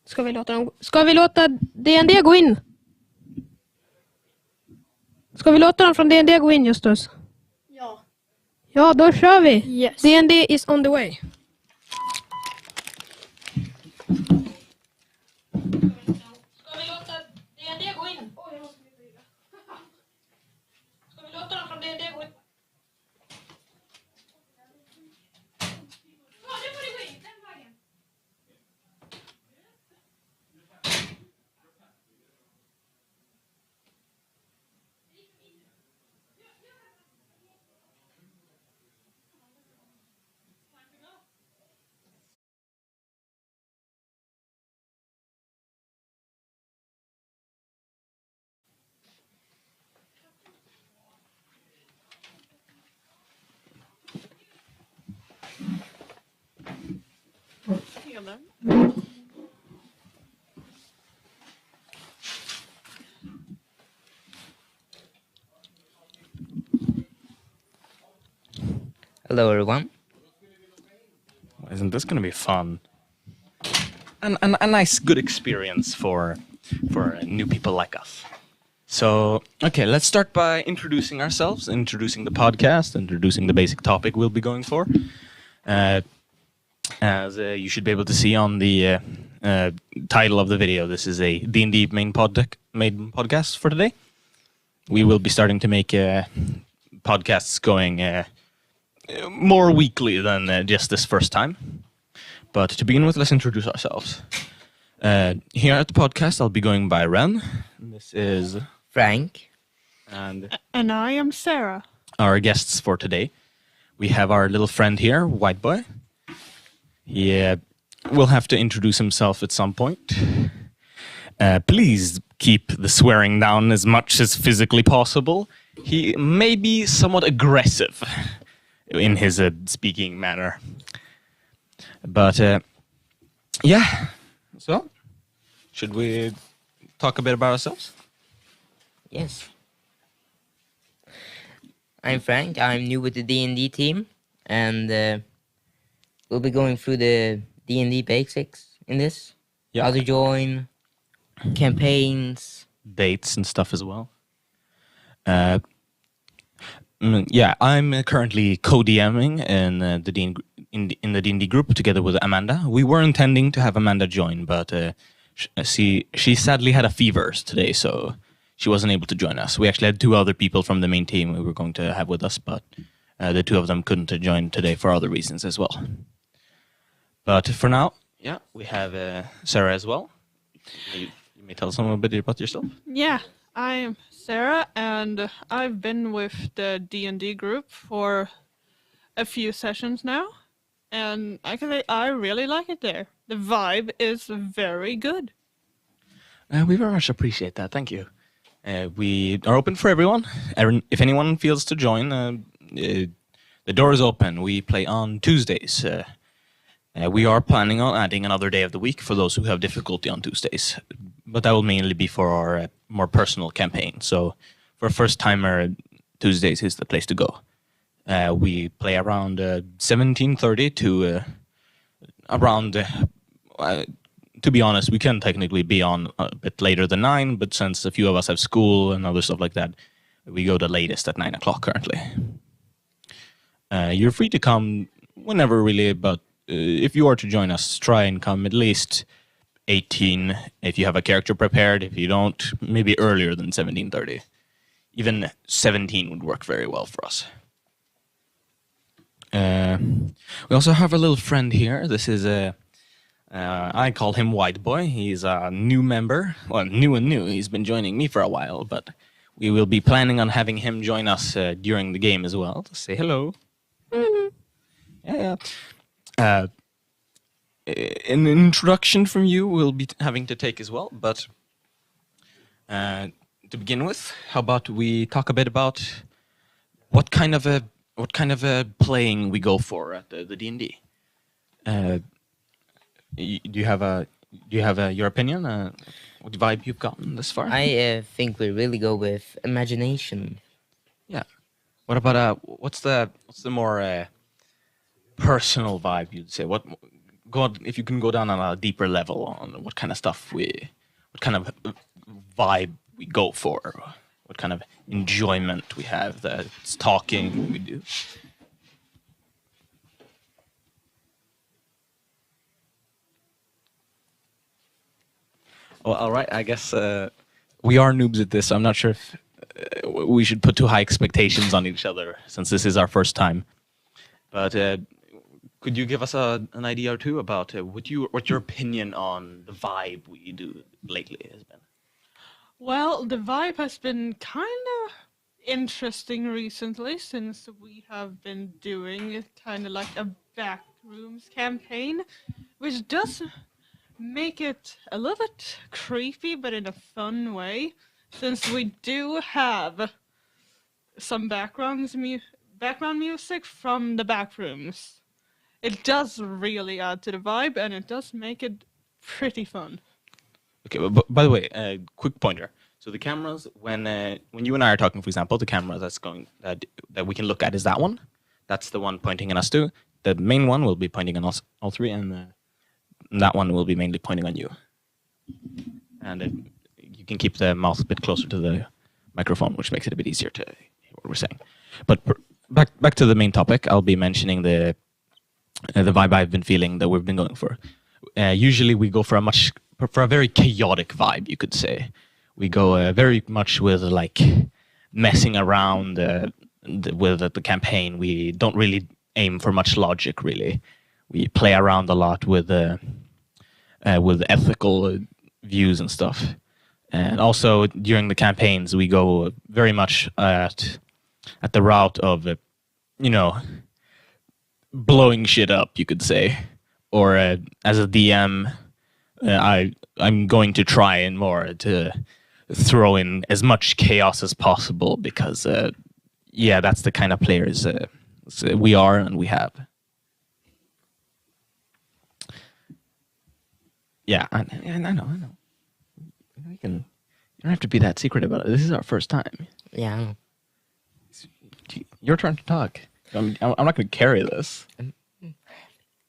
Ska vi låta D&D gå in? Ska vi låta dem från D&D gå in, Justus? Ja. Ja, då kör vi. Yes. D&D is on the way. Ska vi låta D&D gå in? Ska vi låta dem från D&D gå in? Ja, det får det gå in. Den vägen. Hello, everyone. Isn't this going to be fun? And a nice, good experience for new people like us. So, okay, let's start by introducing ourselves, introducing the podcast, introducing the basic topic we'll be going for. As you should be able to see on the title of the video, this is a D&D main podcast for today. We will be starting to make podcasts going more weekly than just this first time. But to begin with, let's introduce ourselves. Here at the podcast, I'll be going by Ren. This is Frank. And I am Sarah. Our guests for today. We have our little friend here, White Boy. He will have to introduce himself at some point. Please keep the swearing down as much as physically possible. He may be somewhat aggressive in his speaking manner. But, yeah. So, should we talk a bit about ourselves? Yes. I'm Frank. I'm new with the D&D team. And we'll be going through the D&D basics in this. Yeah. How to join, campaigns. Dates and stuff as well. Yeah, I'm currently co-DMing in the D&D group together with Amanda. We were intending to have Amanda join, but she sadly had a fever today, so she wasn't able to join us. We actually had two other people from the main team we were going to have with us, but the two of them couldn't join today for other reasons as well. But for now, yeah, we have Sarah as well. You may tell us a little bit about yourself. Yeah, I'm Sarah, and I've been with the D&D group for a few sessions now, and I can say I really like it there. The vibe is very good. We very much appreciate that. Thank you. We are open for everyone. If anyone feels to join, the door is open. We play on Tuesdays. We are planning on adding another day of the week for those who have difficulty on Tuesdays. But that will mainly be for our more personal campaign. So for a first-timer, Tuesdays is the place to go. We play around 17:30 to around... to be honest, we can technically be on a bit later than 9, but since a few of us have school and other stuff like that, we go the latest at 9 o'clock currently. You're free to come whenever really, but if you are to join us, try and come at least 18 if you have a character prepared. If you don't, maybe earlier than 17:30. Even 17 would work very well for us. We also have a little friend here. This is I call him White Boy. He's a new member. Well, new. He's been joining me for a while, but we will be planning on having him join us during the game as well to say hello. Mm-hmm. Yeah. An introduction from you we'll be having to take as well, but to begin with, how about we talk a bit about what kind of a playing we go for at the D&D? Do you have your opinion? What vibe you've gotten this far? I think we really go with imagination. Yeah. What about what's the more personal vibe you'd say? What if you can go down on a deeper level on what kind of stuff what kind of vibe we go for, what kind of enjoyment we have, that's talking we do. Well, all right. I guess we are noobs at this. So I'm not sure if we should put too high expectations on each other since this is our first time. But could you give us an idea or two about what your opinion on the vibe we do lately has been? Well, the vibe has been kind of interesting recently since we have been doing kind of like a backrooms campaign, which does make it a little bit creepy, but in a fun way, since we do have some background music from the backrooms. It does really add to the vibe, and it does make it pretty fun. Okay, but by the way, quick pointer. So the cameras, when you and I are talking, for example, the camera that we can look at is that one. That's the one pointing at us too. The main one will be pointing on us all three, and that one will be mainly pointing on you. And you can keep the mouth a bit closer to the microphone, which makes it a bit easier to hear what we're saying. But back to the main topic, I'll be mentioning the vibe I've been feeling that we've been going for. Usually we go for a very chaotic vibe, you could say. We go very much with like messing around with the campaign. We don't really aim for much logic, really. We play around a lot with ethical views and stuff. And also during the campaigns, we go very much at the route of, blowing shit up, you could say. Or as a DM, I'm going to try and more to throw in as much chaos as possible because, that's the kind of players we are and we have. Yeah, I know. You don't have to be that secret about it. This is our first time. Yeah, I know. Your turn to talk. I'm not going to carry this.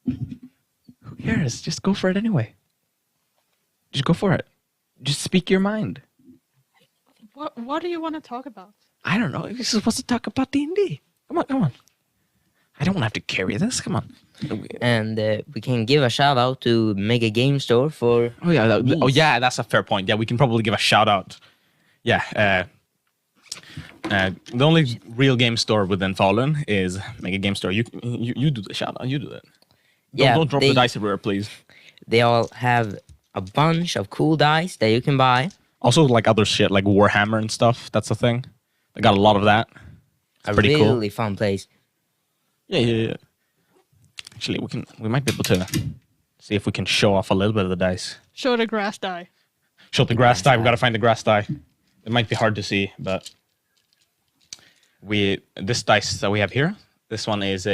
Who cares? Just go for it anyway. Just go for it. Just speak your mind. What do you want to talk about? I don't know. You're supposed to talk about D&D. Come on. I don't want to have to carry this. Come on. And we can give a shout out to Mega Game Store for. Oh yeah, that's a fair point. Yeah, we can probably give a shout out. Yeah. The only real game store within Fallen is Mega Game Store. You do the shout out. You do that. Don't drop the dice everywhere, please. They all have a bunch of cool dice that you can buy. Also, like other shit, like Warhammer and stuff. That's the thing. They got a lot of that. It's pretty cool. Really fun place. Yeah. Actually, we might be able to see if we can show off a little bit of the dice. Show the grass die. Show the grass die. We gotta find the grass die. It might be hard to see, but this dice that we have here. This one is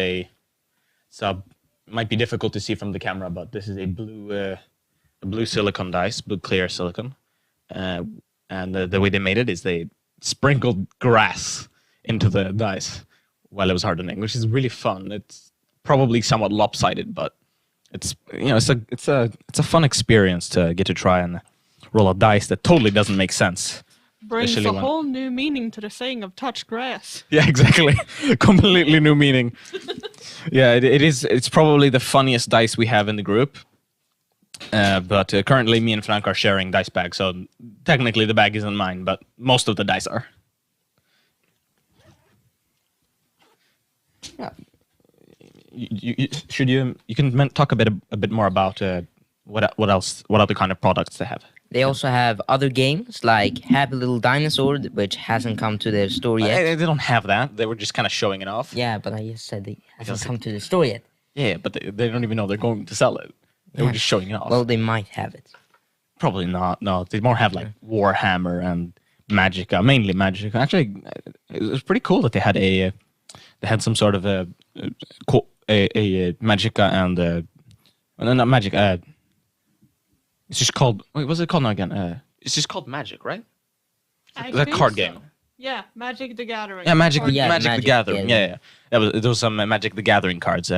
might be difficult to see from the camera, but this is a blue silicone dice, blue clear silicone, and the way they made it is they sprinkled grass into the dice while it was hardening, which is really fun. It's probably somewhat lopsided, but it's a fun experience to get to try and roll a dice that totally doesn't make sense. Brings a whole new meaning to the saying of touch grass. Yeah, exactly. Completely new meaning. Yeah, it is. It's probably the funniest dice we have in the group. But currently, me and Frank are sharing dice bags, so technically the bag isn't mine, but most of the dice are. Yeah. You can talk a bit more about what other kind of products they have. They also have other games like Happy Little Dinosaur, which hasn't come to their store yet. They don't have that. They were just kind of showing it off. Yeah, but I just said it hasn't come to the store yet. Yeah, but they don't even know they're going to sell it. They were just showing it off. Well, they might have it. Probably not. No, they more have like Warhammer and Magicka, mainly Magicka. Actually, it was pretty cool that they had some sort of a Magicka and not Magic. It's just called. Wait, what's it called now again? It's just called Magic, right? The card game. Yeah, Magic the Gathering. Yeah, Magic the Gathering. Gathering. Yeah. There was some Magic the Gathering cards.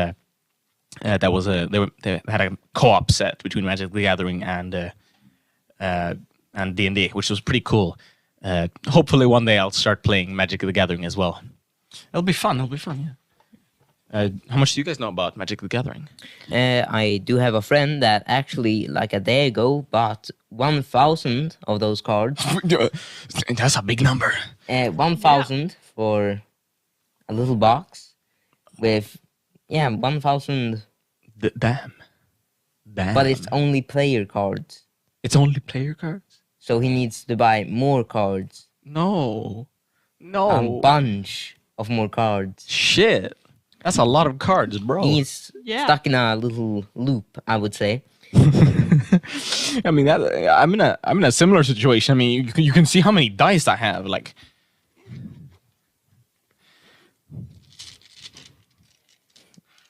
That was they had a co-op set between Magic the Gathering and D&D, which was pretty cool. Hopefully one day I'll start playing Magic the Gathering as well. It'll be fun. Yeah. How much do you guys know about Magic the Gathering? I do have a friend that actually, like a day ago, bought 1,000 of those cards. That's a big number. 1,000 for a little box with, 1,000. Damn. But it's only player cards. It's only player cards? So he needs to buy more cards. No. A bunch of more cards. Shit. That's a lot of cards, bro. He's stuck in a little loop, I would say. I mean, I'm in a similar situation. I mean, you can see how many dice I have. Like,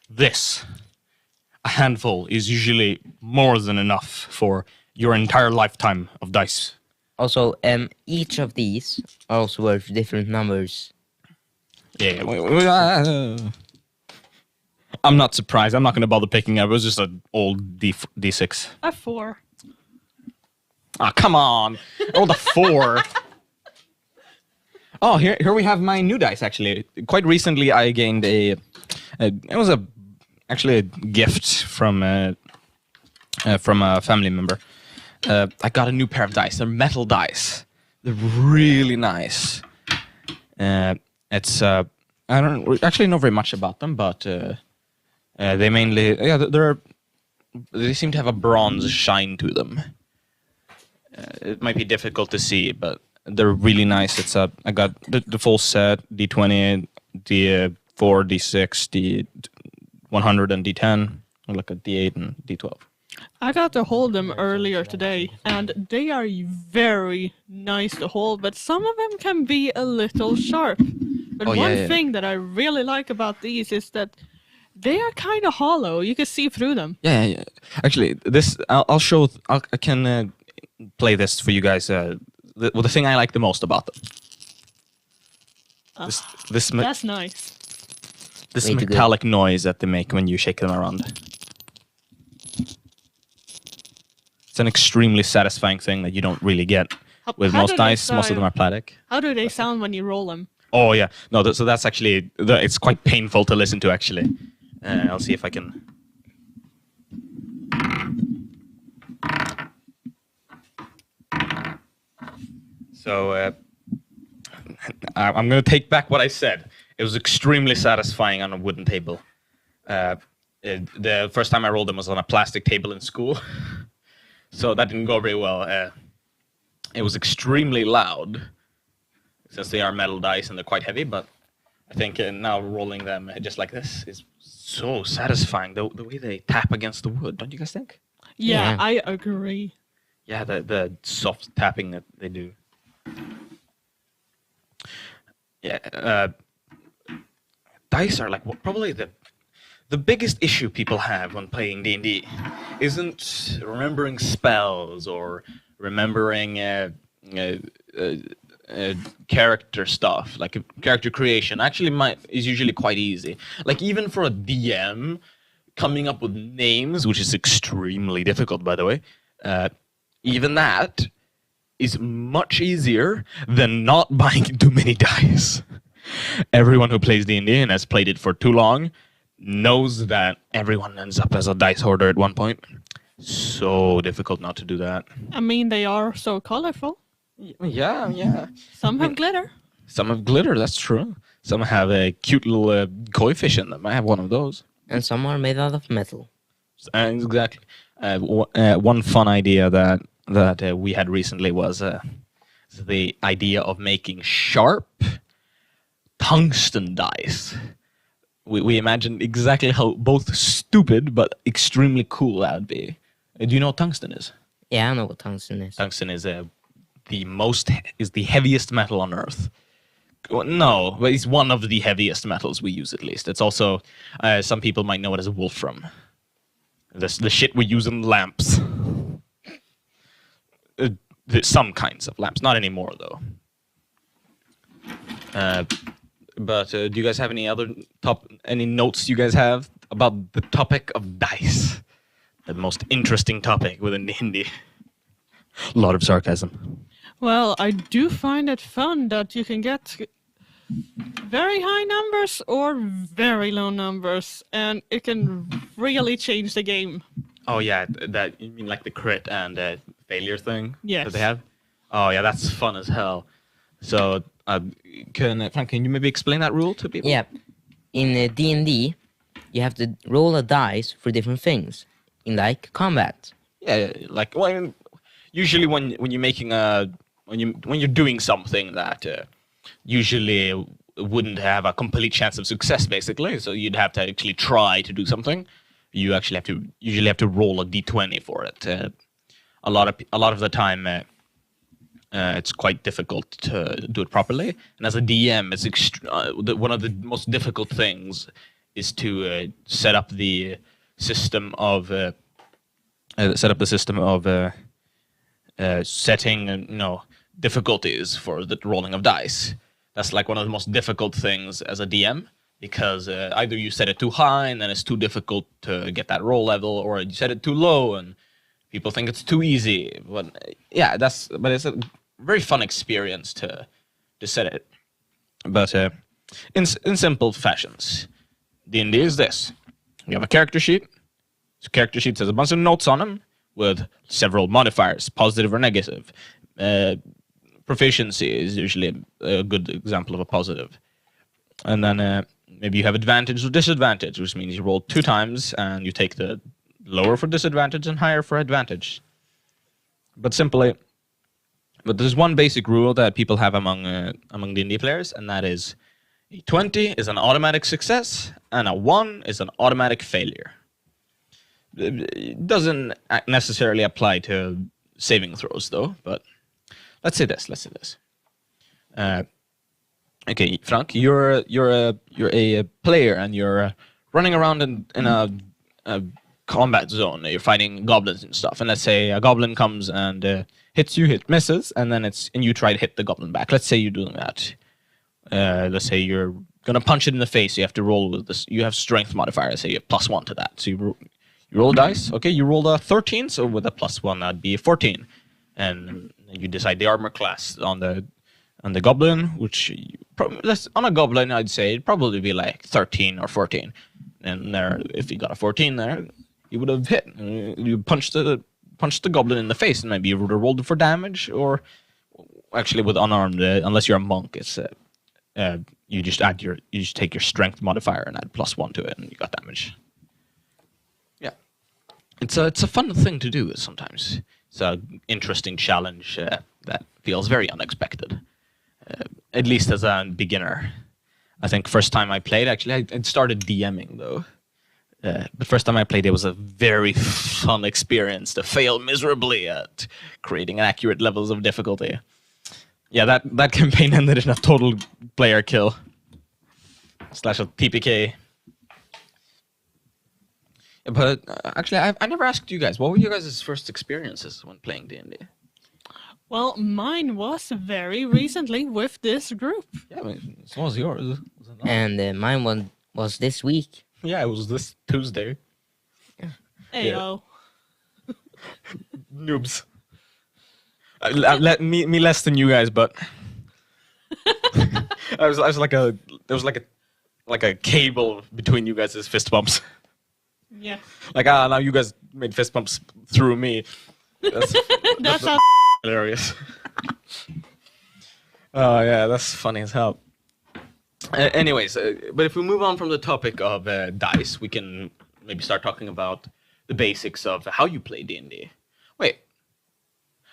this, a handful is usually more than enough for your entire lifetime of dice. Also, each of these are also worth different numbers. Yeah. I'm not surprised. I'm not going to bother picking up. It was just an old D6. A 4. Ah, come on. I rolled a 4. Oh, here we have my new dice, actually. Quite recently, I gained it was actually a gift from a family member. I got a new pair of dice. They're metal dice. They're really nice. I don't actually know very much about them, but they mainly, they seem to have a bronze shine to them. It might be difficult to see, but they're really nice. I got the full set: D20, D4, D6, D100, and D10. Like a D8 and D12. I got to hold them earlier today, and they are very nice to hold, but some of them can be a little sharp. But one thing that I really like about these is that they are kind of hollow. You can see through them. Yeah. Actually, this I'll show. I can play this for you guys. The thing I like the most about them. That's nice. This Way to go. metallic noise that they make when you shake them around. It's an extremely satisfying thing that you don't really get with How most do they dice. Most of them are plastic. How do they sound when you roll them? Oh yeah, no. So that's actually it's quite painful to listen to. Actually, I'll see if I can. So I'm going to take back what I said. It was extremely satisfying on a wooden table. The first time I rolled them was on a plastic table in school, so that didn't go very well. It was extremely loud, since they are metal dice and they're quite heavy, but I think now rolling them just like this is so satisfying. The way they tap against the wood, don't you guys think? Yeah, Yeah. I agree. Yeah, the soft tapping that they do. Yeah, dice are like probably the biggest issue people have when playing D&D isn't remembering spells or remembering character stuff, like character creation. Actually, is usually quite easy. Like even for a DM, coming up with names, which is extremely difficult, by the way. Even that is much easier than not buying too many dice. Everyone who plays D&D and has played it for too long knows that everyone ends up as a dice hoarder at one point. So difficult not to do that. I mean, they are so colorful. Yeah. Some have glitter. Some have glitter, that's true. Some have a cute little koi fish in them. I have one of those. And some are made out of metal. Exactly. One fun idea that we had recently was the idea of making sharp tungsten dice. We imagined exactly how both stupid but extremely cool that would be. Do you know what tungsten is? Yeah, I know what tungsten is. Tungsten is the heaviest metal on Earth. Well, no, but it's one of the heaviest metals we use, at least. It's also some people might know it as wolfram. The shit we use in lamps. Some kinds of lamps, not anymore though. But do you guys have any notes you guys have about the topic of dice, the most interesting topic within D&D. A lot of sarcasm. Well, I do find it fun that you can get very high numbers or very low numbers, and it can really change the game. Oh yeah, that you mean like the crit and failure thing Yes. that they have? Oh yeah, that's fun as hell. So, Frank, can you maybe explain that rule to people? Yeah. In D&D, you have to roll a dice for different things, in like combat. Yeah, like usually when you're making when you're doing something that usually wouldn't have a complete chance of success, basically. So you'd have to actually try to do something. You actually usually have to roll a d20 for it. A lot of the time, it's quite difficult to do it properly. And as a DM, it's one of the most difficult things is to set up the system of setting difficulties for the rolling of dice. That's like one of the most difficult things as a DM, because either you set it too high and then it's too difficult to get that roll level, or you set it too low and people think it's too easy. But yeah, but it's a very fun experience to set it. But in simple fashions, D&D is this: you have a character sheet. This character sheet has a bunch of notes on them with several modifiers, positive or negative. Proficiency is usually a good example of a positive. And then maybe you have advantage or disadvantage, which means you roll 2 times and you take the lower for disadvantage and higher for advantage. But there's one basic rule that people have among D&D players, and that is a 20 is an automatic success and a 1 is an automatic failure. It doesn't necessarily apply to saving throws, though, but let's say this. Okay, Frank, you're a player and you're running around in a combat zone. You're fighting goblins and stuff. And let's say a goblin comes and hits you, misses, and then you try to hit the goblin back. Let's say you're doing that. Let's say you're gonna punch it in the face. You have to roll with this. You have strength modifier. Say you have +1 to that. So you roll dice. Okay, you rolled a 13. So with a +1, that'd be a 14. And you decide the armor class on the goblin, which on a goblin I'd say it'd probably be like 13 or 14. And there, if you got a 14 there, you would have hit. You punched the goblin in the face, and maybe you would have rolled it for damage, or actually with unarmed, unless you're a monk, it's you just take your strength modifier and add +1 to it, and you got damage. Yeah, it's a fun thing to do sometimes. It's an interesting challenge that feels very unexpected, at least as a beginner. I think first time I played, actually, I started DMing, though. But first time I played, it was a very fun experience to fail miserably at creating accurate levels of difficulty. Yeah, that campaign ended in a total player kill / a TPK. But actually, I never asked you guys, what were you guys' first experiences when playing D&D? Well, mine was very recently with this group. Yeah, I mean, so was yours. Was it not? And mine was this week. Yeah, it was this Tuesday. Ayo. Noobs. Me less than you guys, but I was like there was like a cable between you guys' fist bumps. Yeah. Like now you guys made fist bumps through me. That's how Hilarious. Oh yeah, that's funny as hell. Anyways, but if we move on from the topic of dice, we can maybe start talking about the basics of how you play D&D. Wait,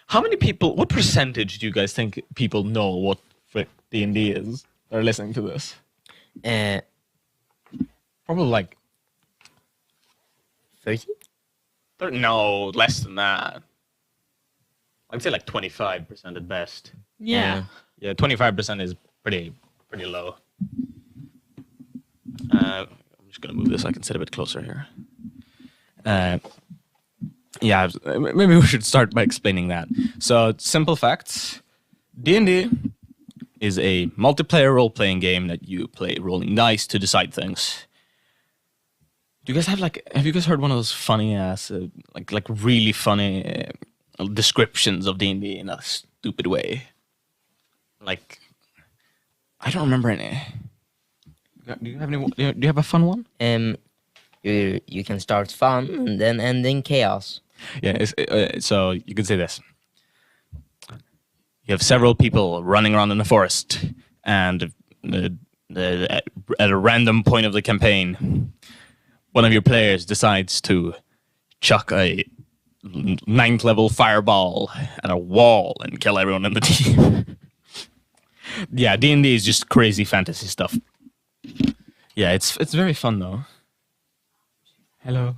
how many people? What percentage do you guys think people know what D&D is? That are listening to this? Probably like 30? No, less than that. I'd say like 25% at best. yeah. Yeah, 25% is pretty low. I'm just gonna move this so I can sit a bit closer here. Yeah, maybe we should start by explaining that. So, simple facts: D&D is a multiplayer role-playing game that you play rolling dice to decide things. Do you guys have you guys heard one of those funny ass, like really funny descriptions of D&D in a stupid way? Like, I don't remember any. Do you have any? Do you have a fun one? You can start fun and then end in chaos. Yeah. So you could say this. You have several people running around in the forest, and at a random point of the campaign, one of your players decides to chuck a 9th level fireball at a wall and kill everyone in the team. Yeah, D&D is just crazy fantasy stuff. Yeah, it's very fun though. Hello.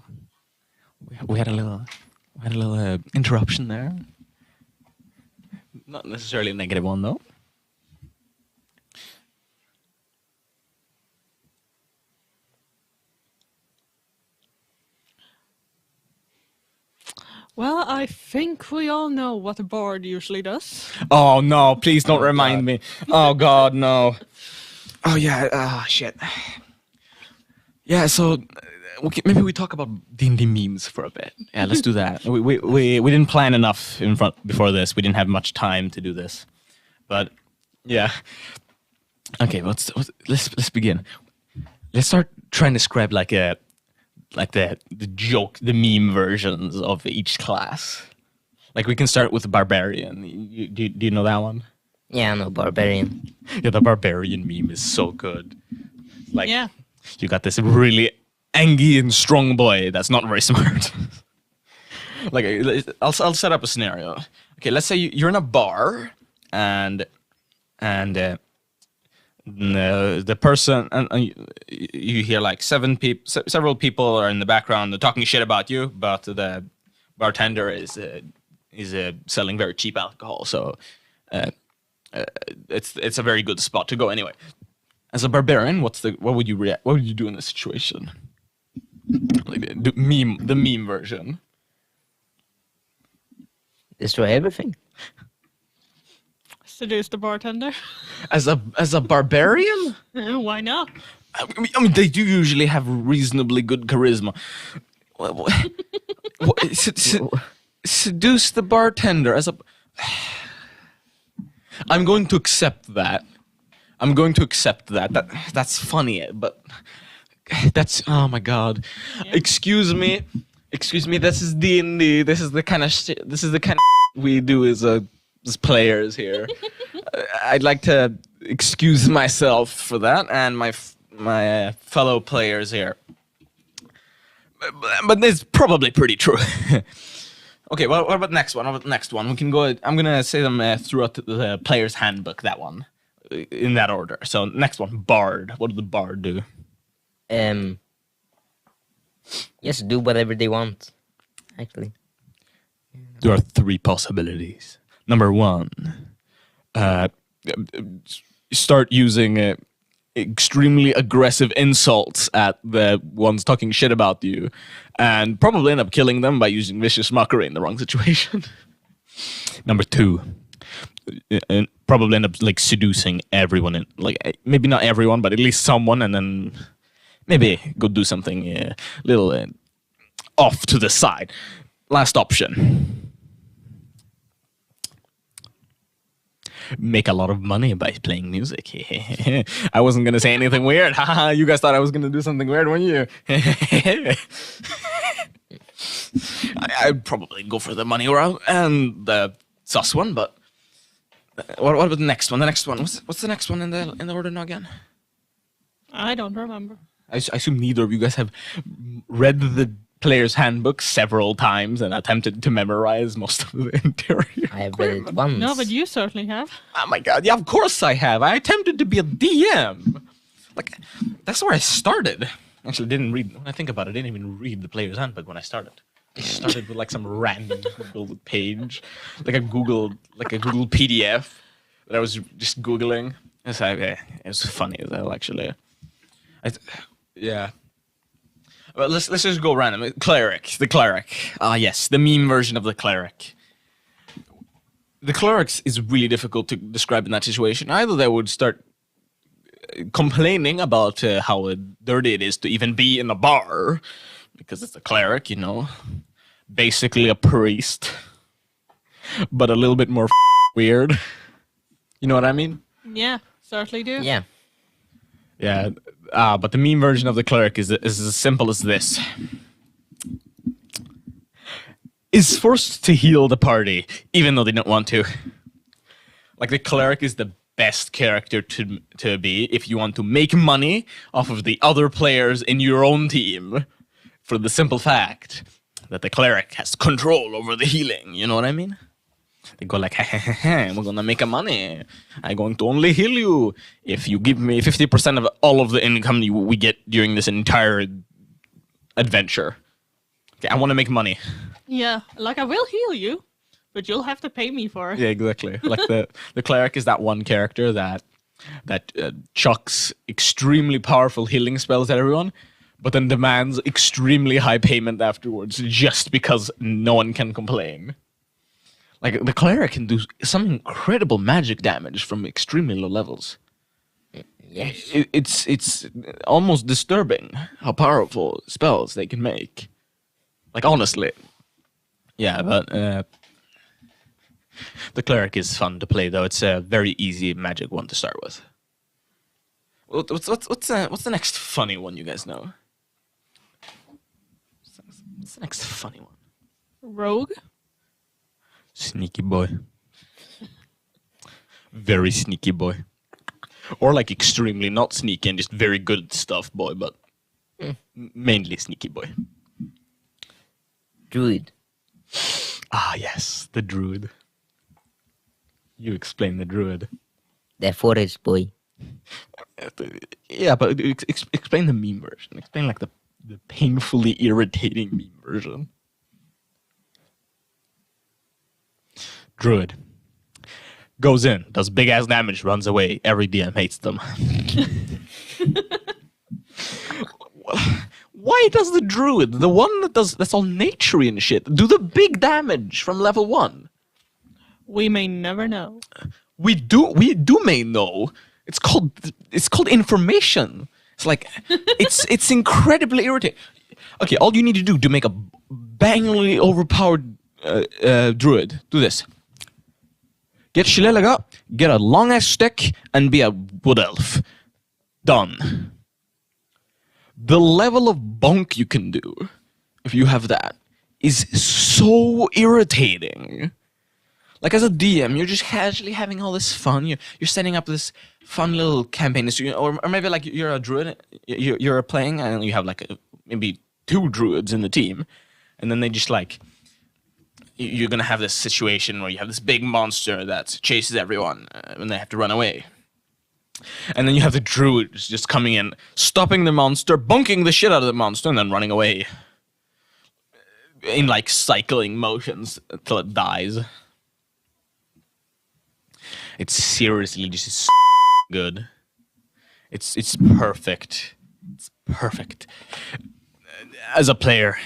We had a little interruption there. Not necessarily a negative one though. Well, I think we all know what a bard usually does. Oh no, please don't remind me. Oh god, no. Oh yeah, shit. Yeah, so maybe we talk about D&D memes for a bit. Yeah, let's do that. We didn't plan enough before this. We didn't have much time to do this. But yeah. Okay, let's begin. Let's start trying to describe like the joke, the meme versions of each class. Like we can start with the barbarian. Do you know that one? Yeah, no, barbarian. Yeah, the barbarian meme is so good. Like, Yeah. you got this really angry and strong boy that's not very smart. Like, I'll set up a scenario. Okay, let's say you're in a bar, and the person, and you hear like several people are in the background talking shit about you, but the bartender is selling very cheap alcohol, so it's a very good spot to go anyway. As a barbarian, what would you do in this situation? Like the meme version. Destroy everything. Seduce the bartender. As a barbarian? Why not? I mean, they do usually have reasonably good charisma. Seduce the bartender as a. I'm going to accept that. That's funny, but that's, oh my god. Yeah. Excuse me. This is D&D. This is the kind of shit. This is the kind of we do as players here. I'd like to excuse myself for that and my fellow players here. But it's probably pretty true. Okay, well, what about the next one? We can go. I'm gonna say them throughout the player's handbook. That one, in that order. So next one, bard. What did the bard do? Just do whatever they want. Actually, there are 3 possibilities. Number 1, start using extremely aggressive insults at the ones talking shit about you, and probably end up killing them by using vicious mockery in the wrong situation. Number 2, probably end up like seducing everyone, like maybe not everyone, but at least someone, and then maybe go do something little off to the side. Last option. Make a lot of money by playing music. I wasn't going to say anything weird. You guys thought I was going to do something weird, weren't you? I'd probably go for the money route and the sus one, but what about the next one? What's the next one in the order now again? I don't remember. I assume neither of you guys have read the player's handbook several times and attempted to memorize most of the interior. I have read it once. No, but you certainly have. Oh my god, yeah, of course I have. I attempted to be a DM. Like, that's where I started. Actually, didn't read, when I think about it, I didn't even read the player's handbook when I started. I started with like some random Google page, like a Google PDF that I was just Googling. It was funny as hell, actually. Yeah. Well, let's just go random. The cleric. Ah, yes, the meme version of the cleric. The cleric is really difficult to describe in that situation. Either they would start complaining about how dirty it is to even be in a bar because it's a cleric, you know, basically a priest, but a little bit more weird. You know what I mean? Yeah, certainly do. Yeah. Yeah. But the meme version of the cleric is as simple as this. Is forced to heal the party, even though they don't want to. Like, the cleric is the best character to be if you want to make money off of the other players in your own team. For the simple fact that the cleric has control over the healing. You know what I mean? They go like, we're gonna make a money. I'm going to only heal you if you give me 50% of all of the income we get during this entire adventure. Okay, I want to make money. Yeah, like I will heal you, but you'll have to pay me for it. Yeah, exactly. Like the cleric is that one character that chucks extremely powerful healing spells at everyone, but then demands extremely high payment afterwards just because no one can complain. Like, the cleric can do some incredible magic damage from extremely low levels. Yes. It's almost disturbing how powerful spells they can make. Like, honestly. Yeah, but the cleric is fun to play, though. It's a very easy magic one to start with. What's the next funny one you guys know? What's the next funny one? Rogue? Sneaky boy. Very sneaky boy. Or like extremely not sneaky and just very good at stuff boy, but mainly sneaky boy. Druid. Ah, yes, the druid. You explain the druid. The forest boy. Yeah, but explain the meme version. Explain like the painfully irritating meme version. Druid. Goes in, does big ass damage, runs away. Every DM hates them. Why does the druid, the one that's all naturey and shit, do the big damage from level 1? We may never know. We do may know. It's called information. It's like it's incredibly irritating. Okay, all you need to do to make a bangingly overpowered druid, do this. Get Shillelagh, get a long ass stick, and be a wood elf. Done. The level of bonk you can do if you have that is so irritating. Like, as a DM, you're just casually having all this fun. You're setting up this fun little campaign, or maybe like you're a druid, you're playing, and you have like maybe 2 druids in the team, and then they just like, you're gonna have this situation where you have this big monster that chases everyone, and they have to run away. And then you have the druids just coming in, stopping the monster, bunking the shit out of the monster, and then running away. In like cycling motions until it dies. It's seriously just good. It's perfect. It's perfect. As a player,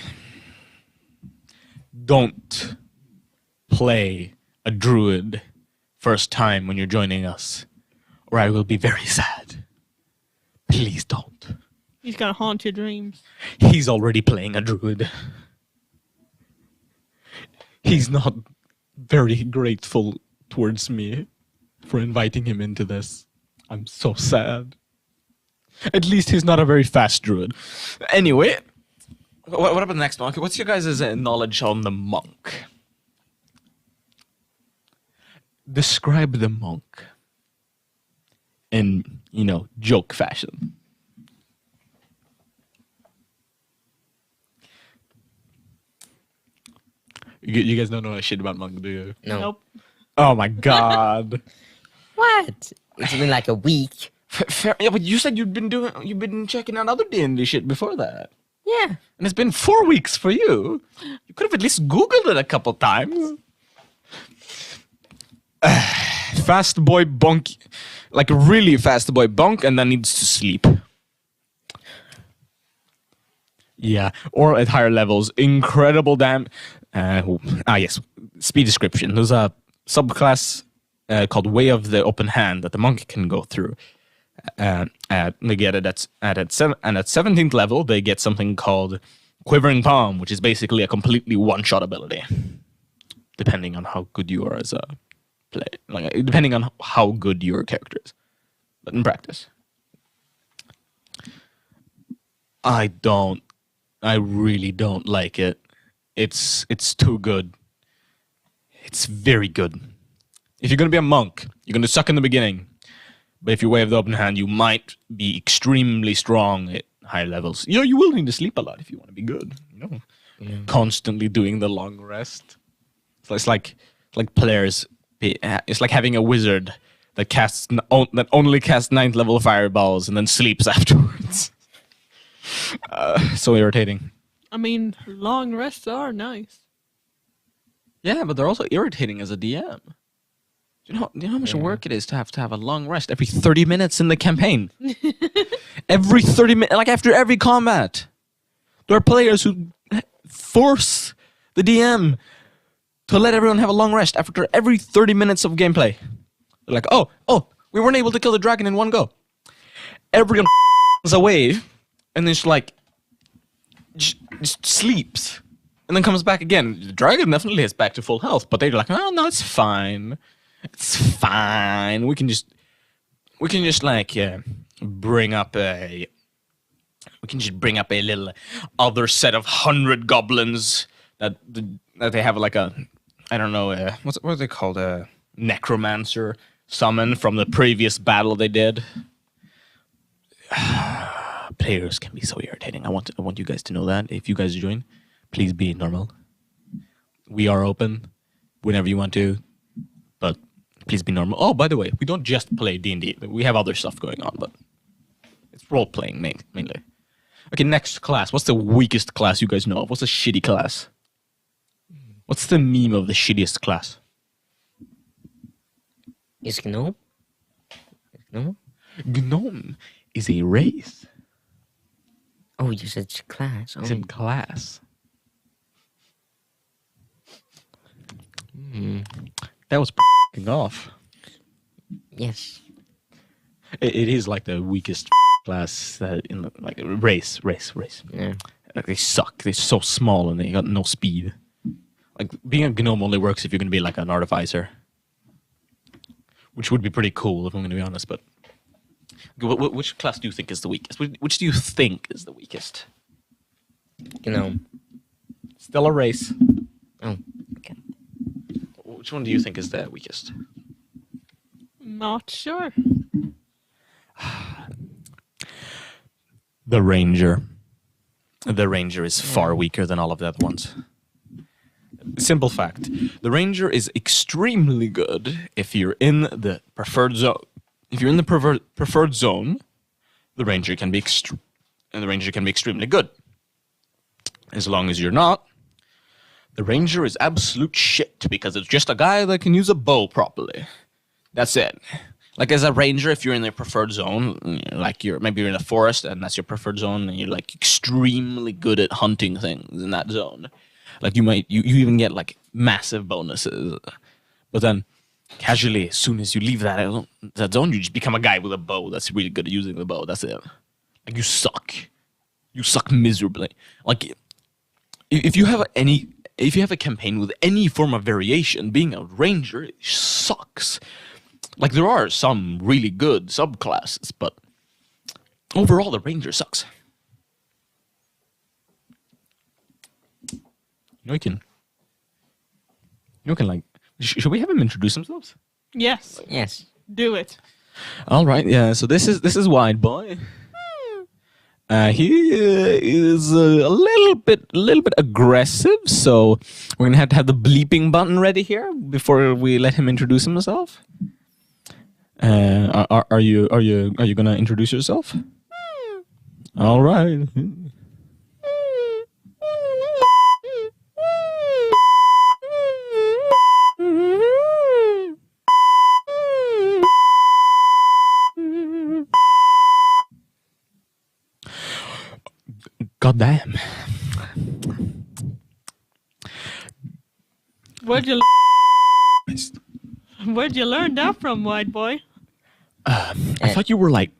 don't play a druid first time when you're joining us, or I will be very sad. Please don't. He's gonna haunt your dreams. He's already playing a druid. He's not very grateful towards me for inviting him into this. I'm so sad. At least he's not a very fast druid. Anyway, what about the next one? Okay, what's your guys' knowledge on the monk? Describe the monk in, joke fashion. You guys don't know shit about monk, do you? No. Nope. Oh my god. What? It's been like a week. Fair, yeah, but you said you've been checking out other D&D shit before that. Yeah. And it's been 4 weeks for you. You could have at least Googled it a couple times. Fast boy bunk, like really fast boy bunk, and then needs to sleep. Yeah, or at higher levels, incredible yes, speed description. There's a subclass called Way of the Open Hand that the monk can go through. They get it at 17th level. They get something called Quivering Palm, which is basically a completely one-shot ability, depending on how good you are as a player. Like depending on how good your character is, but in practice, I really don't like it. It's too good. It's very good. If you're gonna be a monk, you're gonna suck in the beginning. But if you wave the open hand, you might be extremely strong at higher levels. You know, you will need to sleep a lot if you want to be good. You know, constantly doing the long rest. So it's like players. It's like having a wizard that that only casts 9th level fireballs and then sleeps afterwards. So irritating. I mean, long rests are nice. Yeah, but they're also irritating as a DM. Do you know how much work it is to have a long rest every 30 minutes in the campaign? Every 30 minutes, like after every combat. There are players who force the DM to let everyone have a long rest after every 30 minutes of gameplay. They're like, oh, we weren't able to kill the dragon in one go. Everyone is away, and then just sleeps. And then comes back again. The dragon definitely is back to full health, but they're like, oh, no, it's fine. It's fine. We can just like bring up a little other set of 100 goblins that they have like a, I don't know, what are they called, a necromancer summon from the previous battle they did. Players can be so irritating. I want you guys to know that. If you guys join, please be normal. We are open whenever you want to, but please be normal. Oh, by the way, we don't just play D&D. We have other stuff going on, but it's role-playing mainly. Okay, next class. What's the weakest class you guys know of? What's a shitty class? What's the meme of the shittiest class? Is gnome? Gnome? Gnome is a race. Oh, you said class. Oh. It's in class. That was f***ing off. Yes. It is like the weakest class in like race. Yeah. Like they suck. They're so small and they got no speed. Like being a gnome only works if you're gonna be like an artificer, which would be pretty cool if I'm gonna be honest. But which class do you think is the weakest? Which do you think is the weakest? Gnome. Still a race. Oh. Okay. Which one do you think is the weakest? Not sure. The ranger. The ranger is far weaker than all of the other ones. Simple fact. The ranger is extremely good if you're in the preferred zone. If you're in the preferred zone, the ranger can be extremely good. As long as you're not, the ranger is absolute shit because it's just a guy that can use a bow properly. That's it. Like as a ranger, if you're in the preferred zone, like maybe you're in a forest and that's your preferred zone, and you're like extremely good at hunting things in that zone. Like you even get like massive bonuses. But then casually, as soon as you leave that zone, you just become a guy with a bow that's really good at using the bow. That's it. Like you suck. You suck miserably. Like if you have a campaign with any form of variation, being a ranger sucks. Like there are some really good subclasses, but overall the ranger sucks. You can like. Should we have him introduce themselves? Yes, Yes. do it. All right. Yeah. So this is Wide Boy. He is a little bit aggressive, so we're gonna have to have the bleeping button ready here before we let him introduce himself. Are you gonna introduce yourself? All right. God damn. Where'd you learn that from, White Boy? I thought you were like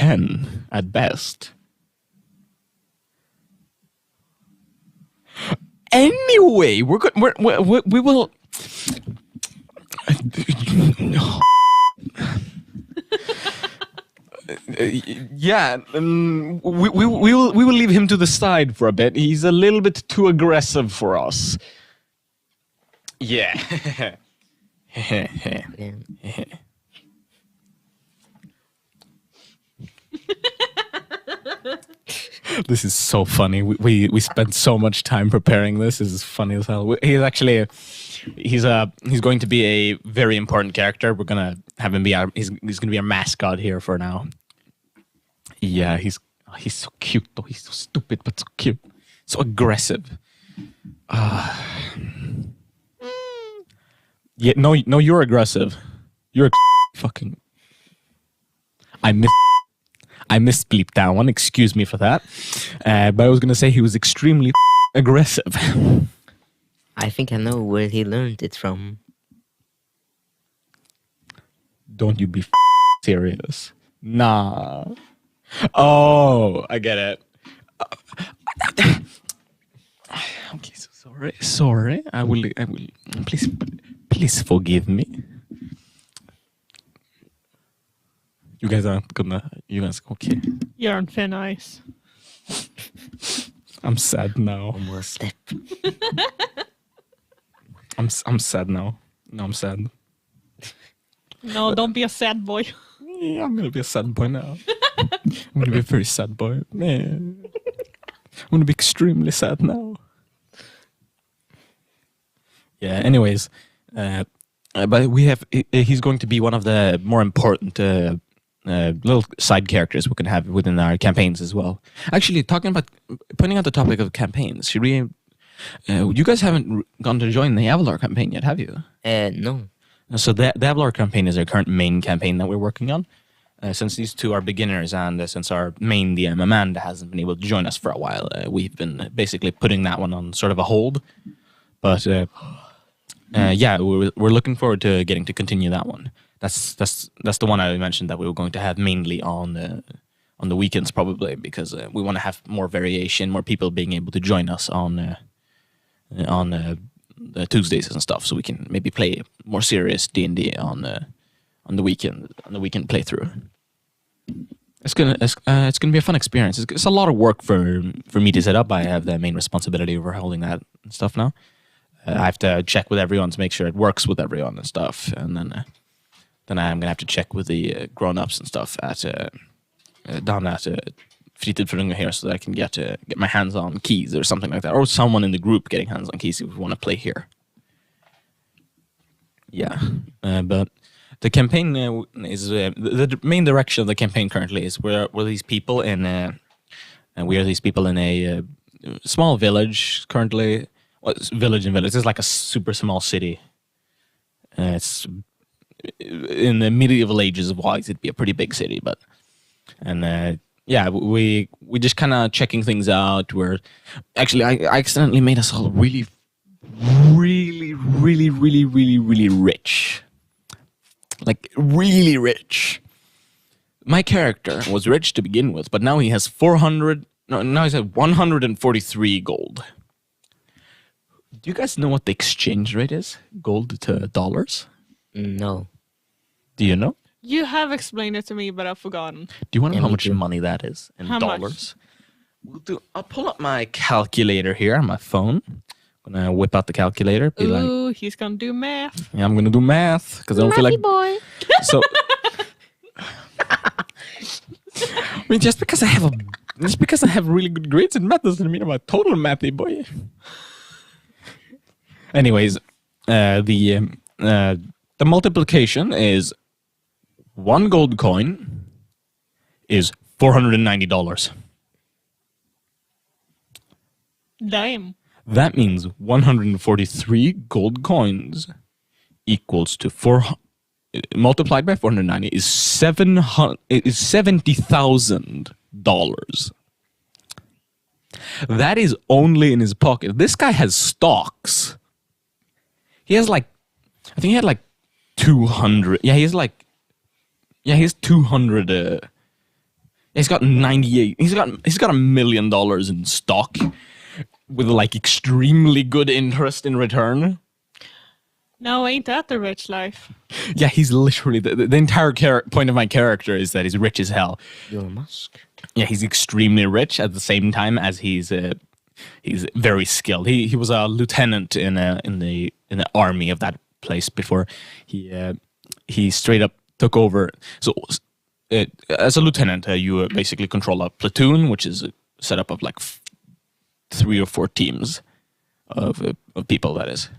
10 at best. Anyway, we will. Yeah, we will leave him to the side for a bit. He's a little bit too aggressive for us. Yeah. Yeah. This is so funny. We spent so much time preparing this. This is funny as hell. He's actually he's going to be a very important character. We're gonna have him be he's gonna be our mascot here for now. Yeah, he's so cute though. He's so stupid but so cute, so aggressive. Yeah, no, you're aggressive. You're fucking. I misbleeped that one. Excuse me for that. But I was gonna say he was extremely aggressive. I think I know where he learned it from. Don't you be serious? Nah. Oh, I get it. Okay, so sorry. I will. Please forgive me. You guys okay? You're on thin ice. I'm sad now. One more step. I'm sad now. No, I'm sad. No, don't be a sad boy. Yeah, I'm gonna be a sad boy now. I'm gonna be a very sad boy. Man. I'm gonna be extremely sad now. Yeah. Anyways, but he's going to be one of the more important little side characters we can have within our campaigns as well. Actually, pointing out the topic of campaigns, should we? You guys haven't gone to join the Avalar campaign yet, have you? No. So the Avalar campaign is our current main campaign that we're working on. Since these two are beginners and since our main DM, Amanda, hasn't been able to join us for a while, we've been basically putting that one on sort of a hold. But yeah, we're looking forward to getting to continue that one. That's the one I mentioned that we were going to have mainly on the weekends probably, because we want to have more variation, more people being able to join us on the Tuesdays and stuff, so we can maybe play more serious D&D on the weekend playthrough. It's gonna be a fun experience. It's a lot of work for me to set up. I have the main responsibility over holding that and stuff now. I have to check with everyone to make sure it works with everyone and stuff, and then I'm gonna have to check with the grown-ups and stuff at down at Fritidföreningen here, so that I can get my hands on keys or something like that, or someone in the group getting hands on keys if we want to play here. Yeah, but the campaign is the main direction of the campaign currently is we're these people in a small village currently. Well, village. It's like a super small city. It's in the medieval ages wise, it'd be a pretty big city, but yeah, we just kind of checking things out. We're actually I accidentally made us all really rich. Like really rich. My character was rich to begin with, but now he has 143 gold. Do you guys know what the exchange rate is? Gold to dollars? No. Do you know? You have explained it to me, but I've forgotten. Do you want to know Yeah, how me much too. money that is in How dollars? I'll pull up my calculator here on my phone. I'm gonna whip out the calculator. Be like, Ooh, he's gonna do math. yeah, I'm gonna do math because I don't feel like. boy. So, I mean, just because I have really good grades in math doesn't mean I'm a total mathy boy. Anyways, the multiplication is 1 gold coin is $490. Damn. That means 143 gold coins equals to multiplied by 490 is $70,000. That is only in his pocket. This guy has stocks. He has I think he had 200. Yeah, he has 200. He's got 98. He's got $1 million in stock with like extremely good interest in return. No, ain't that the rich life? Yeah, he's literally the entire point of my character is that he's rich as hell. Elon Musk. Yeah, he's extremely rich at the same time as he's very skilled. He was a lieutenant in the army of that place before he straight up took over. So as a lieutenant, you basically control a platoon, which is a setup of like 3 or 4 teams of people. That is.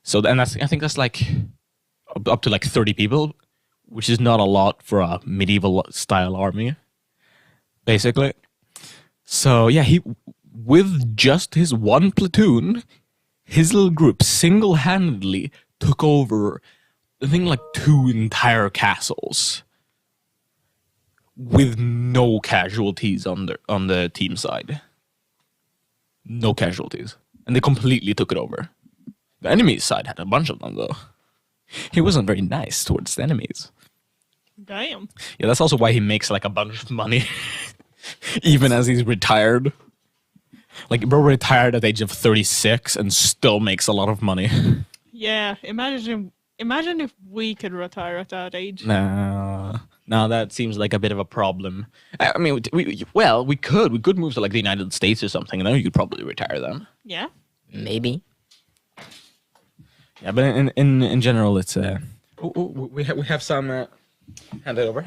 So and I think that's like up to like 30 people, which is not a lot for a medieval style army, basically. So yeah, he with just his one platoon, his little group single-handedly took over I think like 2 entire castles with no casualties on the team side. No casualties. And they completely took it over. The enemy's side had a bunch of them, though. He wasn't very nice towards the enemies. Damn. Yeah, that's also why he makes like a bunch of money, even as he's retired. Like, bro retired at the age of 36 and still makes a lot of money. Yeah, imagine if we could retire at that age. No, that seems like a bit of a problem. I mean, we could move to like the United States or something, and then you could probably retire them. Yeah. Maybe. Yeah, but in general, it's we have some. Hand it over.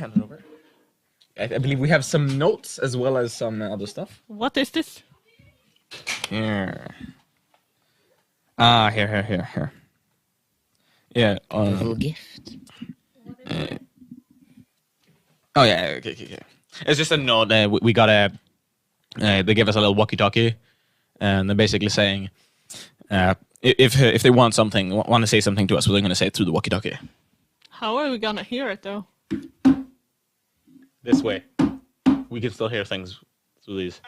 I believe we have some notes as well as some other stuff. What is this? Here. Here. Yeah. A little gift. Oh yeah. Okay. It's just a note. We got a. They gave us a little walkie-talkie, and they're basically saying, if they want to say something to us, well, they're going to say it through the walkie-talkie. How are we gonna hear it though? This way. We can still hear things through these.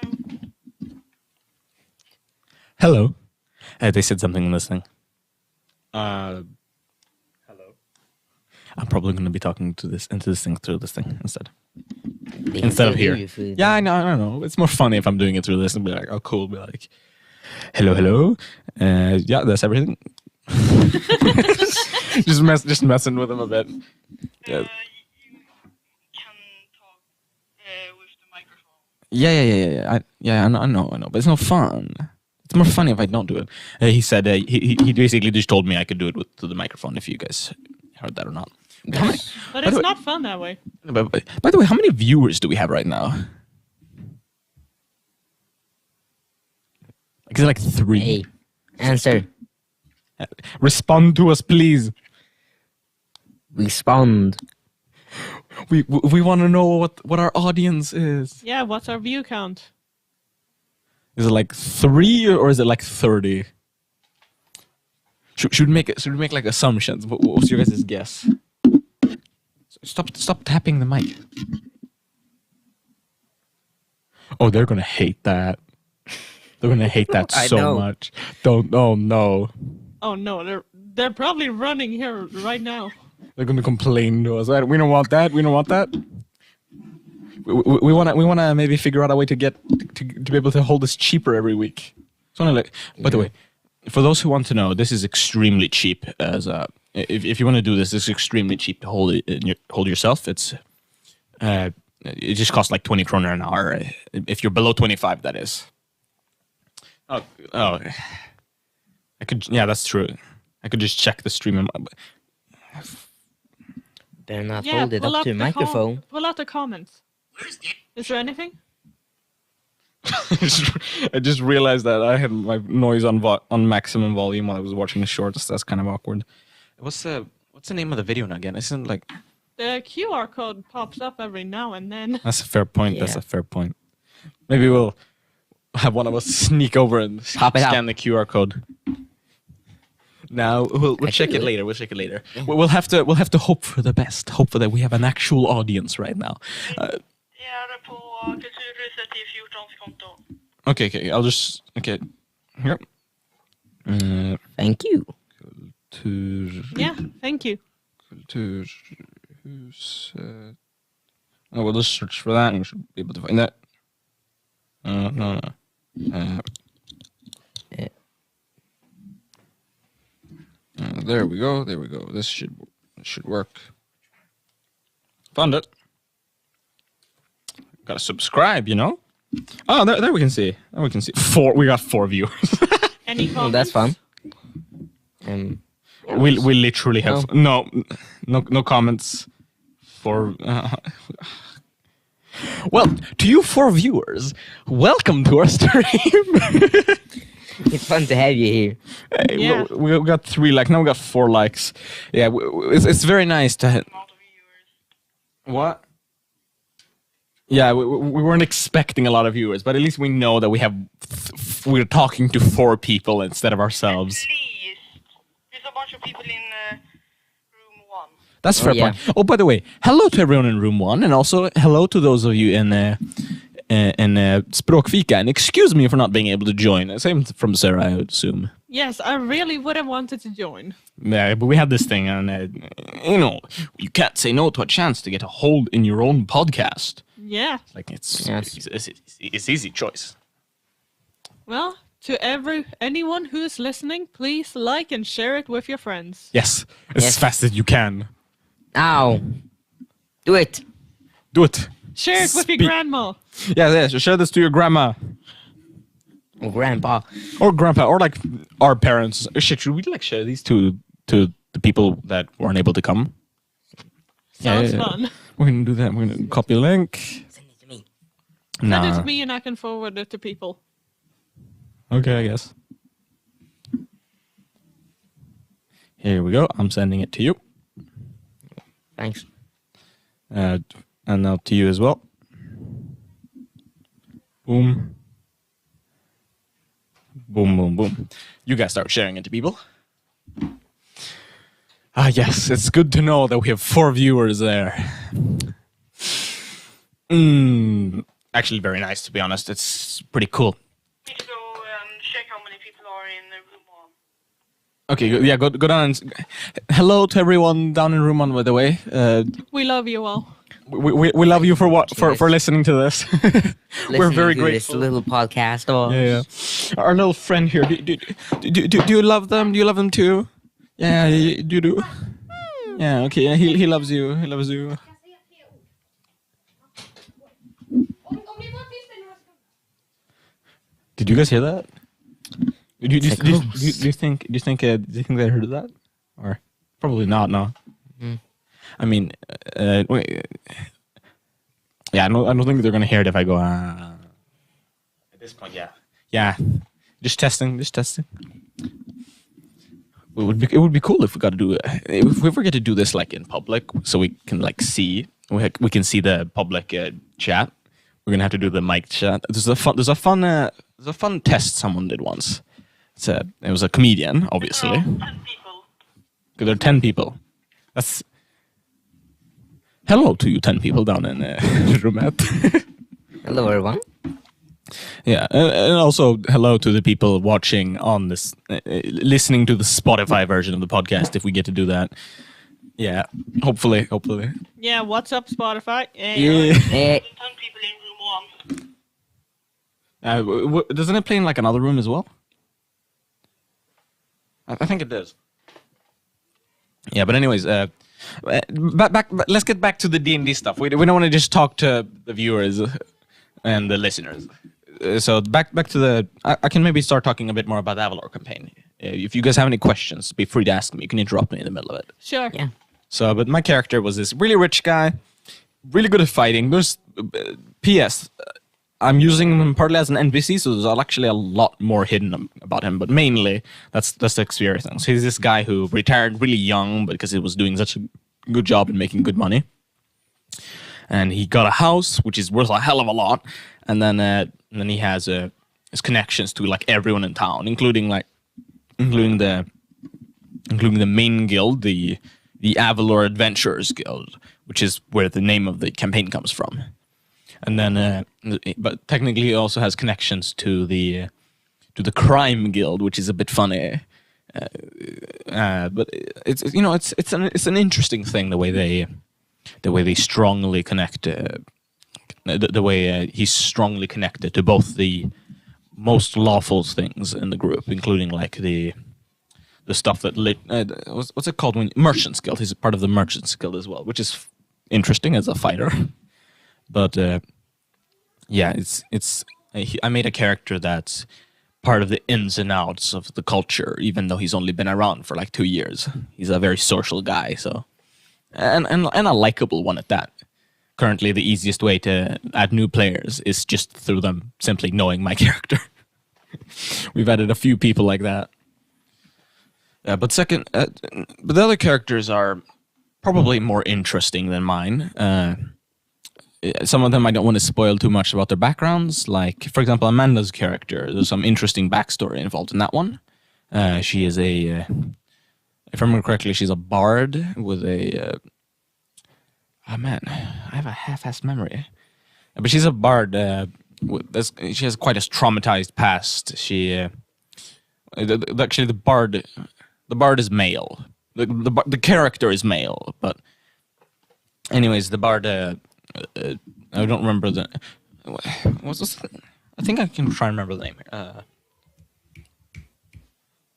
Hello. They said something in this thing. Hello. I'm probably going to be talking into this thing through this thing instead. Instead of here. Yeah, I know. It's more funny if I'm doing it through this and be like, oh, cool. Be like, hello. Yeah, that's everything. just messing with him a bit. Yeah. You can talk with the microphone. Yeah. I know. But it's no fun. It's more funny if I don't do it. He said he basically just told me I could do it through the microphone. If you guys heard that or not. But it's not fun that way. By the way, how many viewers do we have right now? Is it like 3? Hey, answer. Respond to us, please. Respond. We want to know what our audience is. Yeah, what's our view count? Is it like 3 or is it like 30? Should we make like assumptions? What's your guys' guess? Stop tapping the mic. Oh, they're gonna hate that. They're gonna hate that so much. Don't. Oh no. Oh no, they're probably running here right now. They're gonna complain to us. We don't want that. We don't want that. We wanna maybe figure out a way to get to be able to hold this cheaper every week. It's only like. By the way, for those who want to know, this is extremely cheap. As if you want to do this, it's extremely cheap to hold it hold yourself. It's it just costs like 20 kroner an hour. If you're below 25, that is. Oh, I could. Yeah, that's true. I could just check the stream. Better not hold it up to the microphone. Pull out the comments. Is there anything? I just realized that I had my noise on maximum volume while I was watching the shorts. That's kind of awkward. What's the name of the video now again? Isn't like the QR code pops up every now and then. That's a fair point. Yeah. That's a fair point. Maybe we'll have one of us sneak over and scan the QR code. Now we'll check it later. We'll check it later. We'll have to hope for the best. Hope for that we have an actual audience right now. Okay. I'll just here. Thank you. Yeah, thank you. Kulturhuset we'll just search for that and we should be able to find that. No. There we go. This should work. Found it. Gotta subscribe, you know? Oh, there we can see. We got 4 viewers. Any Oh, comments? that's fun. We literally have no comments for. Well, to you 4 viewers, welcome to our stream. It's fun to have you here. Hey, Yeah. we got 3 likes. Now we got 4 likes. Yeah, it's very nice to. What? Yeah, we weren't expecting a lot of viewers, but at least we know that we're talking to 4 people instead of ourselves. At least. There's a bunch of people in room 1. That's fair yeah. point. Oh, by the way, hello to everyone in room 1, and also hello to those of you in Språkfika. And excuse me for not being able to join. Same from Sarah, I would assume. Yes, I really would have wanted to join. Yeah, but we had this thing, and you can't say no to a chance to get a hold in your own podcast. Yeah. Like it's Yes. it's easy choice. Well, to anyone who is listening, please like and share it with your friends. Yes, as Yes. fast as you can. Ow. Do it. Do it. Share it with your Speak. grandma. Yeah. So share this to your grandma Oh, Grandpa. or grandpa or like our parents. Shit, should we like share these to the people that weren't able to come? Sounds Yeah. fun. We're gonna do that. We're gonna copy a link. Send it to me. Send it Nah. to me and I can forward it to people. Okay, I guess. Here we go. I'm sending it to you. Thanks. And now to you as well. Boom. Boom, boom, boom. You guys start sharing it to people. Ah, yes. It's good to know that we have 4 viewers there. Actually, very nice, to be honest. It's pretty cool. Need to go check how many people are in room 1. Okay, yeah, go down and... Hello to everyone down in room 1, by the way. We love you all. We love you for listening to this. We're very Listening to this grateful. little podcast. Oh. Yeah. Our little friend here. Do you love them? Do you love them too? Yeah, you do. Yeah. Okay. Yeah, he loves you. He loves you. Did you guys hear that? Do you think they heard that? Or probably not. No. I mean, wait. Yeah, I don't think they're gonna hear it if I go. At this point, yeah. Just testing. It would be cool if we got to do if we ever get to do this like in public, so we can like see we can see the public chat. We're gonna have to do the mic chat. There's a fun test someone did once. It was a comedian, obviously. 10 people. There are 10 people. That's hello to you 10 people down in Rumet. Hello, everyone. Yeah, and also hello to the people watching on this, listening to the Spotify version of the podcast. If we get to do that, yeah, hopefully. Yeah, what's up, Spotify? Yeah. 10 people in room 1. Doesn't it play in like another room as well? I think it does. Yeah, but anyways, back. Let's get back to the D&D stuff. We don't want to just talk to the viewers and the listeners. So back to the. I can maybe start talking a bit more about the Avalor campaign. If you guys have any questions, be free to ask me. You can interrupt me in the middle of it. Sure. Yeah. So, but my character was this really rich guy, really good at fighting. There's P.S. I'm using him partly as an NPC, so there's actually a lot more hidden about him. But mainly, that's the experience. So he's this guy who retired really young because he was doing such a good job and making good money. And he got a house, which is worth a hell of a lot. And then he has his connections to like everyone in town, including the main guild, the Avalor Adventurers Guild, which is where the name of the campaign comes from. And then, but technically, he also has connections to the crime guild, which is a bit funny. But it's an interesting thing the way the way they strongly connect, the way he's strongly connected to both the most lawful things in the group, including like the stuff that what's it called when Merchant's Guild. He's a part of the Merchant's Guild as well, which is interesting as a fighter. But yeah, I made a character that's part of the ins and outs of the culture, even though he's only been around for like 2 years. He's a very social guy, so and a likable one at that. Currently, the easiest way to add new players is just through them simply knowing my character. We've added a few people like that. But the other characters are probably more interesting than mine. Some of them I don't want to spoil too much about their backgrounds. Like, for example, Amanda's character. There's some interesting backstory involved in that one. She is if I remember correctly, she's a bard with a... oh man, I have a half-assed memory. But she's a bard. She has quite a traumatized past. Actually, the bard is male. The character is male, but anyways, the bard. I don't remember the. What's this? I think I can try and remember the name.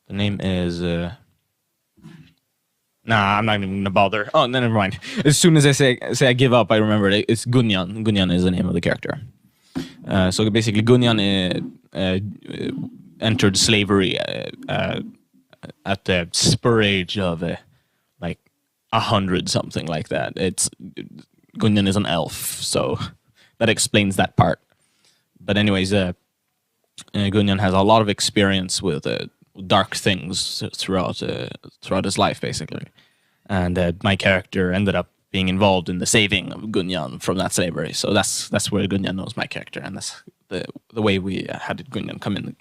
The name is. Nah, I'm not even gonna bother. Oh, no, never mind. As soon as I say I give up, I remember it. It's Gunyan. Gunyan is the name of the character. So basically, Gunyan entered slavery at the spur age of like 100, something like that. Gunyan is an elf, so that explains that part. But anyways, Gunyan has a lot of experience with dark things throughout his life, basically. And my character ended up being involved in the saving of Gunyan from that slavery. So that's where Gunyan knows my character, and that's the way we had Gunyan come in,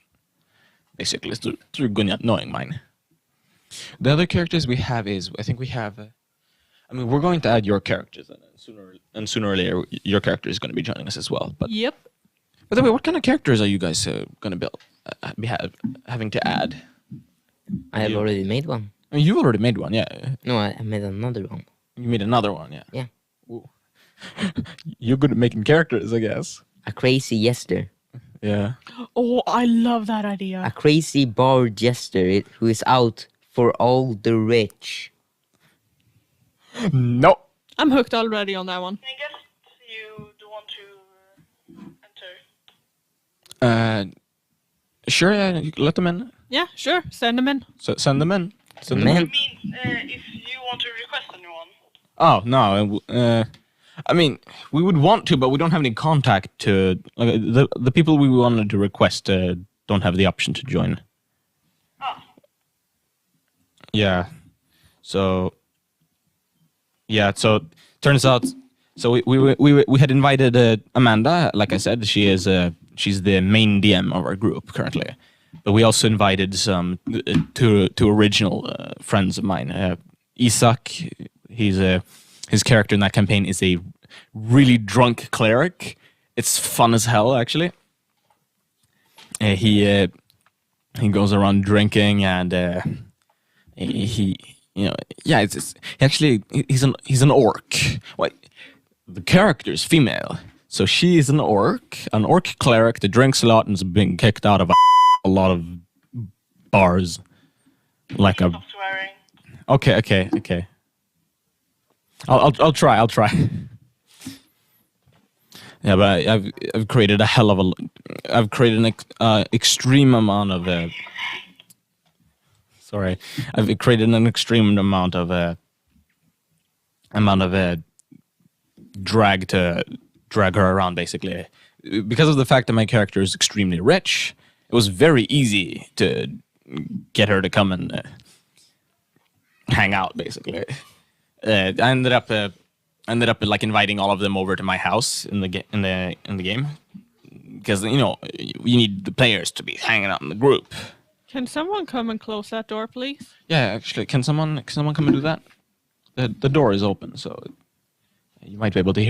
basically, through Gunyan knowing mine. The other characters we have is, I think we have... we're going to add your characters, and sooner or later, your character is going to be joining us as well. But Yep. by the way, what kind of characters are you guys going to having to add? I have already made one. I mean, you've already made one, yeah. No, I made another one. You made another one, yeah. Yeah. Ooh. You're good at making characters, I guess. A crazy jester. Yeah. Oh, I love that idea. A crazy bar jester who is out for all the rich. No. I'm hooked already on that one. I guess you do want to enter. Sure, yeah, you can let them in. Yeah, sure. Send them in. So send them in. Send them Man. I in. mean, if you want to request anyone. Oh, no. I mean, we would want to, but we don't have any contact to... Like, the people we wanted to request don't have the option to join. Oh. Yeah. So... Yeah, so turns out... So we had invited Amanda, like I said. She's the main DM of our group currently. But we also invited some two original friends of mine. Isak, his character in that campaign is a really drunk cleric. It's fun as hell, actually. He goes around drinking, and he's an orc. Well, the character is female, so she is an orc cleric that drinks a lot and is being kicked out of a lot of bars. Like a... Stop swearing. Okay. I'll try. Yeah, but I've created I've created an extreme amount of I've created an extreme amount of drag her around, basically. Because of the fact that my character is extremely rich, it was very easy to get her to come and hang out, basically. I ended up like inviting all of them over to my house in the game, because you need the players to be hanging out in the group. Can someone come and close that door, please? Yeah, actually, can someone come and do that? The door is open, so you might be able to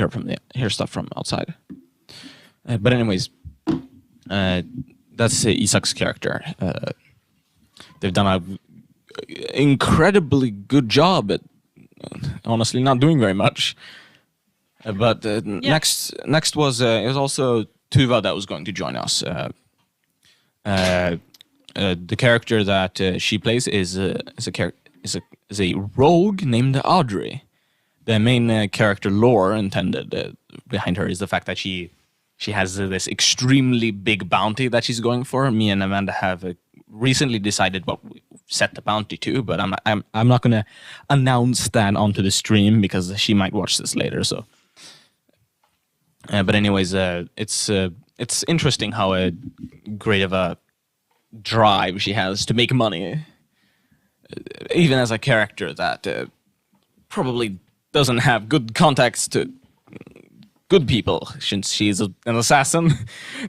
hear stuff from outside. But anyways, that's Isak's character. They've done an incredibly good job at honestly not doing very much. But next was it was also Tuva that was going to join us. The character that she plays is a rogue named Audrey. The main character lore intended behind her is the fact that she has this extremely big bounty that she's going for. Me and Amanda have recently decided what we set the bounty to, but I'm not going to announce that onto the stream because she might watch this later. So, but anyways, it's interesting how great of a drive she has to make money, even as a character that probably doesn't have good contacts to good people, since she's an assassin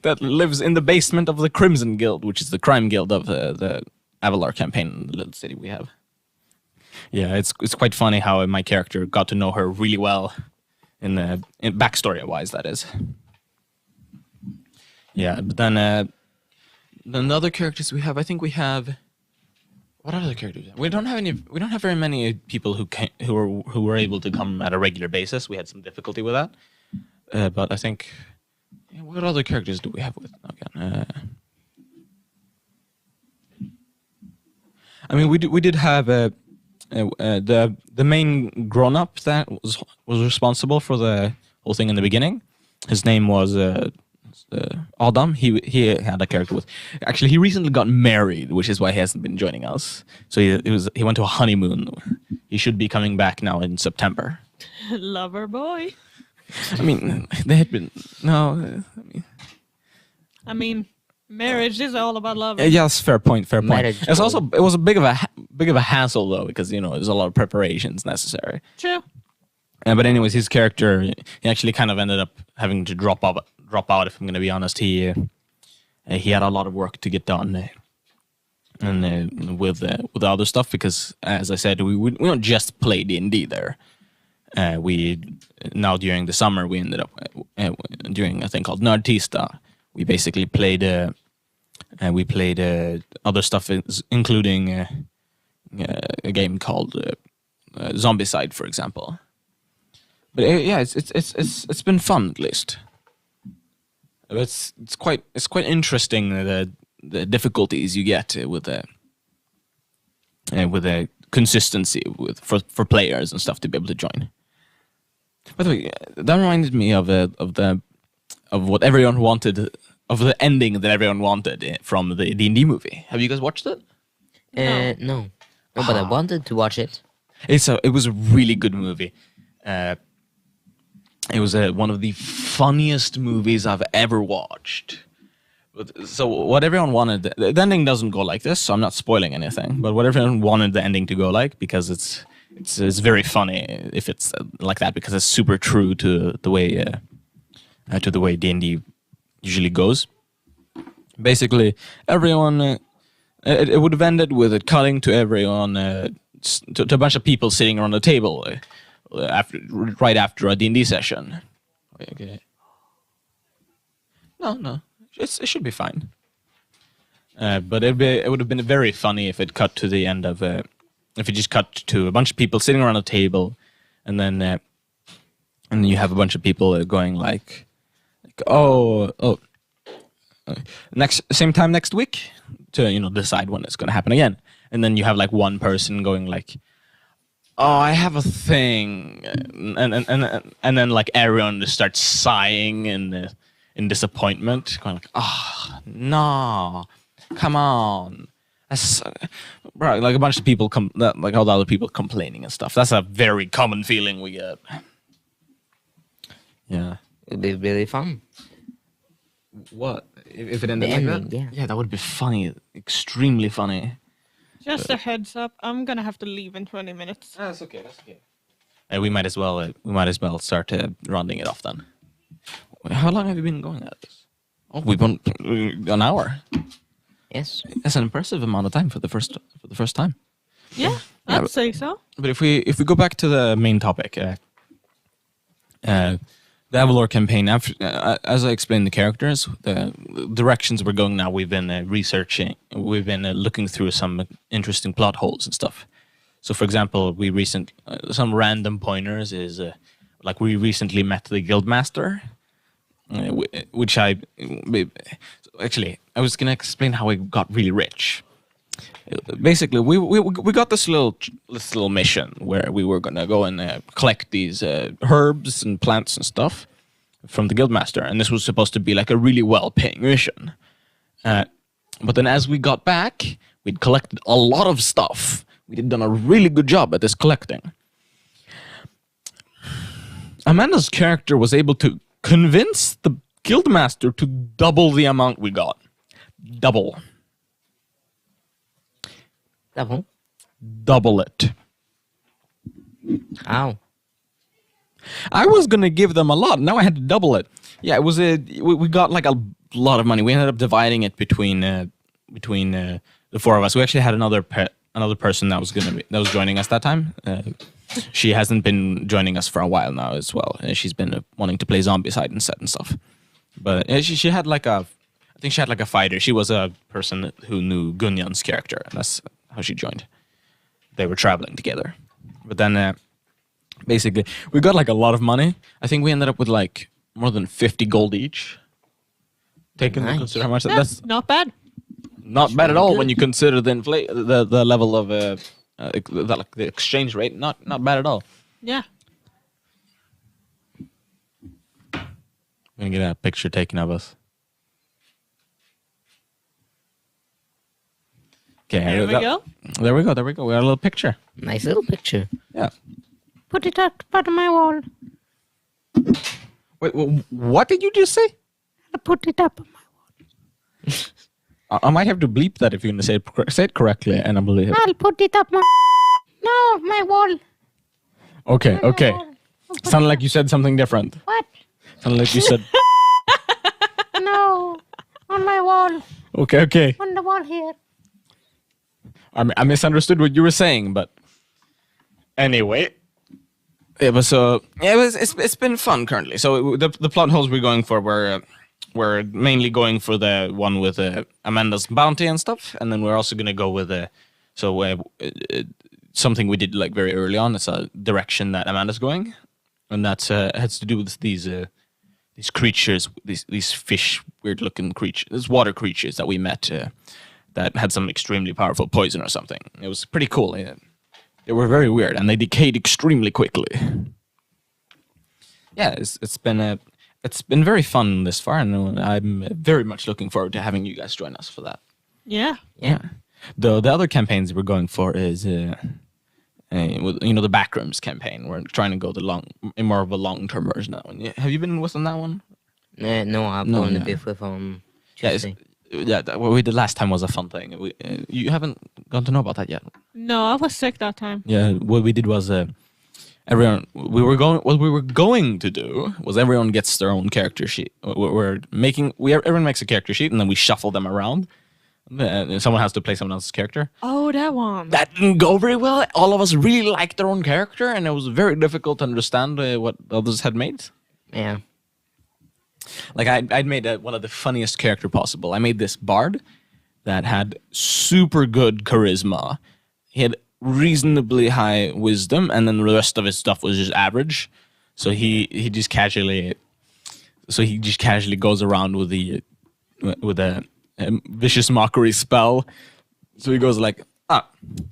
that lives in the basement of the Crimson Guild, which is the crime guild of the Avalar campaign in the little city we have. Yeah, it's quite funny how my character got to know her really well in backstory-wise, that is. Yeah, but then the other characters we have, I think we have. What other characters? We don't have very many people who were able to come at a regular basis. We had some difficulty with that. But I think, what other characters do we have with again? I mean, we did have the main grown up that was responsible for the whole thing in the beginning. His name was Adam. He had a character with. Actually, he recently got married, which is why he hasn't been joining us. So he went to a honeymoon. He should be coming back now in September. Lover boy. I mean, they had been no. I mean, marriage is all about love. Yes, fair point. Marriage It was a big of a hassle though, because there's a lot of preparations necessary. True. But anyways, his character, he actually kind of ended up having to drop out. If I'm going to be honest, he had a lot of work to get done, and with the other stuff, because as I said, we don't just play D&D there. We now during the summer we ended up doing a thing called Nerdtista. We basically played other stuff, including a game called Zombicide, for example. But yeah, it's been fun at least. It's quite interesting the difficulties you get with the consistency for players and stuff to be able to join. By the way, that reminded me of what everyone wanted, of the ending that everyone wanted from the D&D movie. Have you guys watched it? No, but I wanted to watch it. It was a really good movie. It was one of the funniest movies I've ever watched. So what everyone wanted, the ending doesn't go like this, so I'm not spoiling anything. But what everyone wanted the ending to go like, because it's very funny if it's like that, because it's super true to the way D&D usually goes. Basically, everyone it would have ended with it cutting to everyone to a bunch of people sitting around the table right after a D&D session. Okay. No. It should be fine. But it would have been very funny if it cut to the end of if it just cut to a bunch of people sitting around a table, and then you have a bunch of people going like same time next week to decide when it's going to happen again, and then you have like one person going like, oh, I have a thing, and then like everyone just starts sighing in disappointment, going like, oh, no, come on. That's, right, like a bunch of people like all the other people complaining and stuff. That's a very common feeling we get. Yeah. It'd be really fun. What? If it ended The like ending, that? yeah. Yeah, that would be funny. Extremely funny. Just a heads up, I'm gonna have to leave in 20 minutes. That's okay. We might as well start rounding it off then. How long have you been going at this? Oh, we've been an hour. Yes. That's an impressive amount of time for the first time. Yeah, I'd say so. But if we go back to the main topic, the Avalar campaign. After, as I explained the characters, the directions we're going now. We've been researching. We've been looking through some interesting plot holes and stuff. So, for example, some random pointers is like we recently met the guildmaster, which actually I was gonna explain how I got really rich. Basically, we got this little mission where we were gonna go and collect these herbs and plants and stuff from the guildmaster, and this was supposed to be like a really well-paying mission. But then, as we got back, we'd collected a lot of stuff. We'd done a really good job at this collecting. Amanda's character was able to convince the guildmaster to double the amount we got. Double it. Ow. I was gonna give them a lot. Now I had to double it. Yeah, it was we got like a lot of money. We ended up dividing it between the four of us. We actually had another person that was joining us that time. She hasn't been joining us for a while now as well. She's been wanting to play Zombicide instead and stuff. But she had like I think she had like a fighter. She was a person who knew Gunjan's character, and that's how she joined. They were traveling together. But then basically we got like a lot of money. I think we ended up with like more than 50 gold each. Taking into consider how much that's Not bad. not bad at all when you consider the level of the exchange rate. Not bad at all. Yeah. I'm gonna get a picture taken of us. Okay, There we go. There we go. We got a little picture. Nice little picture. Yeah. Put it up on my wall. Wait, what did you just say? Put it up on my I might have to bleep that if you're gonna say it correctly, and I believe it. I'll put it up my... No, my wall. Okay. Sounded like you said something different. What? Sounded like you said. No, on my wall. Okay. On the wall here. I misunderstood what you were saying, but anyway, it was it's been fun currently. So the plot holes we're going for we're mainly going for the one with Amanda's bounty and stuff, and then we're also gonna go with something we did like very early on. It's a direction that Amanda's going, and that's has to do with these creatures, these fish, weird looking creatures, these water creatures that we met. That had some extremely powerful poison or something. It was pretty cool. They were very weird, and they decayed extremely quickly. Yeah, it's been very fun this far, and I'm very much looking forward to having you guys join us for that. Yeah. The other campaigns we're going for is the Backrooms campaign. We're trying to go more of a long-term version of that one. Have you been with on that one? No, I'm going to be with on Tuesday. What we did last time was a fun thing. You haven't gotten to know about that yet. No, I was sick that time. Yeah, what we did was everyone. What we were going to do was everyone gets their own character sheet. Everyone makes a character sheet, and then we shuffle them around. Someone has to play someone else's character. Oh, that one. That didn't go very well. All of us really liked their own character, and it was very difficult to understand what others had made. Yeah. Like I'd made one of the funniest character possible. I made this bard that had super good charisma. He had reasonably high wisdom, and then the rest of his stuff was just average. So he just casually goes around with a vicious mockery spell. So he goes like,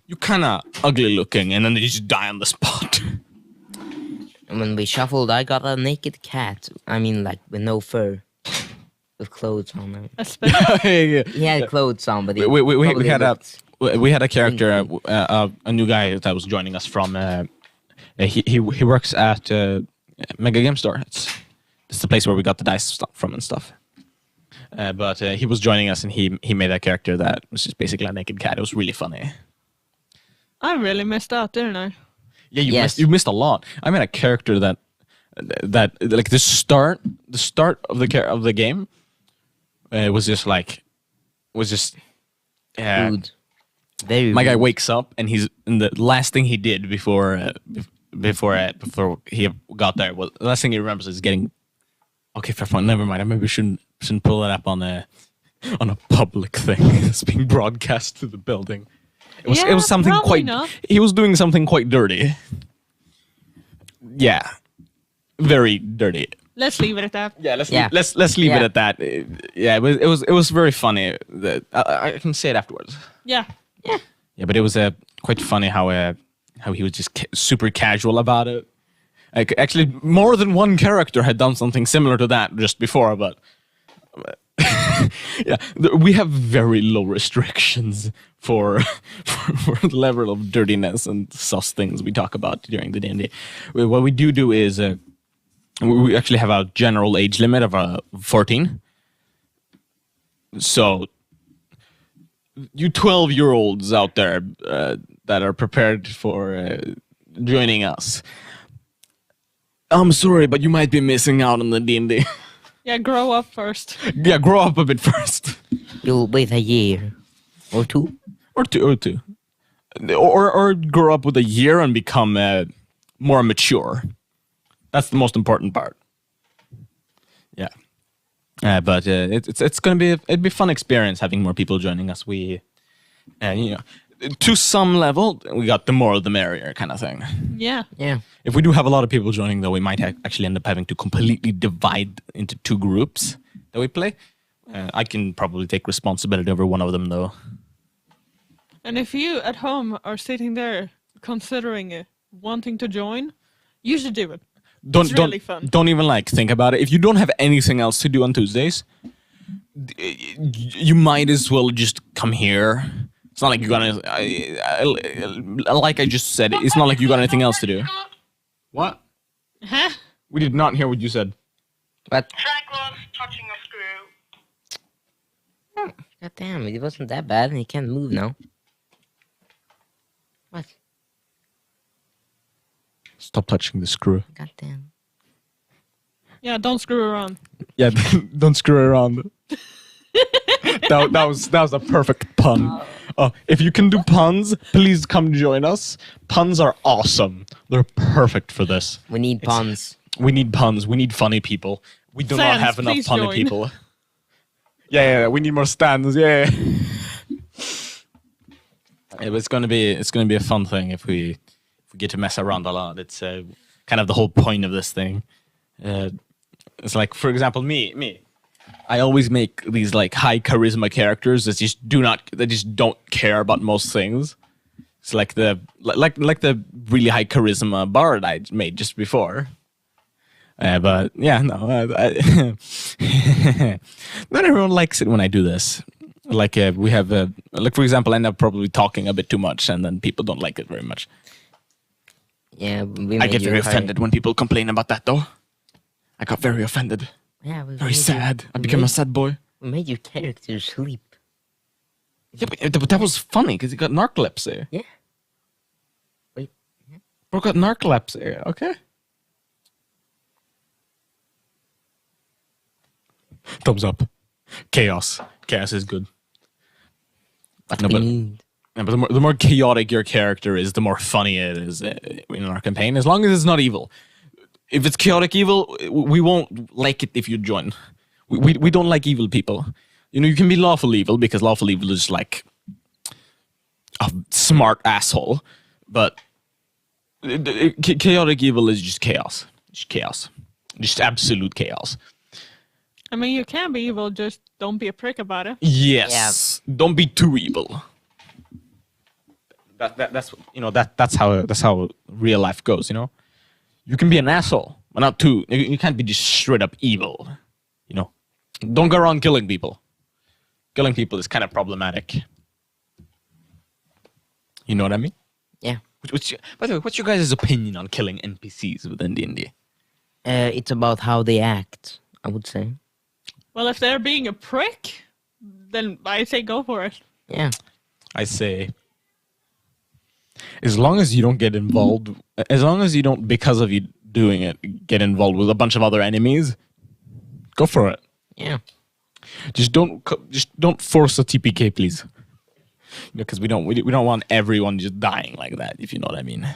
you're kind of ugly looking, and then they just die on the spot. And when we shuffled, I got a naked cat. I mean, like, with no fur. With clothes on him. Yeah. He had clothes on, but he we had a character, a new guy that was joining us from. He works at Mega Game Store. It's the place where we got the dice from and stuff. But he was joining us, and he made a character that was just basically a naked cat. It was really funny. I really missed out, didn't I? Yeah, you missed a lot. I made a character that like the start of the game was just rude. Very my rude. guy wakes up, and the last thing he did before he got there was the last thing he remembers is getting. Okay, fair point. Never mind. I maybe shouldn't pull it up on a public thing. It's being broadcast to the building. It was something quite. Not. He was doing something quite dirty. Yeah. very dirty. Let's leave it at that. Yeah, let's Yeah. let's leave it Yeah. at that. Yeah, it was very funny. I can say it afterwards. Yeah. Yeah, but it was quite funny how he was just super casual about it. Like, actually, more than one character had done something similar to that just before, but yeah, we have very low restrictions for the level of dirtiness and sus things we talk about during the D&D. What we do is we actually have a general age limit of 14. So you 12-year-olds out there that are prepared for joining us, I'm sorry, but you might be missing out on the D&D. Yeah, grow up first. Yeah, grow up a bit first. You'll wait a year or two. Or two. Or grow up with a year and become more mature. That's the most important part. Yeah. But it's gonna be it'd be a fun experience having more people joining us. We, to some level, we got the more the merrier kind of thing. Yeah. Yeah. If we do have a lot of people joining, though, we might actually end up having to completely divide into 2 groups that we play. I can probably take responsibility over one of them, though. And if you at home are sitting there considering wanting to join, you should do it. It's really fun. Don't even think about it. If you don't have anything else to do on Tuesdays, you might as well just come here. It's not like you're gonna. Like I just said, it's not like you got anything else to do. What? Huh? We did not hear what you said. But Frank was touching a screw. god damn, it wasn't that bad, and he can't move now. What? Stop touching the screw. God damn. Yeah, don't screw around. Yeah, don't screw around. that was a perfect pun. If you can do puns, please come join us. Puns are awesome. They're perfect for this. We need puns. We need puns. We need funny people. We do not Fans, have enough please funny join. people. Yeah, we need more stands. Yeah. It's gonna be a fun thing if we get to mess around a lot. It's kind of the whole point of this thing. It's like, for example, me. I always make these high charisma characters that just don't care about most things. It's like the really high charisma bard I made just before. But yeah, no, not everyone likes it when I do this. We have for example, I end up probably talking a bit too much, and then people don't like it very much. Yeah, I get very offended when people complain about that, though. I got very offended. Yeah, Very sad. I became a sad boy. We made your character sleep. Yeah, but that was funny because he got narcolepsy. Yeah. Wait. Bro got narcolepsy. Okay. Thumbs up. Chaos. Chaos is good. What No, we but- need. Yeah, but the more chaotic your character is, the more funny it is in our campaign. As long as it's not evil. If it's chaotic evil, we won't like it if you join. We don't like evil people. You can be lawful evil because lawful evil is like a smart asshole, but chaotic evil is just chaos. Just chaos. Just absolute chaos. I mean, you can be evil, just don't be a prick about it. Yes. Don't be too evil. That's how real life goes. You can be an asshole, but not too. You can't be just straight up evil. Don't go around killing people. Killing people is kind of problematic. You know what I mean? Yeah. By the way, what's your guys' opinion on killing NPCs within D&D? It's about how they act, I would say. Well, if they're being a prick, then I say go for it. Yeah. I say, as long as you don't get involved, as long as you don't, because of you doing it, get involved with a bunch of other enemies, go for it. Yeah. Just don't force a TPK, please. Because we don't want everyone just dying like that, if you know what I mean.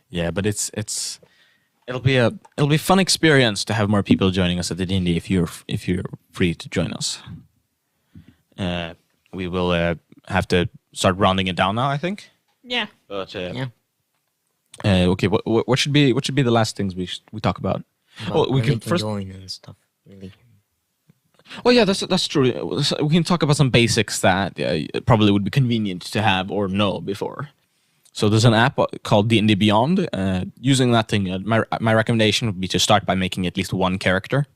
Yeah, but it'll be a fun experience to have more people joining us at the D&D if you're free to join us. We will have to start rounding it down now, I think. Yeah. But Yeah. Okay, what should be the last things we talk about? About we when can they first. join and stuff. Really. Well, yeah, that's true. We can talk about some basics that probably would be convenient to have or know before. So there's an app called D&D Beyond. Using that thing, my recommendation would be to start by making at least one character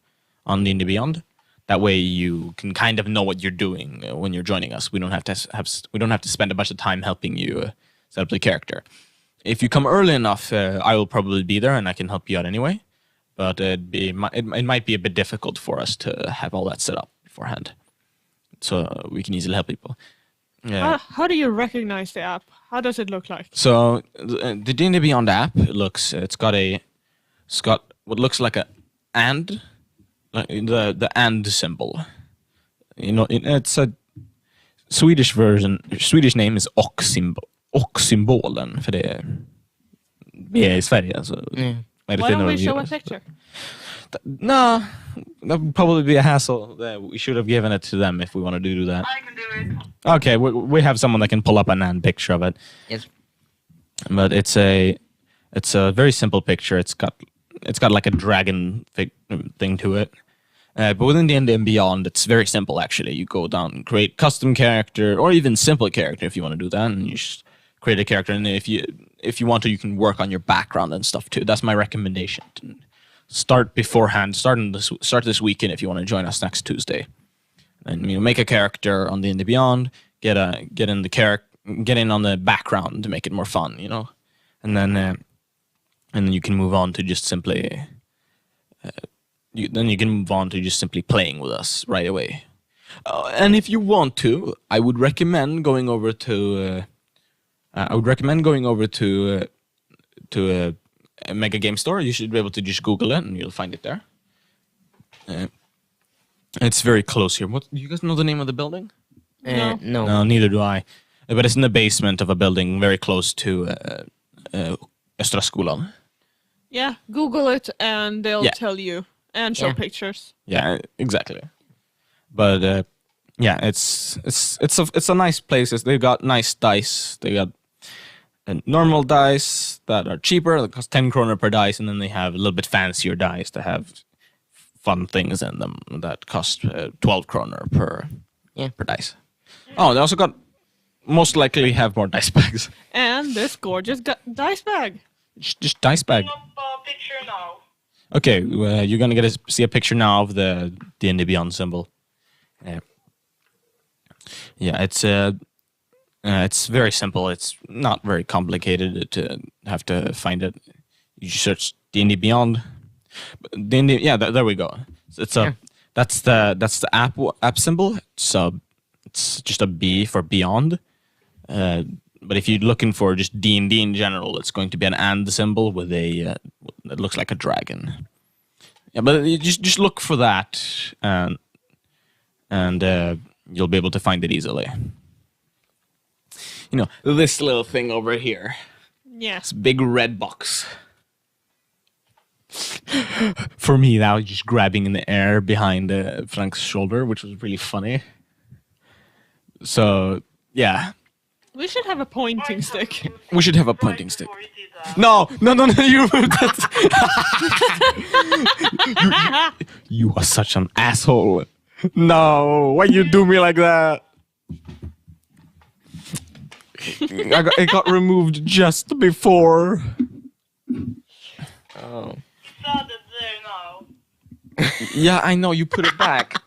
on D&D Beyond. That way you can kind of know what you're doing when you're joining us. We don't have to spend a bunch of time helping you set up the character. If you come early enough, I will probably be there and I can help you out anyway. But it might be a bit difficult for us to have all that set up beforehand. So we can easily help people. Yeah. How do you recognize the app? How does it look like? So the D&D Beyond app it's got what looks like a and, like the and symbol. You know, it's a Swedish version. Swedish name is och-symbolen för det. Vi är i Sverige så. Why don't we show a picture? No, that would probably be a hassle. We should have given it to them if we wanted to do that. I can do it. Okay, we have someone that can pull up a NAND picture of it. Yes. But it's a very simple picture. It's got like a dragon thing to it. But within the D&D and Beyond, it's very simple actually. You go down and create custom character or even simple character if you want to do that, and you just create a character. And if you want to, you can work on your background and stuff too. That's my recommendation. Start beforehand. Start this weekend if you want to join us next Tuesday. And make a character on D&D Beyond. Get in on the background to make it more fun. And then you can move on to just simply. Then you can move on to just simply playing with us right away. And if you want to, I would recommend going over to. A Mega Game Store. You should be able to just Google it and you'll find it there. It's very close here. What, do you guys know the name of the building? No. No, neither do I. But it's in the basement of a building very close to Östra skolan. Yeah, Google it and they'll Yeah. tell you and show Yeah. pictures. Yeah, exactly. But it's a nice place. They've got nice dice. They got normal dice that are cheaper, that cost 10 kroner per dice, and then they have a little bit fancier dice that have fun things in them that cost 12 kroner per dice. Oh, they also got most likely have more dice bags. And this gorgeous dice bag. Just dice bag. Put up a picture now. Okay, you're gonna get to see a picture now of the D&D Beyond symbol. It's very simple. It's not very complicated to have to find it. You just search D&D Beyond. D&D, there we go. That's the app symbol. So it's just a B for Beyond. But if you're looking for just D&D in general, it's going to be an and symbol with a that looks like a dragon. Yeah, but you just look for that, and you'll be able to find it easily. This little thing over here. Yeah. This big red box. For me, that was just grabbing in the air behind Frank's shoulder, which was really funny. So, yeah. We should have a pointing stick. We should have a pointing stick. Before you did that. No, you you are such an asshole. No, why you do me like that? It got removed just before. Oh. It's added there now. Yeah, I know. You put it back.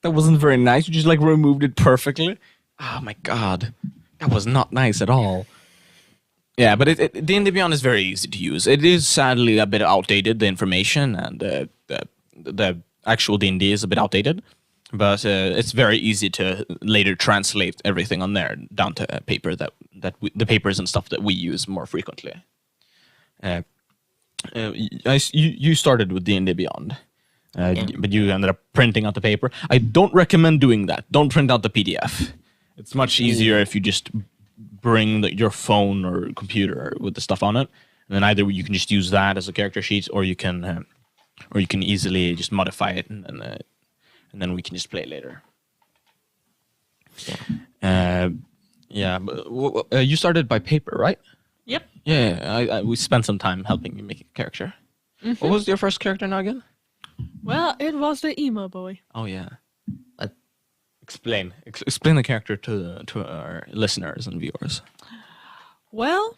That wasn't very nice. You just removed it perfectly. Oh my god, that was not nice at all. Yeah, but D&D Beyond is very easy to use. It is sadly a bit outdated, the information, and the actual D&D is a bit outdated. But it's very easy to later translate everything on there down to paper the papers and stuff that we use more frequently. You started with D&D Beyond, but you ended up printing out the paper. I don't recommend doing that. Don't print out the PDF. It's much easier if you just bring your phone or computer with the stuff on it, and then either you can just use that as a character sheet, or you can easily just modify it and then we can just play later. But you started by paper, right? Yep. Yeah, we spent some time helping you make a character. What was your first character now again? Well, it was the emo boy. Oh yeah. What? Explain the character to our listeners and viewers. Well,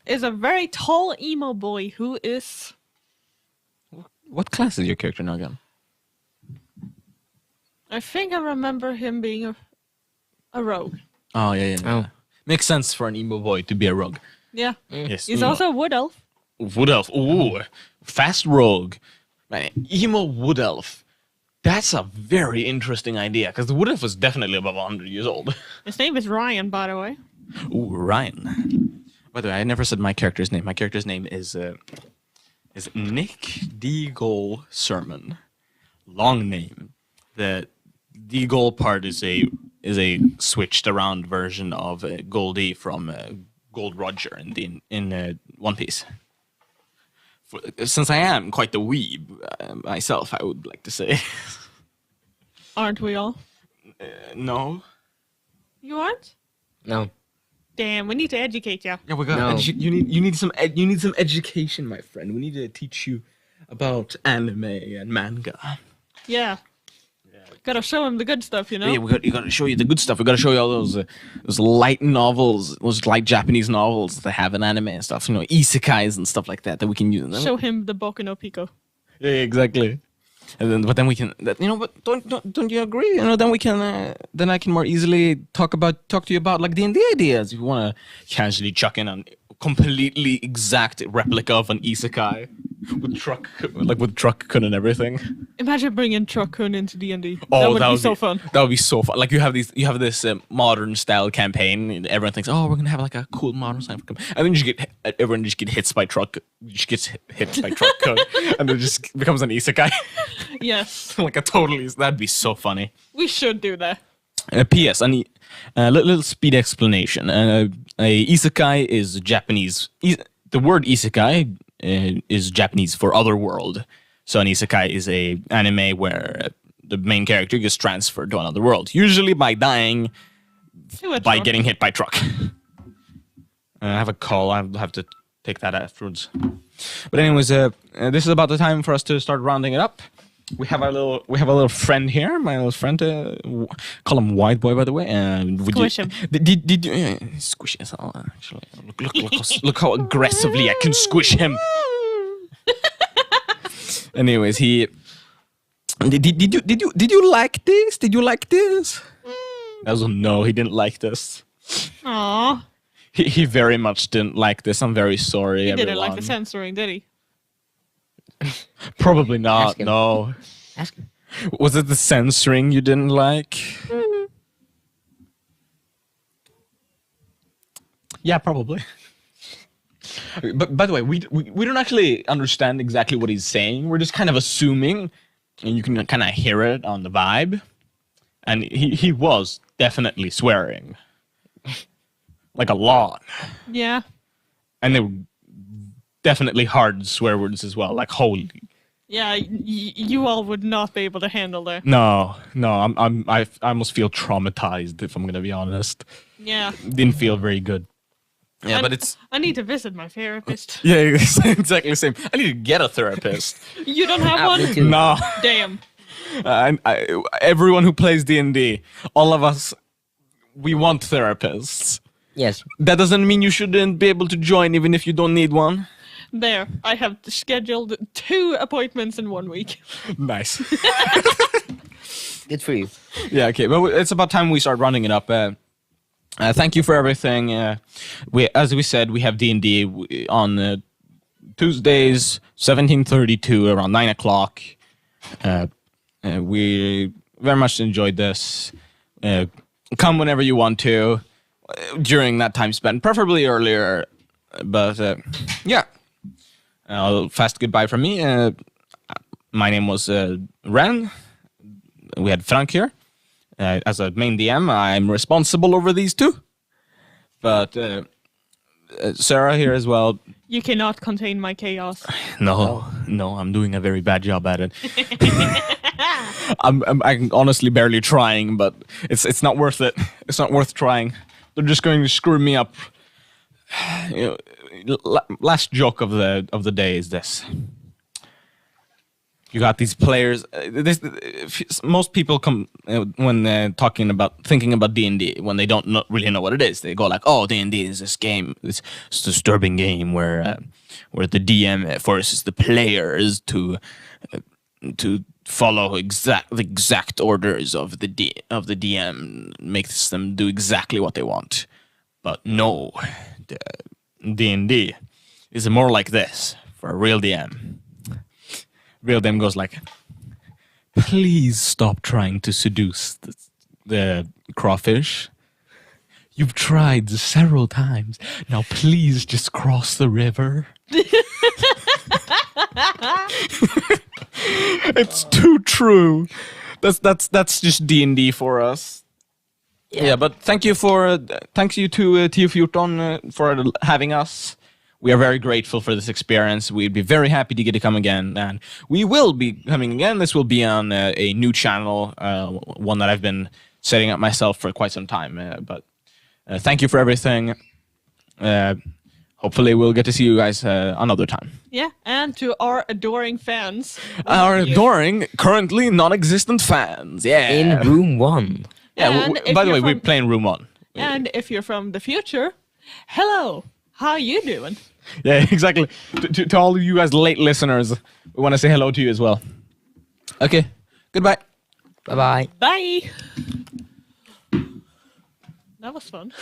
is a very tall emo boy who is... What class is your character now again? I think I remember him being a rogue. Oh yeah. Oh. Makes sense for an emo boy to be a rogue. Yeah. Yes. He's also a wood elf. Wood elf. Ooh, fast rogue. Man, emo wood elf. That's a very interesting idea because the wood elf is definitely above 100 years old. His name is Ryan, by the way. Ooh, Ryan. By the way, I never said my character's name. My character's name is Nick D. Goal Sermon. Long name. The D. Goal part is a switched around version of Goldie from Gold Roger in One Piece. Since I am quite the weeb myself, I would like to say. Aren't we all? No. You aren't? No. Damn, we need to educate you. Yeah, we got. No. You need some education, my friend. We need to teach you about anime and manga. Yeah. Gotta show him the good stuff, you know? Yeah, you got to show you the good stuff. We got to show you all those light novels, those light Japanese novels that have an anime and stuff. You know, isekais and stuff like that we can use. Show him the Boku no Pico. Yeah, exactly. And then, but then we can, but don't you agree? You know, then we can, then I can more easily talk to you about like D&D ideas. If you want to casually chuck in a completely exact replica of an isekai with Truck-kun and everything. Imagine bringing Truck-kun into D&D. Oh, that would be so fun. That would be so fun. Like you have this modern style campaign. And everyone thinks, oh, we're gonna have like a cool modern style campaign, and then everyone just get hit by truck. Just gets hit by Truck-kun, and it just becomes an isekai. Yes. Like a totally. That'd be so funny. We should do that. P.S. A little speed explanation. A isekai is Japanese. The word isekai is Japanese for other world. So an isekai is a anime where the main character gets transferred to another world, usually by dying by getting hit by truck. I have a call. I'll have to take that afterwards. But anyways, this is about the time for us to start rounding it up. We have a little friend here. My little friend, call him White Boy, by the way. Squish him. Did you squish him? Actually, look how aggressively I can squish him. Anyways, did you like this? Did you like this? That was a no. He didn't like this. Aww. He very much didn't like this. I'm very sorry, He everyone. didn't like the censoring, did he? Probably not. Ask him. No. Ask him. Was it the censoring you didn't like? Yeah, probably. But by the way, we don't actually understand exactly what he's saying. We're just kind of assuming, and you can kind of hear it on the vibe. And he was definitely swearing, like a lot. Yeah. And they were definitely hard swear words as well, like holy. Yeah, you all would not be able to handle that. No, I almost feel traumatized if I'm gonna be honest. Yeah. Didn't feel very good. Yeah, but it's I need to visit my therapist. yeah, exactly the same. I need to get a therapist. You don't have Me one? too. No, Damn. everyone who plays D&D, all of us, we want therapists. Yes. That doesn't mean you shouldn't be able to join even if you don't need one. There. I have scheduled 2 appointments in 1 week. Nice. Good for you. Yeah, okay. Well, it's about time we start rounding it up. Thank you for everything. As we said, we have D&D on Tuesdays, 17:32, around 9 o'clock. We very much enjoyed this. Come whenever you want to during that time spent, preferably earlier. But yeah, fast goodbye from me. My name was Ren. We had Frank here. As a main DM, I'm responsible over these two. But Sarah here as well. You cannot contain my chaos. No, I'm doing a very bad job at it. I'm honestly barely trying, but it's not worth it. It's not worth trying. They're just going to screw me up. You know, last joke of the day is this. You got these players. Most people come when thinking about D&D when they don't really know what it is. They go like, "Oh, D&D is this game, this disturbing game where the DM forces the players to follow the exact orders of the DM, makes them do exactly what they want." But no, D&D is more like this for a real DM. Real DM goes like, "Please stop trying to seduce the crawfish. You've tried several times. Now please just cross the river." It's too true. That's just D&D for us. Yeah, but thank you to Tiofjorton for having us. We are very grateful for this experience. We'd be very happy to get to come again, and we will be coming again. This will be on a new channel, one that I've been setting up myself for quite some time. But thank you for everything. Hopefully, we'll get to see you guys another time. Yeah, and to our adoring fans. Our adoring, currently non-existent fans. Yeah. In room 1. Yeah. And if By the way, you're we're from- playing room 1. And if you're from the future, hello, how you doing? Yeah, exactly. To all of you guys late listeners, we want to say hello to you as well. Okay. Goodbye. Bye-bye. Bye. That was fun.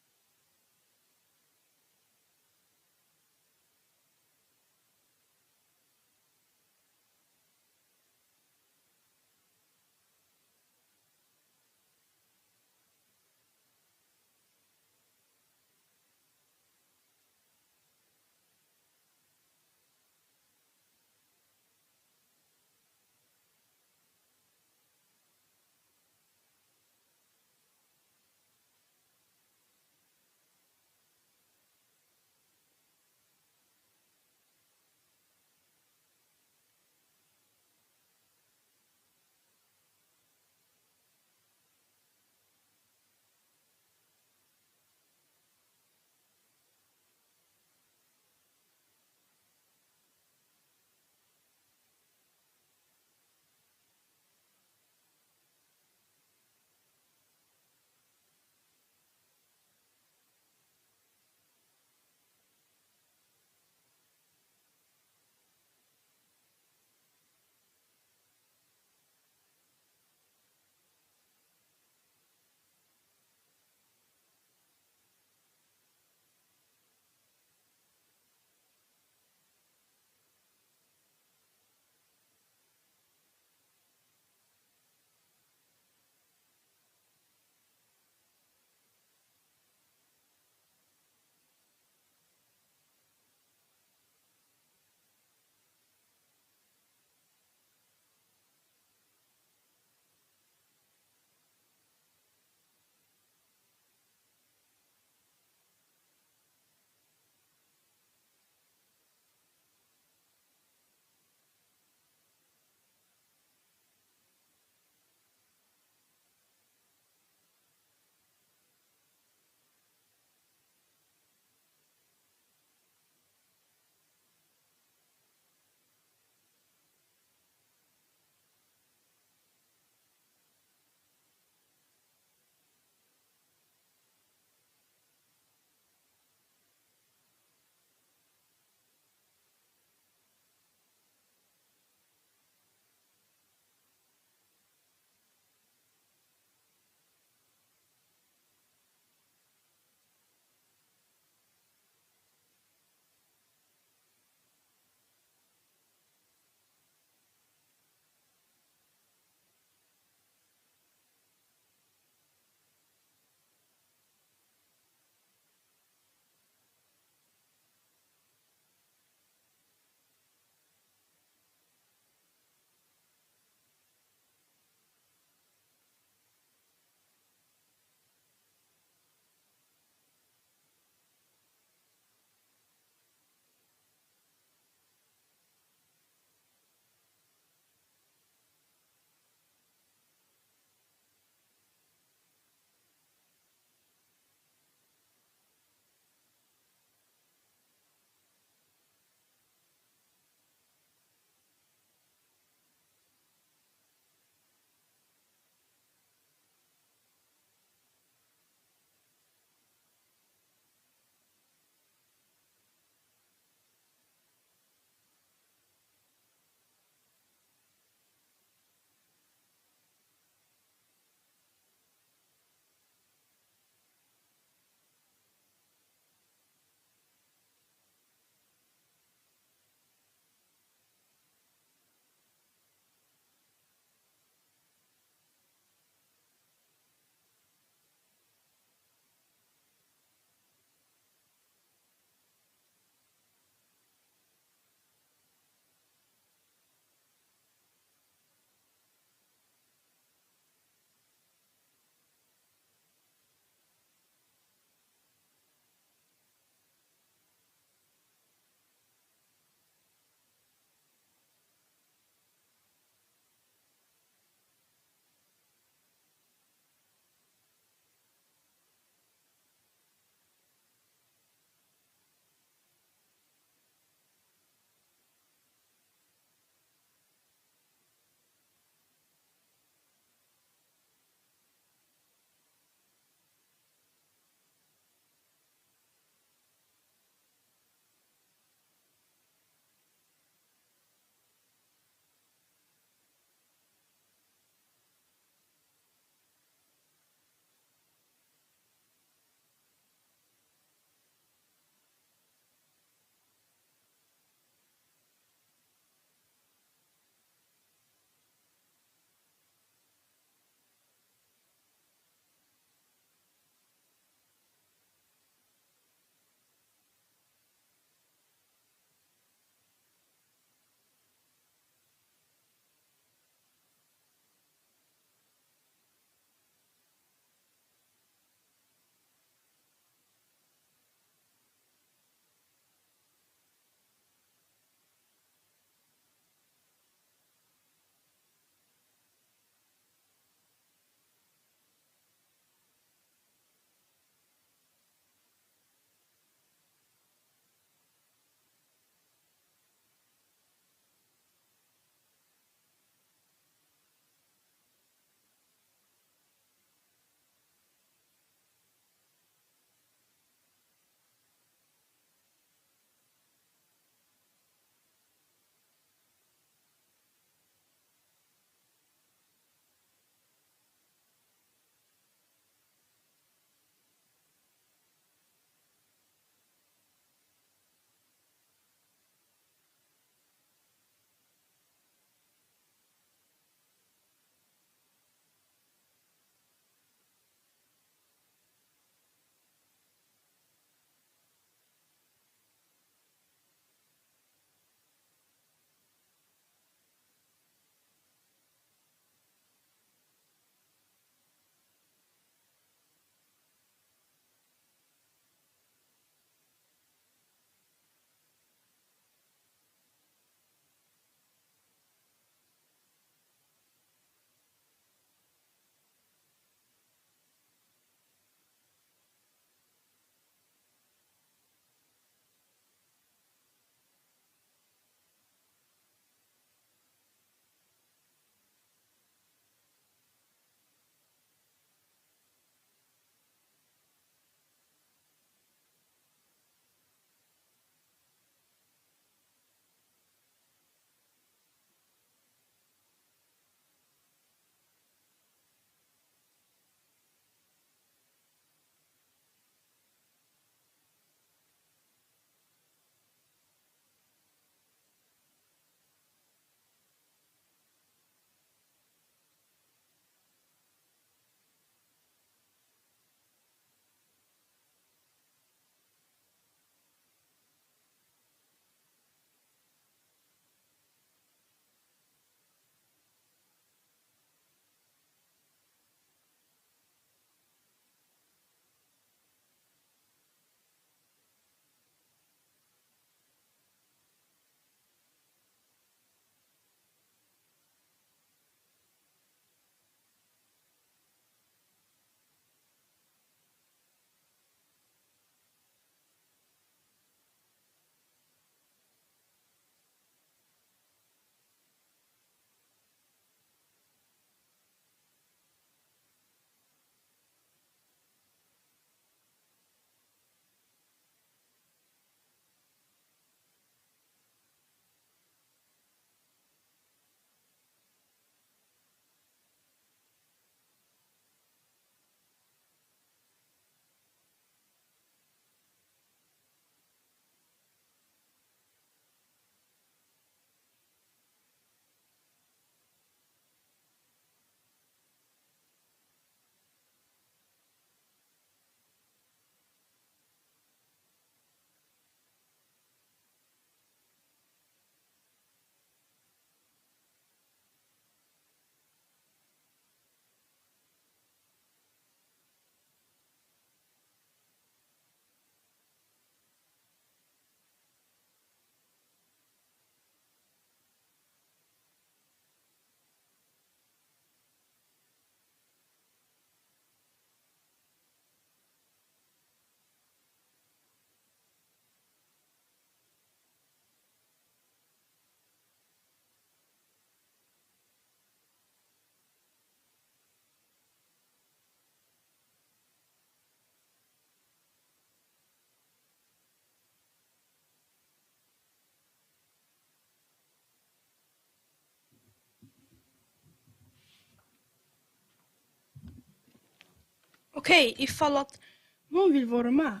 Okej, ifall att någon vill vara med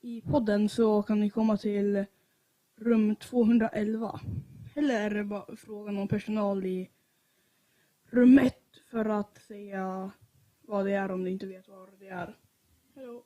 i podden så kan ni komma till rum 211. Eller är det bara frågan om personal i rum 1 för att säga vad det är om ni inte vet vad det är. Hallå.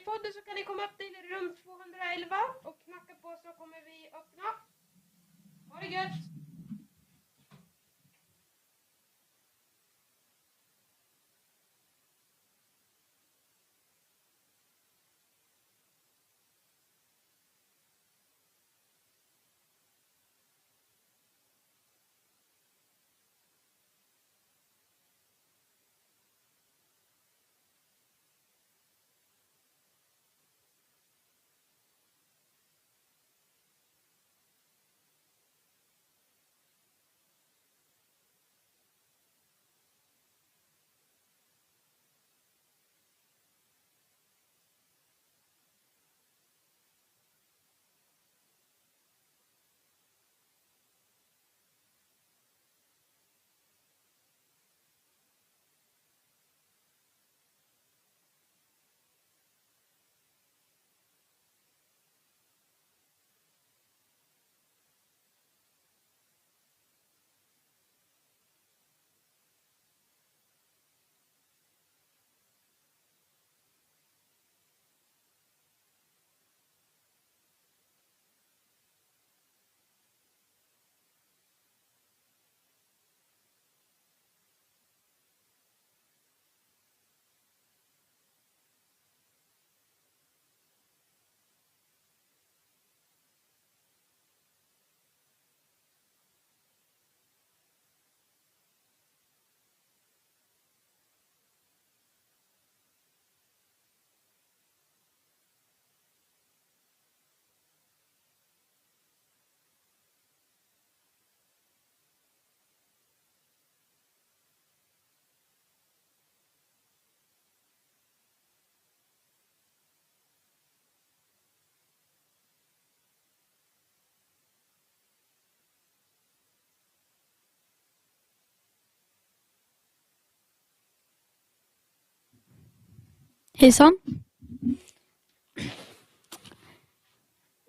podden så kan ni komma upp till rum 211 och knacka på så kommer vi öppna. Ha det gött! Hejsan.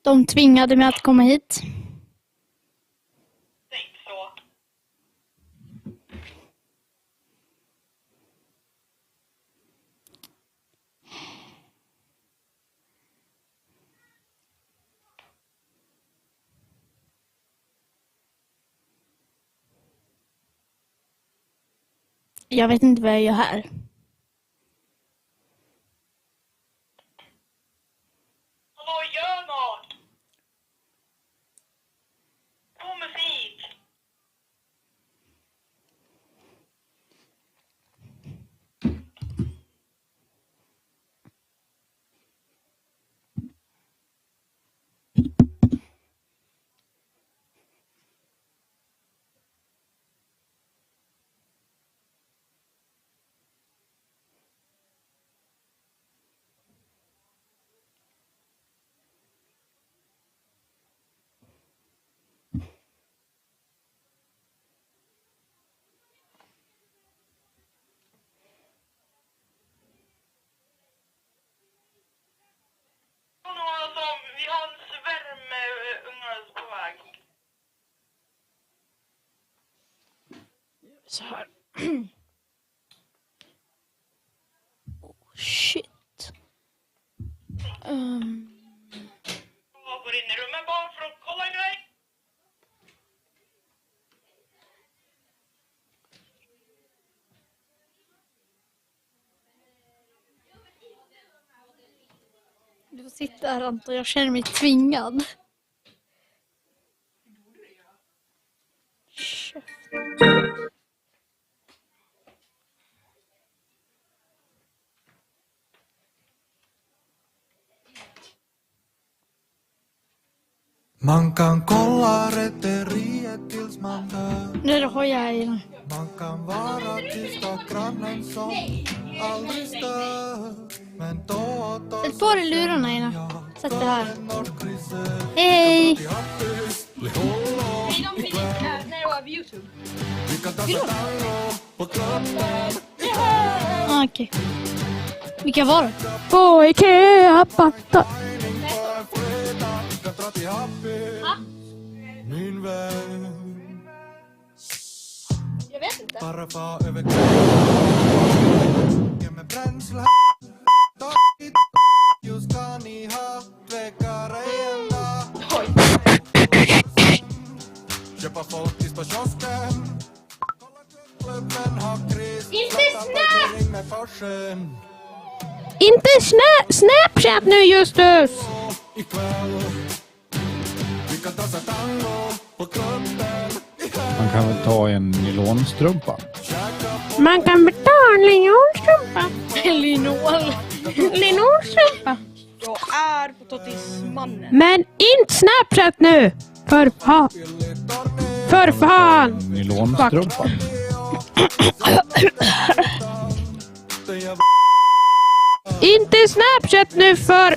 De tvingade mig att komma hit. Tänk så. Jag vet inte vad jag gör här. Hallå, gör något! På musik! Vi har en svärm med ungar på väg. Så här. Oh, shit. Jag går in i rummet bara för att kolla en grej. Du får sitta här, Anton. Jag känner mig tvingad. Man kan kolla rätteriet tills man dör. Nu har jag i den. Man kan vara tysta grannen som aldrig stör. Men då och då Sätt på dig lurarna, Ina. Sätt det här. Nej, Hej! de fick inte när det var på YouTube. Okej. Vilka var det? På Ikea patta. Min vän. Jag vet inte. Bara far över Ge mig bränsle. farsen. Inte Snapchat nu Justus! Ikväll vi kan dansa tango på klubben ikväll. Man kan väl ta en nylonstrumpa. Man kan betala en linolstrumpa. Linolstrumpa. Jag är potatismannen. Men inte Snapchat nu! För fan! Nylonstrumpa. Inte Snapchat nu för...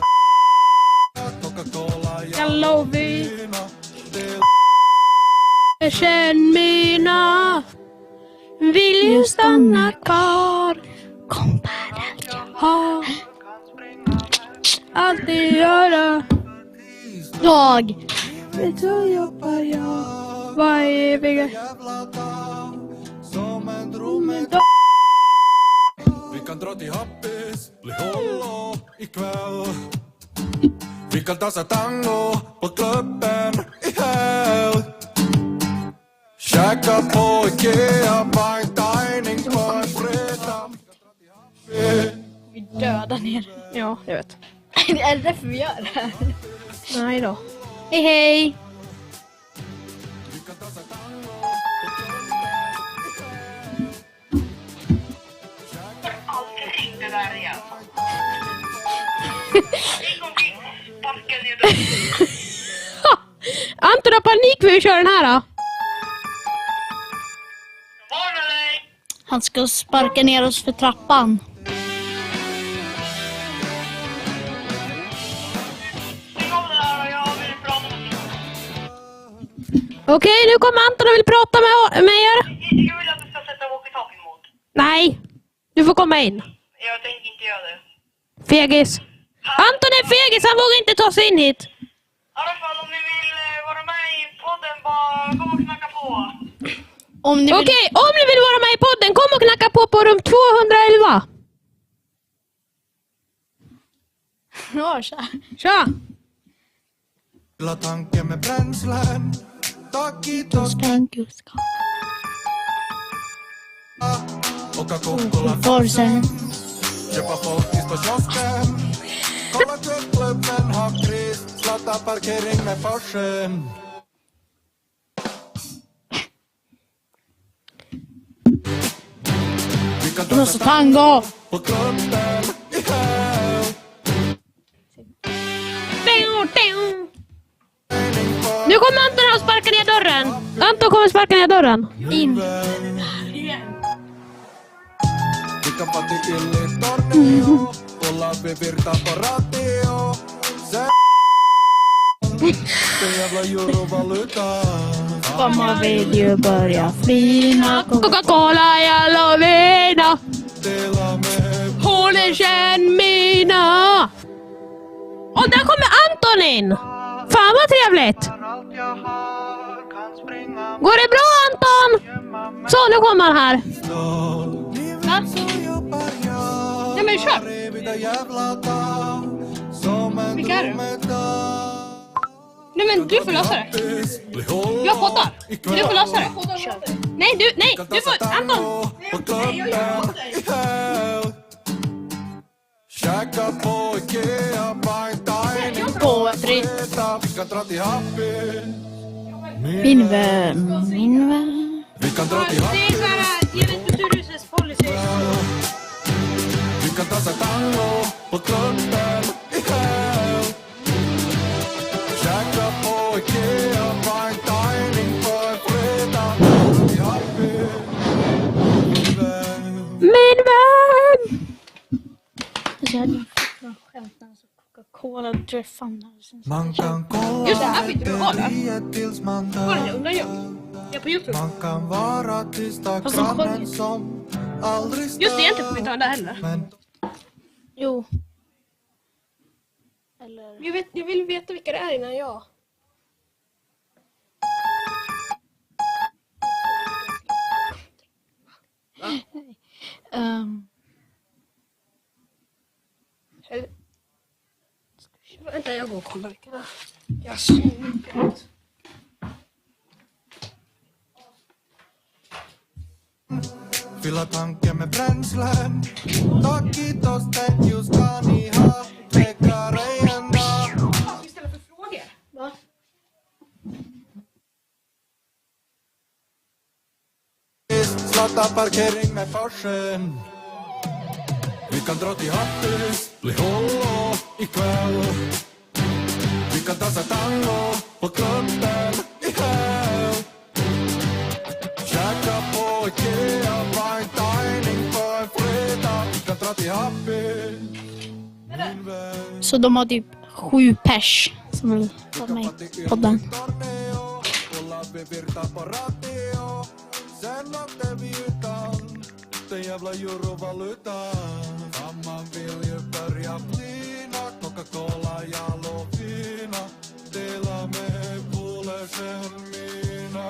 Känn mina vill ju stanna kvar. Kom padel, jag har alltid göra. Jag vet så jobbar jag. Vad är eviga? Som en dröm. Vi kan dra till Happis, bli hållo ikväll. Vi kan dansa tango på klubben i helg. Käka på Ikea, fine dining på en fredag. Vi dödar ner. Ja, jag vet. Är det därför vi gör det här? Nej då. Hej hej! Alltid ringde där igen. En gång till. Sparka ner dörren. Anton har panik för att köra den här då. Varna dig! Han ska sparka ner oss för trappan. Stäng av det där och jag vill prata med dig. Okej, nu kommer Anton och vill prata med er. Jag vill att du ska sätta walkie-talkie mot. Nej, du får komma in. Jag tänker inte göra det. Fegis. Anton är fegis, han vågar inte ta sig in hit. I alla fall om ni vill vara med i podden, bara kom och knacka på. Okej, om ni vill vara med i podden, kom och knacka på rum 211. Ja, tja. Tja! Fylla tanken med bränslen. Takitos åka Kokkola Forsen. köpa folkis på kiosken. Kolla köttklubben, ha kris. Slatta parkering med farsen. Vi kan dansa Tango! på klubben i helg. Nu kommer Anton och sparka ner dörren. Anton kommer sparka ner dörren. In. Vi kan få till illit torneo. Kolla vi virta på radio. Sen det jävla eurovaluta. Kommer vill ju börja flina. Coca-Cola, jag vina. Dela med Håller känn mina. Och där kommer Anton in. Fan vad trevligt. Går det bra Anton? Så, nu kommer han här. Va? Nej men kör. Vilka är det? Nej men du får lösa det. Jag poddar. Du får lösa det. Nej, du får... Anton! Käka på Ikea, fine dining På ett rit. Vi kan dra till Happy. Min vän. Vi kan dra till Det Happy. är såhär, enligt Kulturhusets policy. Vi kan dansa tango på klubben i helg. Käka på Ikea, fine dining på en fredag. Vi har Happy. Min vän. Coca-Cola träffande. Man kan kolla Just det, här fick du ha det. batteriet tills man Var det dör. undrar jag? Jag är på YouTube. Man kan vara tysta Fast de grannen sjunger. som aldrig stör. Just det, egentligen får vi inte ha det heller. Men Jo. Eller... Jag vill veta vilka det är innan jag... Vänta, jag går och kollar vilka det är. Jag Fylla tanken med bränslen. Tack kiitos, thank you ska ni ha. Tvekar ej en dag. Vad ska vi ställa för frågor? Va? Slatta parkering med Porschen. Vi kan dra till Hattis, bli hållå ikväll. Vi kan dansa tango på klubben ikväll. Käka på Ikea, wine dining på en fredag. Vi kan dra till Hattis, min vän. Så de har typ 7 pers som vill vara med i podden. Vi virtar på radio. Sen åkte vi utan den jävla eurovalutan. Mamman vill ju börja flina. Coca-Cola, jag lovina. Dela med polersen mina.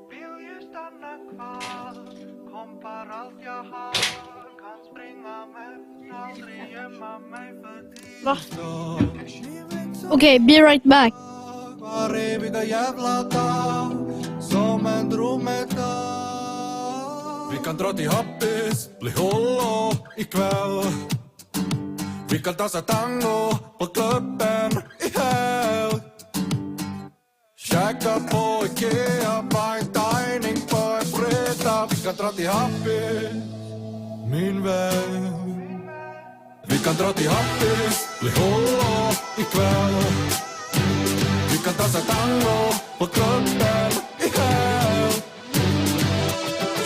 Vill ju stanna kvar. Kompar allt jag har. Kan springa med. Aldrig gömma mig för tid. Va? Okej, be right back. Var eviga jävla dag som en dromedar. Vi kan dra till Happis, bli hållå ikväll. Vi kan dansa tango på klubben i helg. Käka på Ikea, fine dining på en fredag. Vi kan dra till Happis, min vän. Vi kan dra till Happis, bli hållå ikväll. Vi kan dansa tango på klubben i helg.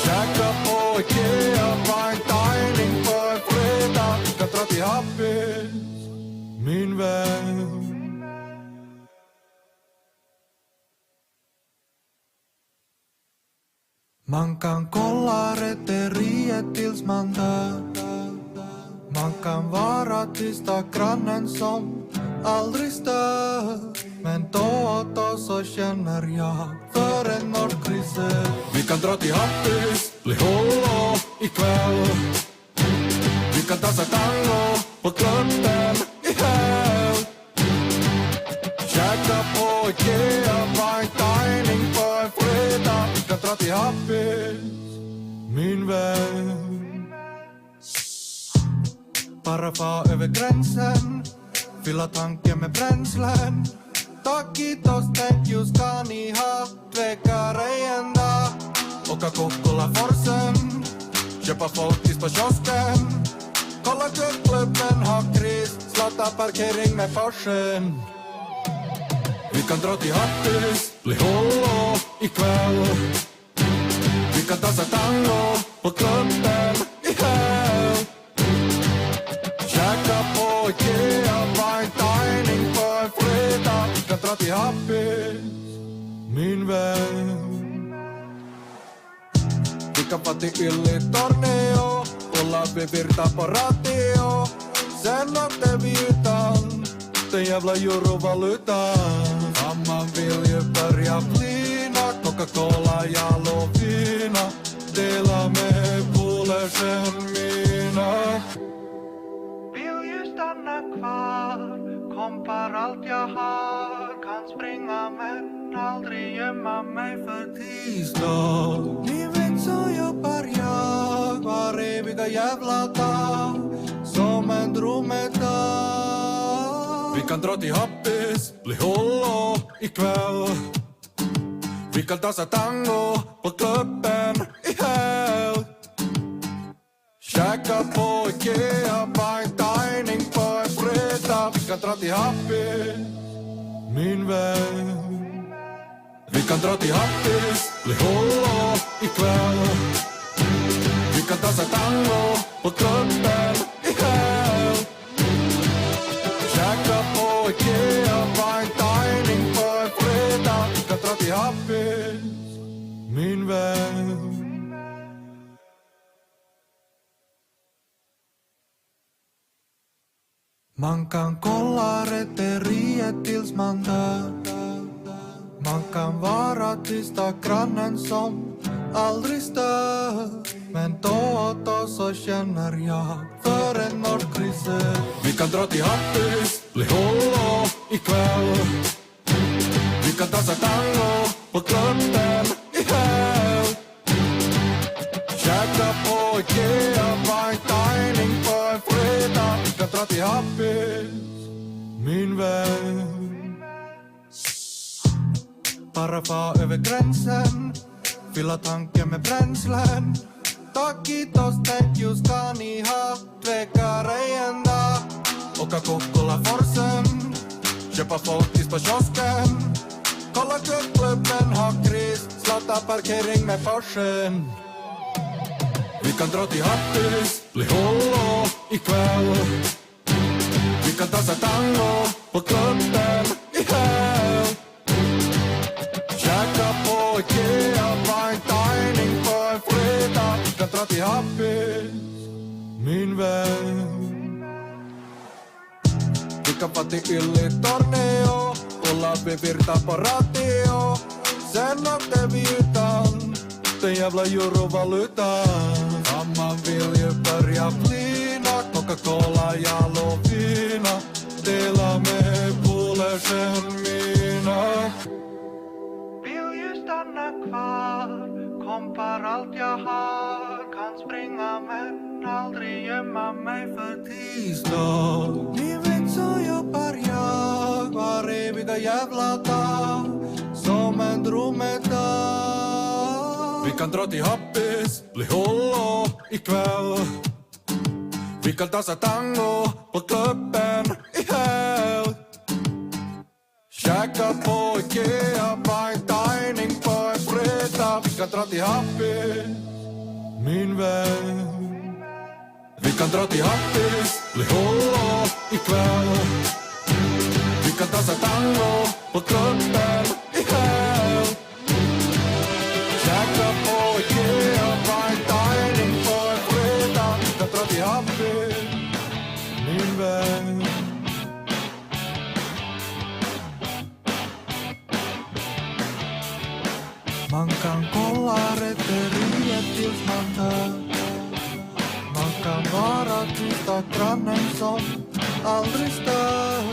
Käka på Ikea, fine dining på en fredag. Vi kan dra till Happis, min vän. Man kan kolla rätteriet tills man dör. Man kan vara tysta grannen som aldrig stör. Men då och då så känner jag för en nordkrise. Vi kan dra till Hattis, bli hållå ikväll. Vi kan dansa tango på klubben i helg. Käka på Ikea, fine dining på en fredag. Vi kan dra till Hattis, min vän. Bara far över gränsen. Fylla tanken med bränslen. Tack kiitos, thank you ska ni ha. Tvekar ej en dag. Åka Kokkola Forsen. Köpa folkis på kiosken. Kolla klubben, ha kris. Slatta parkering med Porschen. Vi kan dra till Hattis, bli hållå ikväll. Vi kan dansa tango på klubben i helg. Käka på Ikea, fine dining på en fredag. Vi kan dra till Happis, min vän. Vi kan få till Ylli-Tornio. Kolla vi virtar på radio. Sen åkte vi utan den jävla eurovalutan. Mamman vill ju börja flina. Coca-Cola, jag lovina. Dela med polersen mina. Vill ju stanna kvar. Kompar allt jag har. Kan springa men aldrig gömma mig för tisdag. Ni vet så jobbar jag. Var eviga jävla dag. Som en dromedar. Vi kan dra till Happis, bli hållå ikväll. Vi kan dansa tango på klubben i helg. Käka på Ikea, fine dining på en fredag. Vi kan dra till Happis, min vän. Vi kan dra till Happis, bli hållå ikväll. Vi kan dansa tango på klubben i helg. Käka på Ikea, fine dining på en fredag. Vi kan dra till Happis, min vän. Man kan kolla rätteriet tills man dör. Man kan vara tysta grannen som aldrig stör. Men då och då så känner jag för en nordkrise. Vi kan dra till Happis, bli hållå ikväll. Vi kan dansa tango på klubben i helg. på Ikea, vain dining på en fredag. Vi kan dra till Happys, min vän. Bara far över gränsen, fylla tanken med bränslen. Tack kiitos, thank you, ska ni ha. Tvekar ej en dag. Åka Kokkola Forsen, köpa folkis på kiosken. Kolla kuttklubben, ha kris, slatta parkering med Porschen. Vi kan dra till Happys, bli hållå ikväll. Vi kan dansa tango på klubben i helg. Käka på Ikea, fine dining på en fredag. Vi kan dra till Happys, min vän. Vi kan få till Ylli-Tornio, kolla vi virta på radio. Sen åkte vi utan den jävla eurovalutan. Mamma vill ju börja flina, Coca-Cola, jall och vina. Dela med polersen mina. Vill ju stanna kvar, kompar allt jag har. Kan springa men aldrig gömma mig för tisdag. Ni vet så jobbar jag var eviga jävla dag. Som en dromedar. Vi kan dra till Happys, bli hållå ikväll. Vi kan dansa tango på klubben i helg. Käka på Ikea, fine dining på en fredag. Vi kan dra till Happys, min vän. Vi kan dra till Happys, bli hållå ikväll. Vi kan dansa tango på klubben i helg. Käka på Ikea, fine dining på en fredag. Vi kan dra till Happys, min vän. Man kan kolla rederiet tills man dör. Man kan vara tysta grannen som aldrig stör.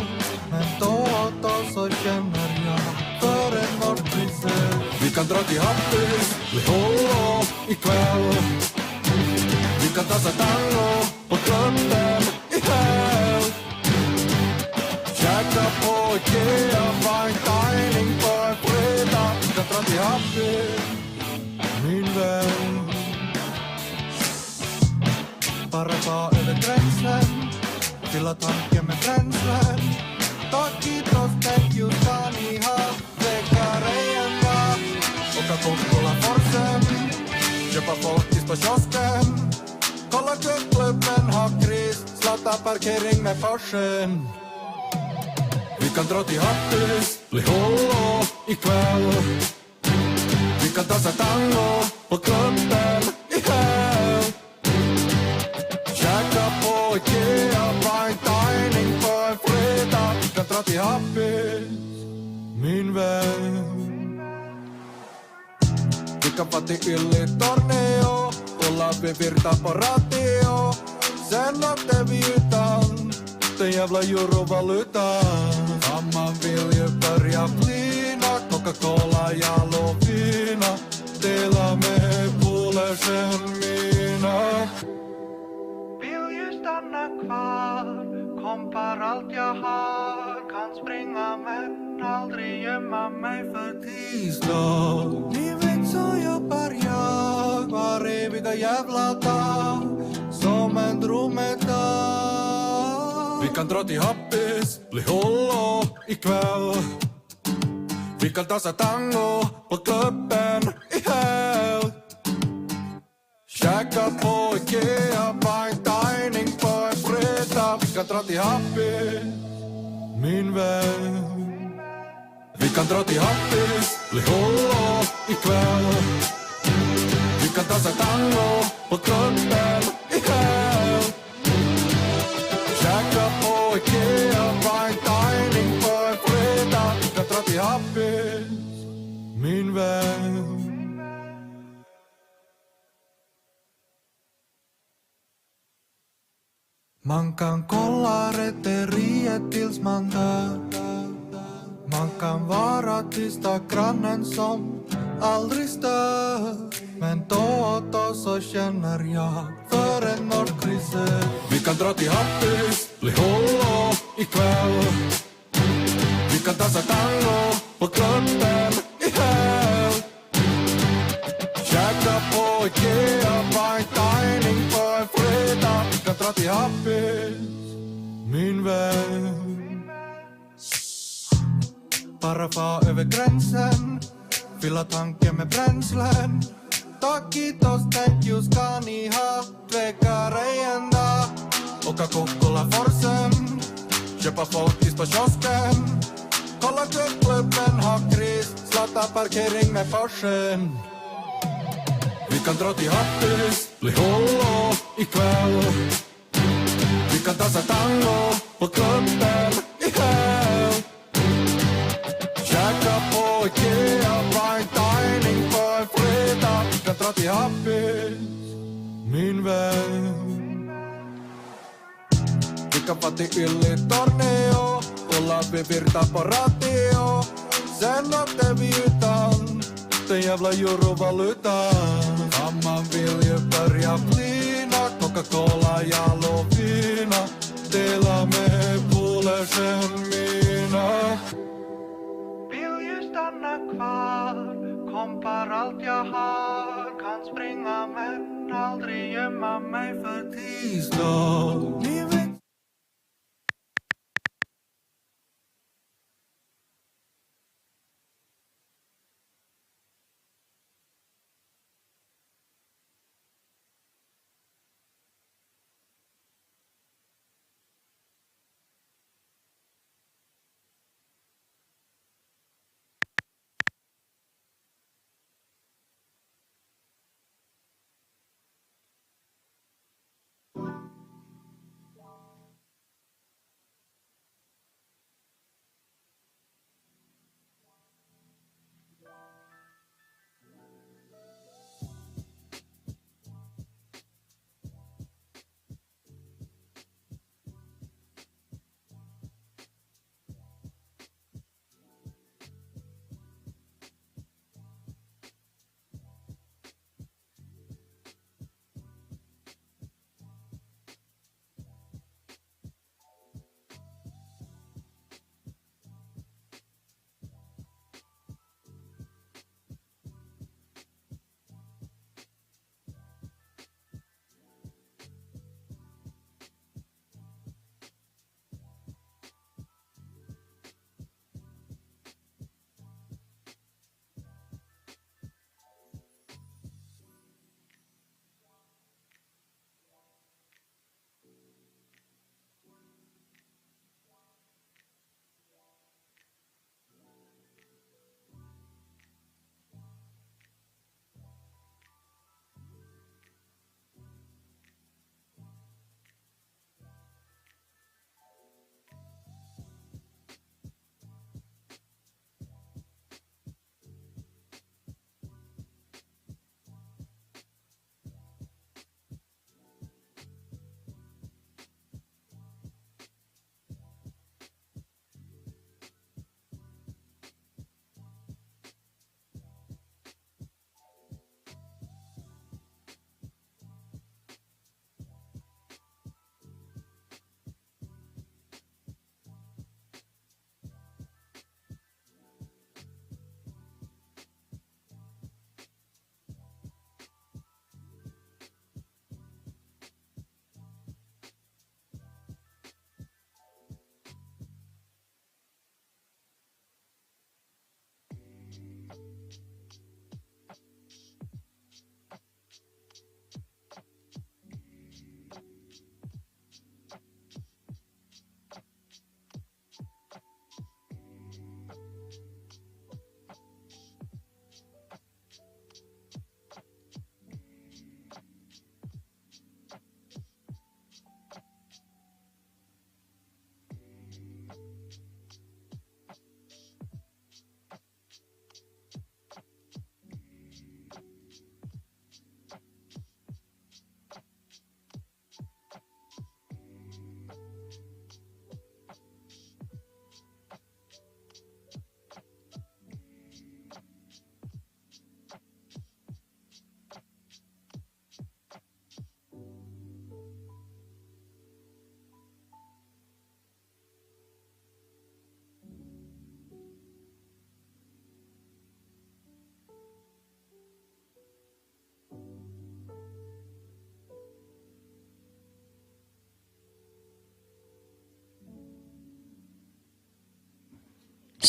Men då och då så känner jag för en mortpriser. Vi kan dra till Happys, bli hållå ikväll. Vi kan dansa tango på klubben i helg. Käka på Ikea, fine dining på en fredag. Vi kan dra till Happys, min vän. Bara ta över gränsen, fylla tanken med bränslen. Tack kiitos, thank you, ska ni ha. Tvekar ej en dag. Åka Kokkola Forsen, köpa folkis på kiosken. Kolla kuttklubben, ha kris, slatta parkering med Porschen. Vi kan dra till Happys, bli hållå ikväll. Vi kan dansa tango på klubben i helg. Käka på Ikea, fine dining på en fredag. Vi kan dra till Happys, min vän. Vi kan få till Ylli-Tornio, kolla vi virta på radio. Sen åkte vi utan den jävla eurovalutan. Mamma vill ju börja flina, Coca-Cola, jall och vina. Dela med polersen mina. Vill ju stanna kvar, kompar allt jag har. Kan springa men aldrig gömma mig för tisdag. Ni vet så jobbar jag var eviga jävla dag. Som en dromedar. Vi kan dra till Happys, bli hållå ikväll. Vi kan dansa tango på klubben i helg. Käka på Ikea, fine dining på en fredag. Vi kan dra till Happys, min vän. Vi kan dra till Happys, bli hållå ikväll. Vi kan dansa tango på klubben i helg. Käka på Ikea, fine dining på en fredag. Vi kan dra till Happys, min vän. Man kan kolla rederiet tills man dör. Man kan vara tysta grannen som aldrig stör. Men då och då så känner jag för en nordkrysse. Vi kan dra till Happis, bli hållå ikväll. Vi kan dansa tango på klubben i helg. Käka på Ikea, fine dining på en fredag. Vi kan dra till Happis, min vän. Bara far över gränsen, fylla tanken med bränslen. Takitos, thank you, ska ni ha? Tvekar ej en dag. Åka Kokkola-forsen, köpa folkis på kiosken. Kolla klubben, ha kris, slatta parkering med Porschen. Vi kan dra till Happis, bli hållå ikväll. Vi kan dansa tango på klubben i helg. Käka på Ikea, fine dining på en fredag. Vi kan dra till Happis, min vän. Vi kan få till Ylli-Tornio, kolla vi virta på radio. Sen åkte vi utan den jävla eurovalutan. Mamma vill ju börja flina, Coca-Cola, jag lovina. Dela med polersen mina. Vill ju stanna kvar, kompar allt jag har. Kan springa men aldrig gömma mig för tisdag.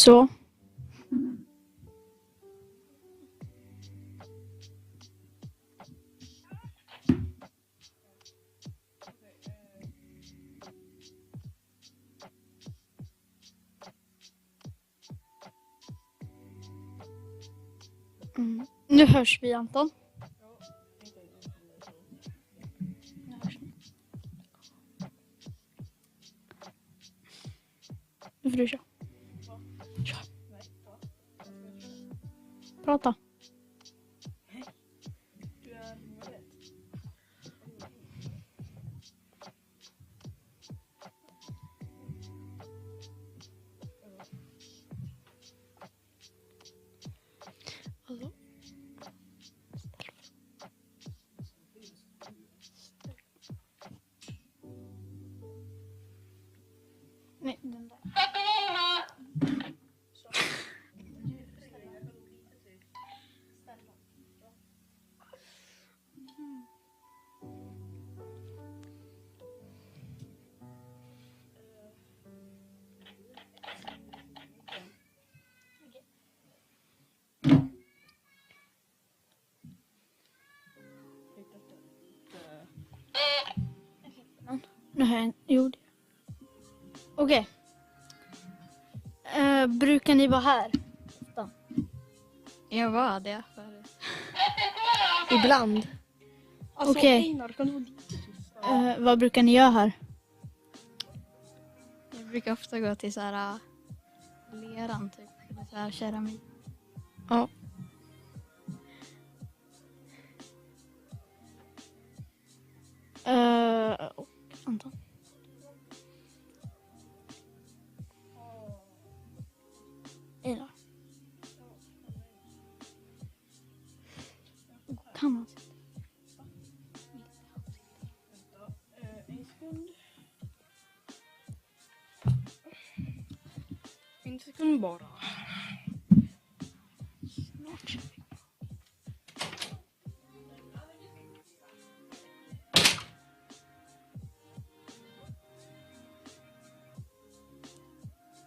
Så. Nu hörs vi, Anton. Nu får du köra. Kör. Prata. Hallå? Nej, den där. Nu har jag gjort. Okej. Brukar ni vara här? Jag var det förut. Ibland. Alltså, Okej. Einar, kan du vara lite tyst? Vad brukar ni göra här? Jag brukar ofta gå till så här leran typ. Eller så här keramik. Ja. Och Anton. Einar. Kan han? En sekund. En sekund bara. Snart.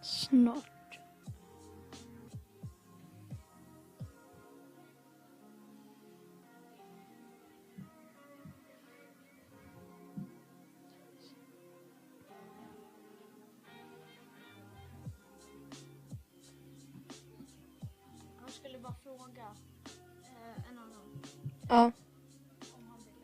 Snart. Jag skulle bara fråga en annan. Ja. Om han ville.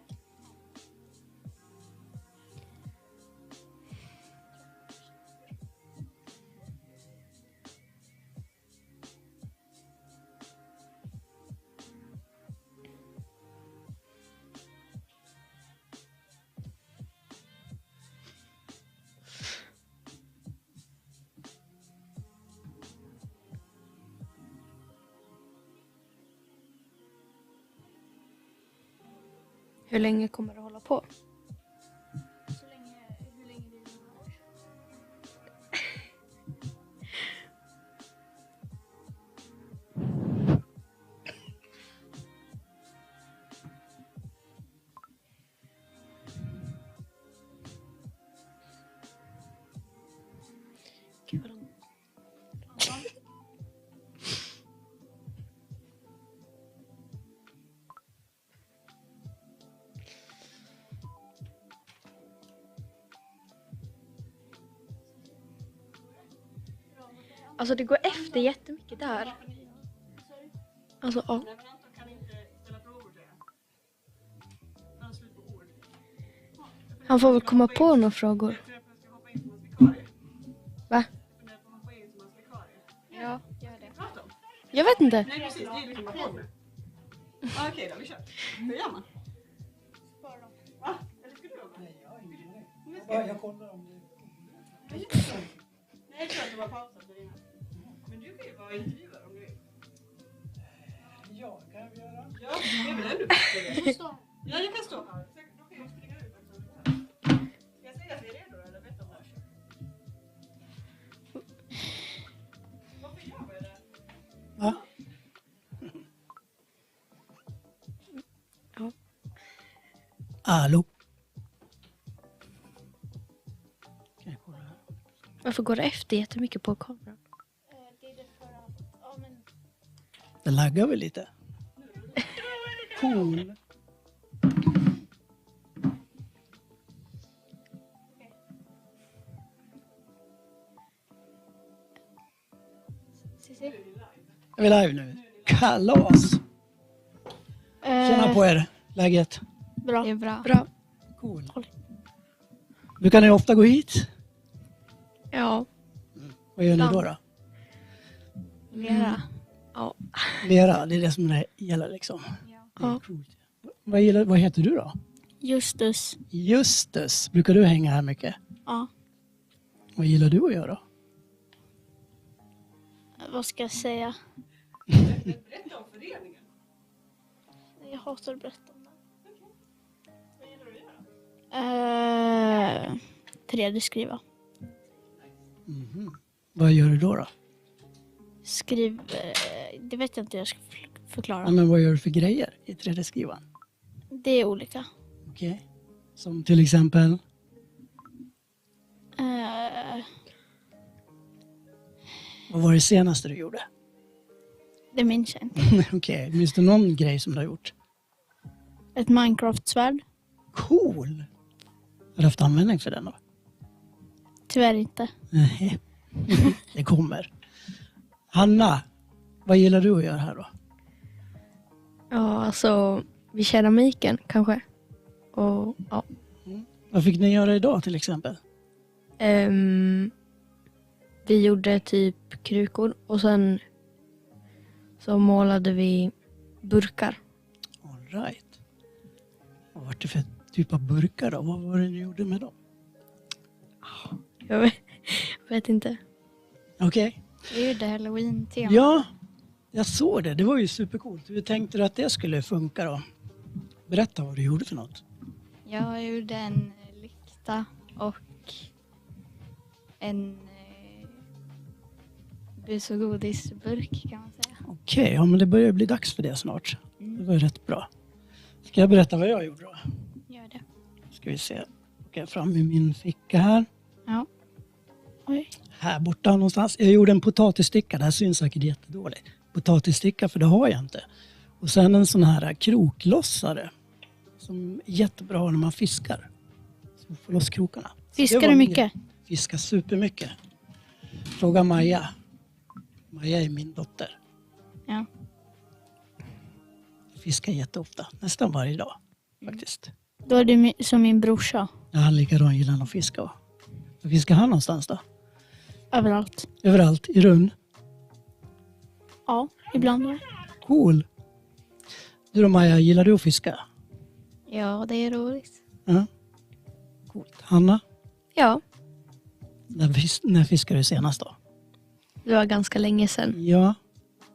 Hur länge kommer du hålla på? Så länge, hur länge vill du ha? Gud, vad de... Alltså det går efter jättemycket där. Alltså ja. Han får väl komma på några frågor. Va? Ja, gör det. Jag vet inte. Nej, precis. Det är liksom vad håller. Okej då, vi kör. Hur gör man? Va? Eller ska du jobba? Nej, jag har ingen aning. Jag kollar om det... Nej, jag tror att det var pausat där innan. Men du kan ju vara intervjuare om du vill. Ja, kan jag göra? Ja, det är väl ännu bättre. Ja, jag kan stå här. Då kan jag springa ut också. Ska jag säga att vi är redo eller vet du om det här? Varför gör vi det? Va? Ja. Hallå? Varför går det efter jättemycket på kameran? Det är det Det laggar väl lite. Cool. Är vi live nu? Kalas! Tjena på er. Läget? Bra. Det är bra. Bra. Cool. Brukar ni ofta gå hit? Ja. Vad gör ni då? Lera. Ja. Lera, det är det som det gäller liksom. Ja. Coolt. Vad heter du då? Justus. Justus. Brukar du hänga här mycket? Ja. Vad gillar du att göra? Vad ska jag säga? Berätta om föreningen. Jag hatar att berätta om den. Vad gillar du att göra? 3D-skriva. Vad gör du då? Skriv... det vet jag inte jag ska förklara. Ja, men vad gör du för grejer i 3D-skrivan? Det är olika. Okej. Som till exempel? Vad var det senaste du gjorde? Det minns jag inte. Okej, minns du någon grej som du har gjort? Ett Minecraft-svärd. Cool! Har du haft användning för den då? Tyvärr inte. Nej. Det kommer. Hanna, vad gillar du att göra här då? Ja, alltså vid keramiken kanske. Och ja. Vad fick ni göra idag till exempel? Vi gjorde typ krukor och sen så målade vi burkar. All right. Vad var det för typ av burkar då? Vad var det ni gjorde med dem? Jag vet inte. Okej. Vi gjorde Halloween-tema. Ja, jag såg det. Det var ju supercoolt. Hur tänkte du att det skulle funka då? Berätta vad du gjorde för något. Jag gjorde en lykta och en bus- och godisburk kan man säga. Okej, ja men det börjar bli dags för det snart. Det var ju rätt bra. Ska jag berätta vad jag gjorde då? Gör det. Ska vi se. Okej, fram i min ficka här. Ja. Oj. Här borta någonstans. Jag gjorde en potatissticka. Det här syns säkert jättedåligt. Potatissticka, för det har jag inte. Och sen en sån här kroklossare. Som är jättebra när man fiskar. Så man får loss krokarna. Fiskar du mycket? Fiskar supermycket. Fråga Maja. Maja är min dotter. Ja. Jag fiskar jätteofta. Nästan varje dag. Faktiskt. Då är du som min brorsa. Ja, han likadant gillar att fiska. Var fiskar han någonstans då? Överallt. Överallt? I Rund? Ja, ibland då. Cool. Du då Maja, gillar du att fiska? Ja, det är roligt. Ja. Coolt. Hanna? Ja, När fiskar du senast då? det var ganska länge sedan. Ja.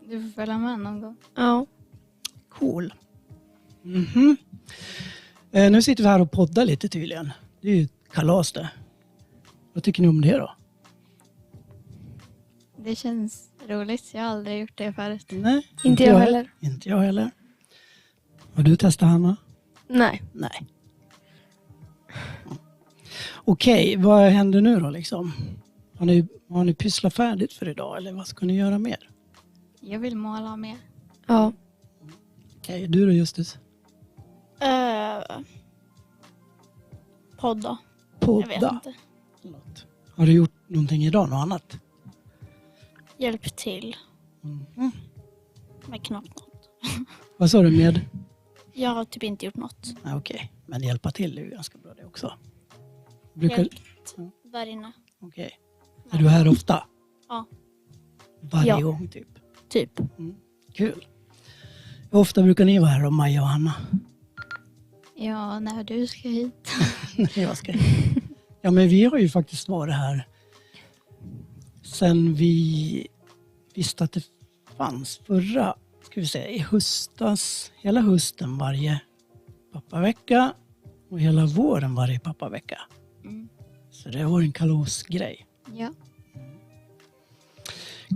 Du får följa med någon gång. Ja. Cool. Nu sitter vi här och poddar lite tydligen. Det är ju kalas det. Vad tycker ni om det då? Det känns roligt. Jag har aldrig gjort det förut. Nej, Inte jag heller. Inte jag heller. Har du testat Hanna? Nej. Nej. Okej, vad händer nu då liksom? Har ni pysslat färdigt för idag eller vad ska ni göra mer? Jag vill måla mer. Ja. Okej, du då Justus? Podda. Podda? Jag vet inte. Har du gjort någonting idag, något annat? Hjälp till. Men knappt något. Vad sa du med? Jag har typ inte gjort något. Okej, men hjälpa till är ju ganska bra det också. Hjälpt där inne. Okej. Är du här ofta? Ja. Varje gång typ? Typ. Kul. Hur ofta brukar ni vara här då, Maja och Hanna? Ja, när du ska hit. Jag ska hit. Ja, men vi har ju faktiskt varit här sen vi visste att det fanns förra, ska vi säga, i höstas, hela hösten varje pappavecka och hela våren varje pappavecka. Så det var en kalasgrej. Ja.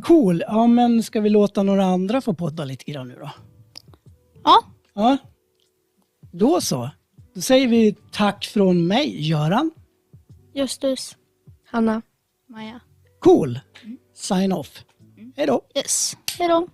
Cool. Ja, men ska vi låta några andra få podda lite grann nu då? Ja. Ja. Då så. Då säger vi tack från mig, Göran. Justus. Hanna. Maja. Cool. Sign off. Hej då. Yes. Hej då.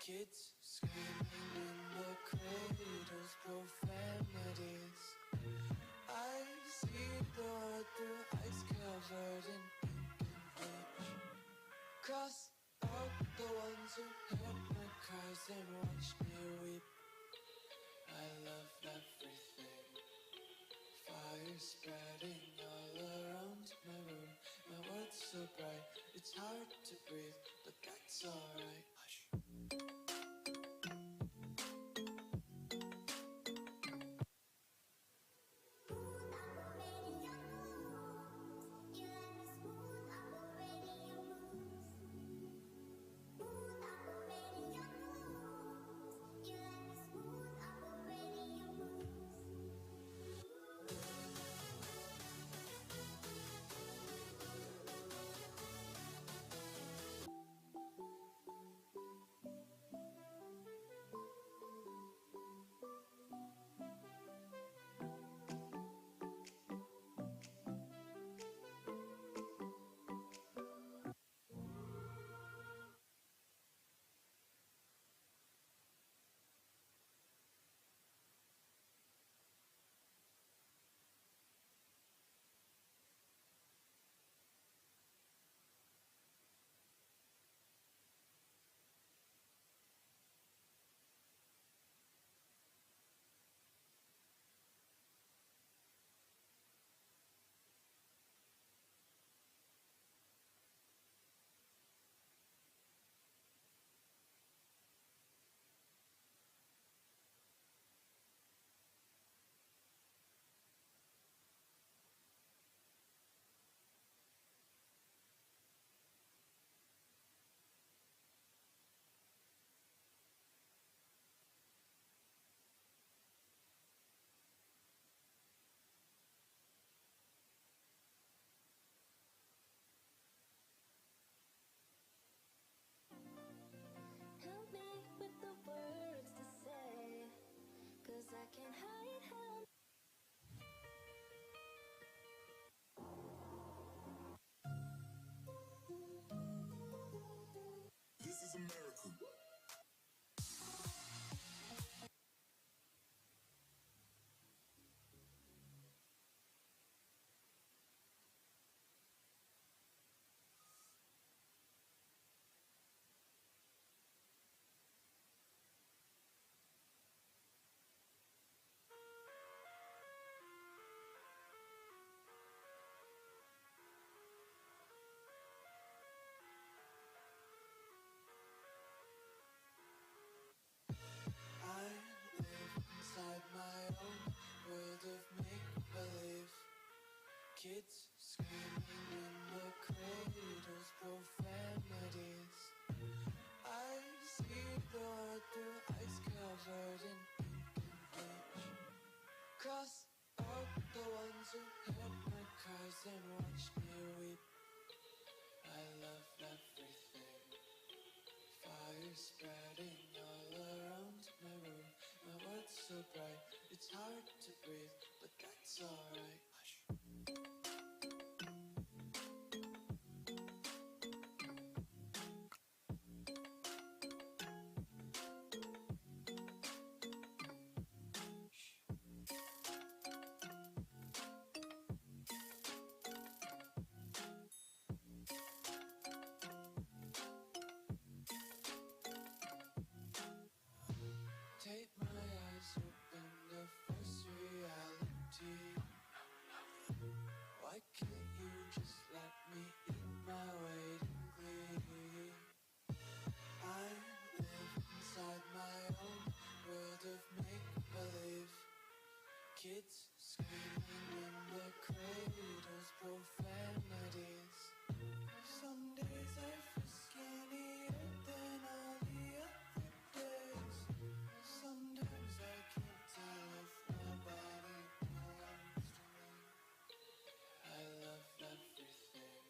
Kids screaming in the cradles, profanities. I see the world through ice covered in ink and bleach. Cross out the ones who heard my cries and watched me weep. I love everything. Fire spreading all around my room. My world's so bright, it's hard to breathe, but that's alright. Hush. Help me with the words to say, 'cause I can't hide how. This is America. I live inside my own world of make-believe. Kids screaming in the cradles, profanities. I see the world through ice covered in ink and bleach. Cross out the ones who heard my cries and watched me weep. I love everything. Fire spreading all around my room. My world's so bright, it's hard to breathe, but that's alright. Hush. Take my eyes open to face reality. Why can't you just let me eat my weight in glee? I live inside my own world of make-believe. Kids screaming in the cradles, profanities. Some days I feel skinnier than all the other days. Sometimes I can't tell if my body belongs to me. I love everything.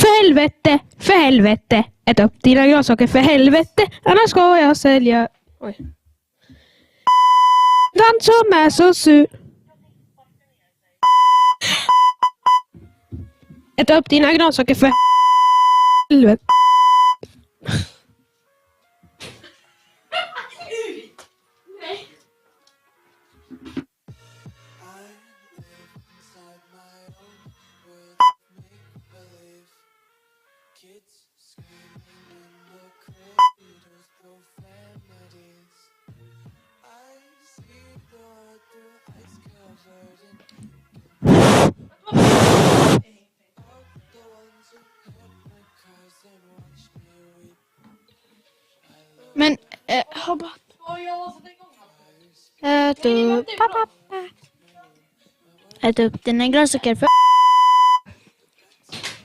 För helvete, för helvete. Ät upp dina grönsaker för helvete. Annars ska jag sälja... Oj. Den som är så sur. Ät upp dina grönsaker för helvete. Men, har bara... Ät upp dina grönsaker för...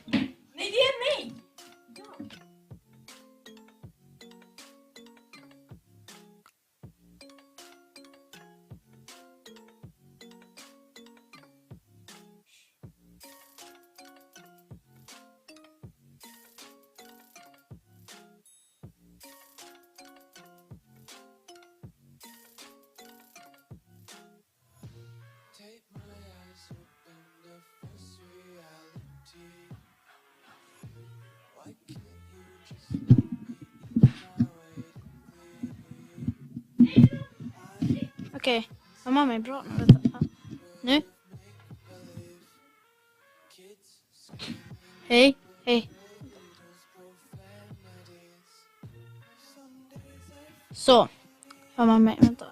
Nej, det är mig! Okej, mamma är bra nu. Vänta. Nu. Hej, hej. Så. Mamma med, vänta.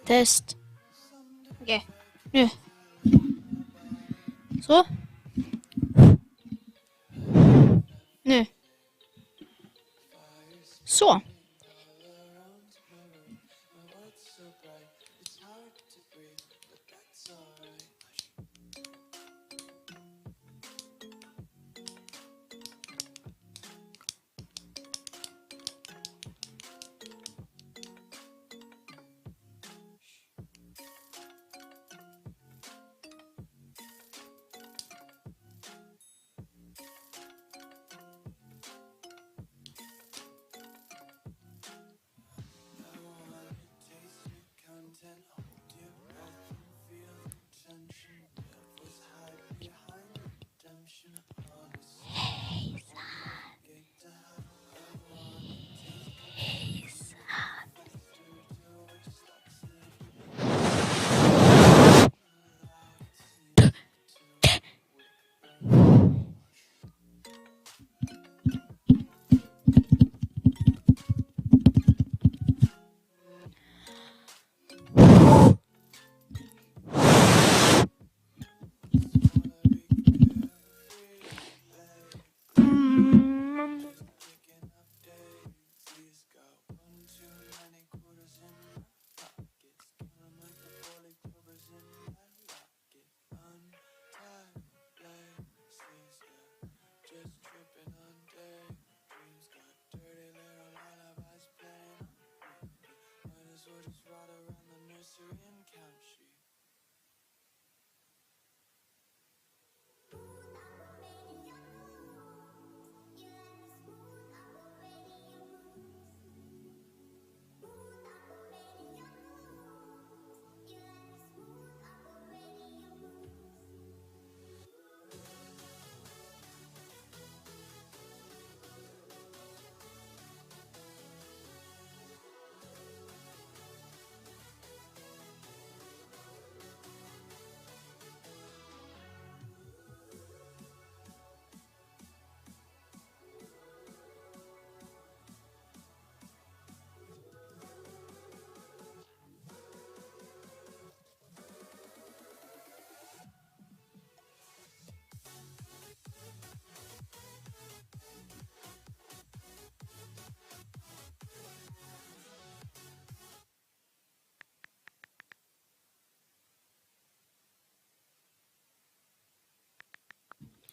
Test. Okej, nu. Så. Nu. Så.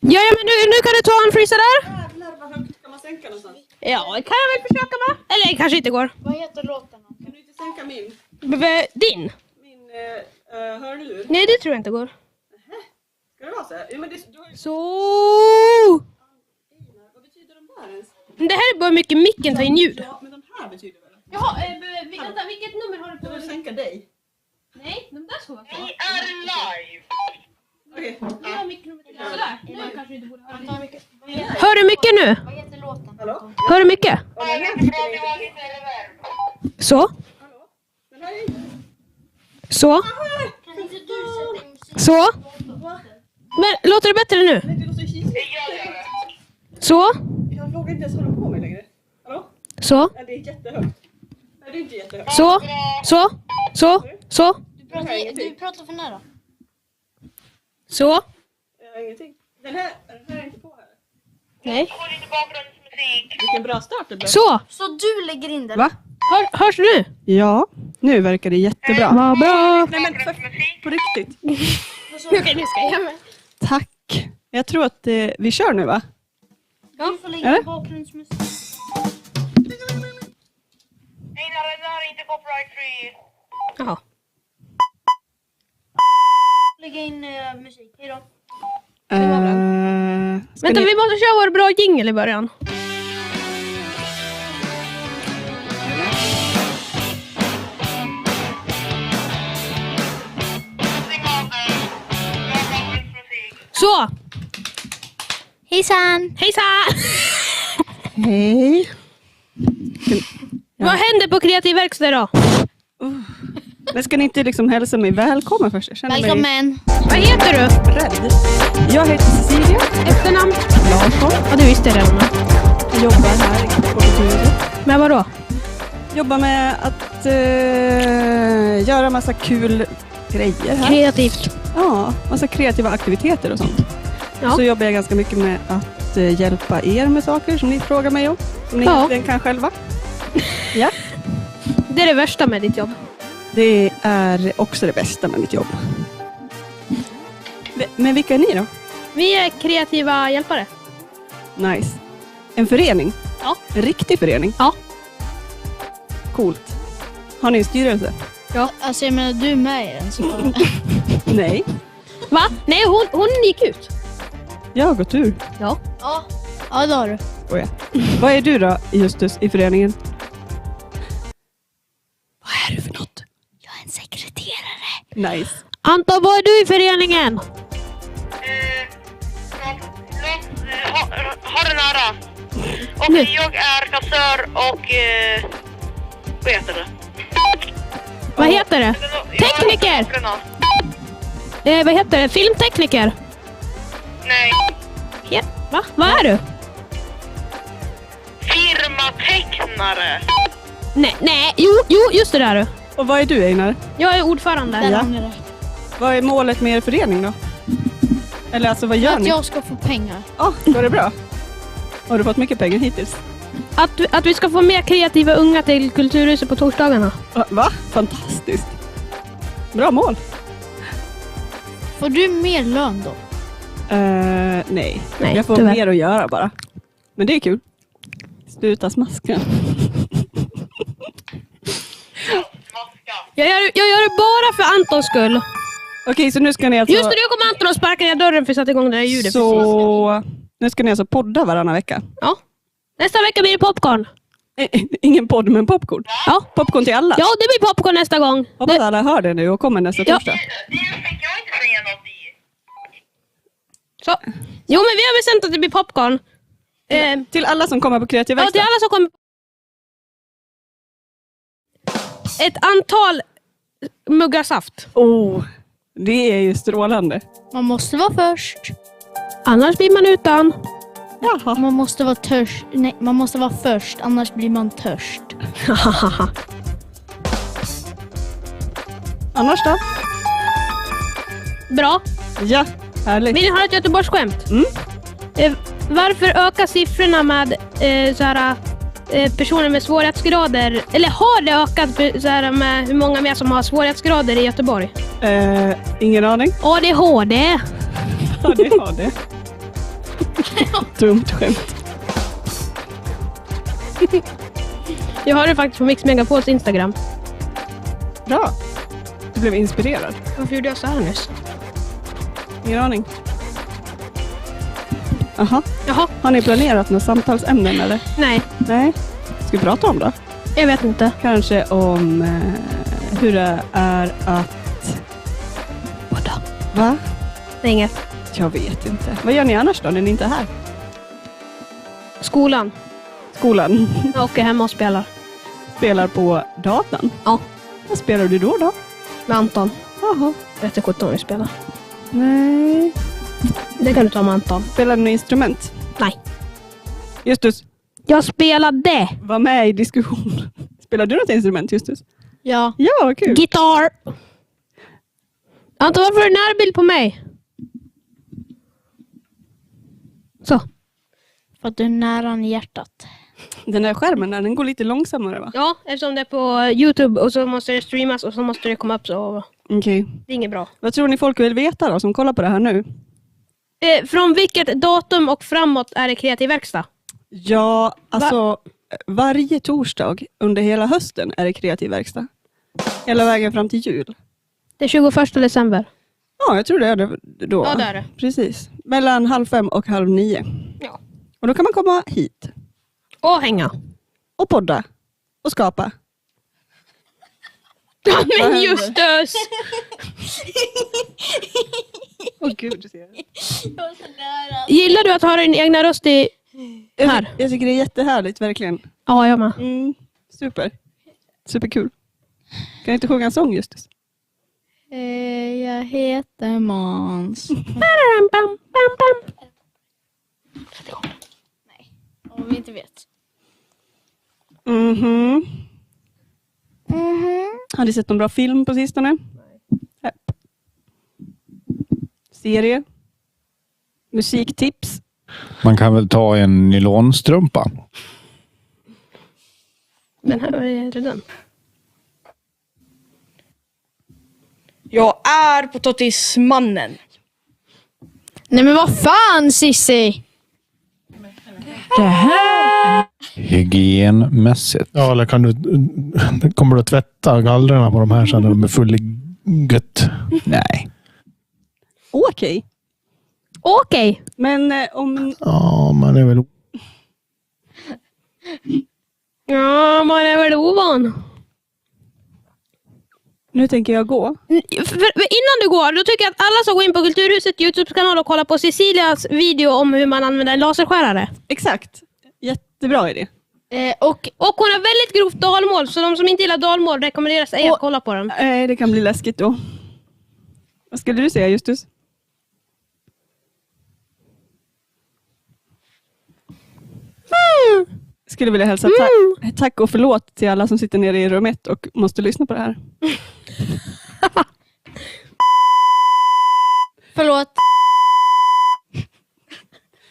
Ja, men nu kan du ta en frysa där. Jävlar, vad högt kan man sänka någonstans? Ja, det kan jag väl försöka med. Eller det kanske inte går. Vad heter låten? Kan du inte sänka min? Din? Min hörlur? Nej, det tror jag inte går. Ska det vara så här? Ja, men det, du har ju... Så. Det här är bara mycket micken tar in ljud. Ja, men den här betyder väl? Jaha, vänta, vilket nummer har du på? Jag vill sänka dig. Nej, de där ska vara kvar. Vi är live! Okej. Jag har mikrofon till sådär. Nu kanske du inte borde höra mycket. Hör du mycket nu? Vad heter låten? Hallå? Hör du mycket? Så. Så. Så. Men låter det bättre nu? Så. Jag vågar inte ens hålla på mig längre. Hallå? Så. Ja, det är jättehögt. Nej, det är inte jättehögt. Så. Så. Så. Så. Du pratar för nära. Så. Jag har ingenting. Den här är inte på här. Nej. Vilken bra start det blev. Så. Så du lägger in den? Va? Hörs nu? Ja, nu verkar det jättebra. Vad bra. Nej men på riktigt. Okej, nu ska jag med. Tack. Jag tror att vi kör nu va? Du får lägga in bakgrundsmusik. Nej, det här är inte copyright free. Jaha. Lägga in musik. Hej då. Vänta, vi måste köra vår bra jingle i början. Så! Hejsan! Hejsan! Hej. Vad händer på kreativ verkstad idag? Men ska ni inte liksom hälsa mig välkommen först? Jag känner mig Välkommen! Vad heter du? rädd. Jag heter Cecilia. Efternamn? Larsson. Ja, det visste jag redan. Jag jobbar här på Kulturhuset. Men vadå? Jobbar med att göra massa kul grejer här. Kreativt. Ja, massa kreativa aktiviteter och sånt. Ja. Så jobbar jag ganska mycket med att hjälpa er med saker som ni frågar mig om. Som ni egentligen kan själva. Ja. Det är det värsta med ditt jobb. Det är också det bästa med mitt jobb. Men vilka är ni då? Vi är kreativa hjälpare. Nice. En förening? Ja. En riktig förening? Ja. Coolt. Har ni en styrelse? Ja. Alltså jag menar, du är med i den så. Nej. Va? Nej, hon gick ut. Jag har gått ur. Ja. Ja, det har du. Oh ja. Vad är du då, Justus, i föreningen? Vad är du för något? Jag är en sekreterare. Nice. Anton, vad är du i föreningen? Ha det nära. Och jag är kassör och... vad heter det? Vad heter det? Tekniker! Vad heter det? Filmtekniker? Nej. Va? Vad är du? Firmatecknare. Nej, jo, just det där du. Och vad är du, Einar? Jag är ordförande. Ja. Vad är målet med er förening då? Eller alltså, vad gör Att ni? jag ska få pengar. Ja, går det bra? Har du fått mycket pengar hittills? Att vi ska få mer kreativa unga till Kulturhuset på torsdagarna. Va? Fantastiskt. Bra mål. Får du mer lön då? Nej. Nej, Jag får tyvärr. mer att göra bara. Men det är kul. Sluta smaska. Jag gör det bara för Antons skull. Okej, så nu ska ni alltså... Just det, nu kommer Anton och sparkar ner dörren för att sätta igång det här ljudet. Så nu ska ni alltså podda varannan vecka? Ja. Nästa vecka blir det popcorn. Ingen podd, men popcorn? Ja. Popcorn till alla? Ja, det blir popcorn nästa gång. Hoppas alla hör det nu och kommer nästa torsdag. Så. Jo, men vi har bestämt att det blir popcorn. Till alla som kommer på Kreativa Ja, verkstad? till alla som kommer. Ett antal muggar saft. Det är ju strålande. Man måste vara först. Annars blir man utan. Jaha. Man måste vara törst. Nej, man måste vara först, annars blir man törst. Annars då? Bra. Ja, härligt. Vill ni höra ett Göteborgsskämt? Varför ökar siffrorna med personer med svårighetsgrader? Eller har det ökat med hur många mer som har svårighetsgrader i Göteborg? Ingen aning. ADHD. Ja, det har det. Dumt skämt. Jag har det faktiskt på Mix Megapols Instagram. Bra. Du blev inspirerad. Varför gjorde jag så här nyss? Ingen aning. Aha. Jaha. Har ni planerat några samtalsämnen eller? Nej. Nej. Ska vi prata om då? Jag vet inte. Kanske om hur det är att... Vadå? Va? Det är inget. Jag vet inte. Vad gör ni annars då när ni inte är här? Skolan. Skolan? Jag åker hem och spelar. Spelar på datan? Ja. Vad spelar du då? Med Anton. Jaha. Jag vet inte vad vi spelar. Nej. Det kan du ta med Anton. Spelar du något instrument? Nej. Justus. Jag spelade. Var med i diskussion. Spelar du något instrument, Justus? Ja. Ja, kul. Gitarr. Anton, varför är det en närbild på mig? Så. För att du är nära i hjärtat. Den här skärmen där, den går lite långsammare va? Ja, eftersom det är på YouTube och så måste det streamas och så måste det komma upp så. Okej. Det är inget bra. Vad tror ni folk vill veta då, som kollar på det här nu? Från vilket datum och framåt är det kreativ verkstad? Ja, alltså varje torsdag under hela hösten är det kreativ verkstad. Hela vägen fram till jul. Det är 21 december. Ja, jag tror det är det då. Ja, det är det. Precis. Mellan 8:30 och 8:30. Ja. Och då kan man komma hit. Och hänga. Och podda. Och skapa. Ja, men Justus! Åh gud, du ser. Gillar du att ha din egna röst i här? Jag tycker det är jättehärligt, verkligen. Ja, jag med. Super. Superkul. Kan du inte sjunga en sång, Justus? Jag heter Måns. Nej, om vi inte vet. Har ni sett någon bra film på sistone? Nej. Serie? Musiktips? Man kan väl ta en nylonstrumpa. Den här är redan. Jag är potatismannen. Nej men vad fan, Sissi? Det här... Hygienmässigt. Ja, eller kommer du att tvätta gallrarna på de här så när de är full i gött? Nej. Okej. Okej. Men om... Ja, man är väl... Ja, man är väl ovan. Nu tänker jag gå. Innan du går, då tycker jag att alla ska gå in på Kulturhuset YouTube-kanal och kolla på Cecilias video om hur man använder en laserskärare. Exakt. Jättebra idé. Och hon har väldigt grovt dalmål, så de som inte gillar dalmål rekommenderas ej att kolla på den. Nej, det kan bli läskigt då. Vad skulle du säga, Justus? Skulle vilja hälsa tack och förlåt till alla som sitter nere i rum 1 och måste lyssna på det här. Förlåt.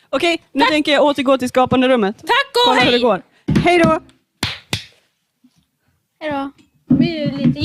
Okej, nu tänker jag återgå till skapande rummet. Tack och kolla hej! hur det går. Hej då! Hej då. Det blir ju lite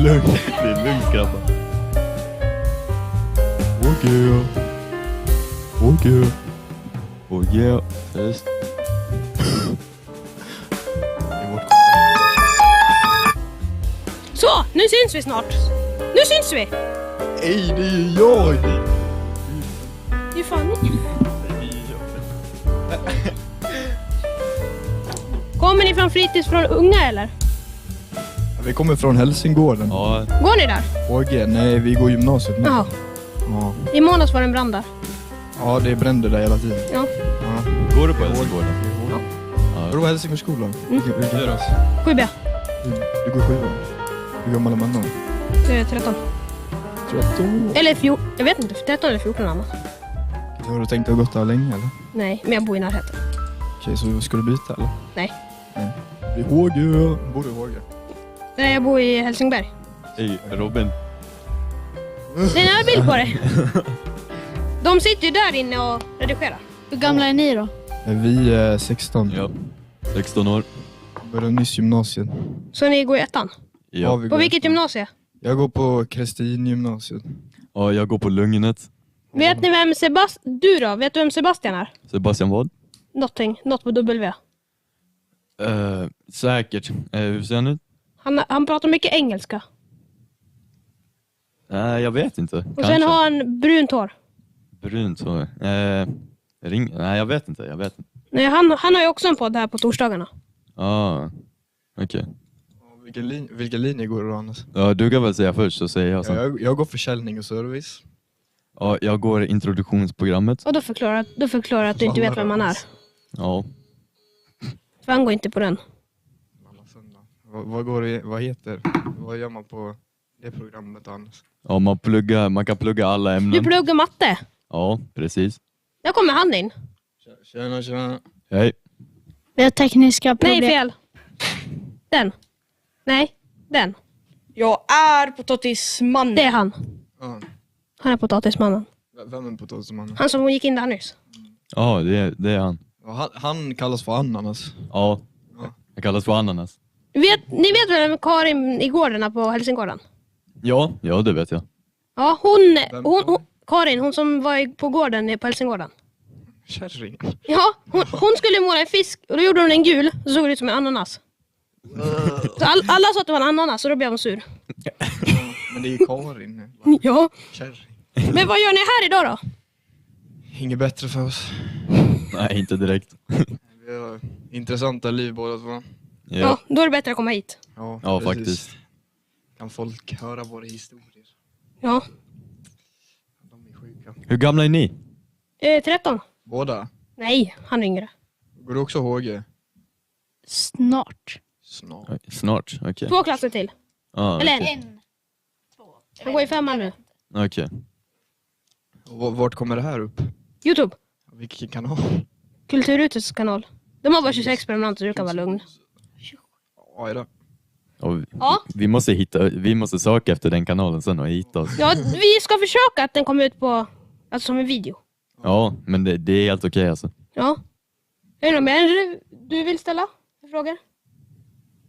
lugnt. Det är lugnt, grabbar. Okej. Just. Så, nu syns vi snart. Nu syns vi! Ej, det är ju jag! Det är fan ni. Kommer ni från fritids från unga eller? Vi kommer från Helsingården. Ja. Går ni där? HG, nej, vi går gymnasiet nu. Jaha. Ja. I månads var det en brand där. Ja, det är bränder där hela tiden. Ja. Går du på Helsingården? Ja. Går du på Helsingårdsskolan? Vilken ras? 7B. Du går 7. Hur gammal är man då? 13. 13? Eller 14. Jag vet inte, 13 eller 14 annat. Har du tänkt att ha gått där länge eller? Nej, men jag bor i närheten. Okej, så ska du byta eller? Nej. Det är HG. Bor du i HG? Nej, jag bor i Helsingberg. Hej, Robin. Det är en bild på dig. De sitter ju där inne och redigerar. Hur gamla är ni då? Vi är 16. Ja, 16 år. Började nyss gymnasiet. Så ni går i ettan? Ja. På vilket gymnasie? Jag går på Kristin-gymnasiet. Ja, jag går på Lugnet. Vet ni vem du då? Vet du vem Sebastian är? Sebastian vad? Något på W. Säkert. Hur ser han ut? Han pratar mycket engelska. Jag vet inte. Och sen har han brunt hår. Brunt hår. Nej, jag vet inte. Nej, han har ju också en podd här på torsdagarna. Okej. Vilken linje går du, Anders? Ja, du kan väl säga först så säger jag sen. Jag går försäljning och service. Ja, jag går introduktionsprogrammet. Och då förklarar att du inte vet vem han är. Ja. För han går inte på den. Vad gör man på det programmet, Anders? Ja, man kan plugga alla ämnen. Du pluggar matte. Ja, precis. Där kommer han in. Tjena. Hej. Vi har tekniska problem. Nej, fel. Den. Nej, den. Jag är potatismannen. Det är han. Ja. Han är potatismannen. Vem är potatismannen? Han som gick in där nyss. Ja, det är han. Han kallas för ananas. Ja, jag kallas för ananas. Ni vet väl Karin i gården på Helsingården? Ja, det vet jag. Ja, Karin, hon som var på gården på Helsingården. Kärring. Ja, hon skulle måla en fisk och då gjorde hon en gul och så såg det ut som en ananas. Så alla sa att det var en ananas och då blev hon sur. Men det är ju Karin. Ja. Kärring. Men vad gör ni här idag då? Inget bättre för oss. Nej, inte direkt. Vi har intressanta liv båda två. Ja, då är det bättre att komma hit. Ja, faktiskt. Kan folk höra våra historier? Ja. De är sjuka. Hur gamla är ni? 13. Båda? Nej, han är yngre. Går du också HG? Snart, okej. 2 klasser till. Eller okej. en. Han går i 5 nu. Okej. Vart kommer det här upp? YouTube. Vilken kanal? Kulturutets kanal. De har bara 26 prenumeranter så du kan vara lugn. Oj då. Ja. Vi måste söka efter den kanalen sen och hitta oss. Ja, vi ska försöka att den kommer ut på, alltså som en video. Ja, men det är helt okej alltså. Ja. Är det något mer du vill ställa för frågor?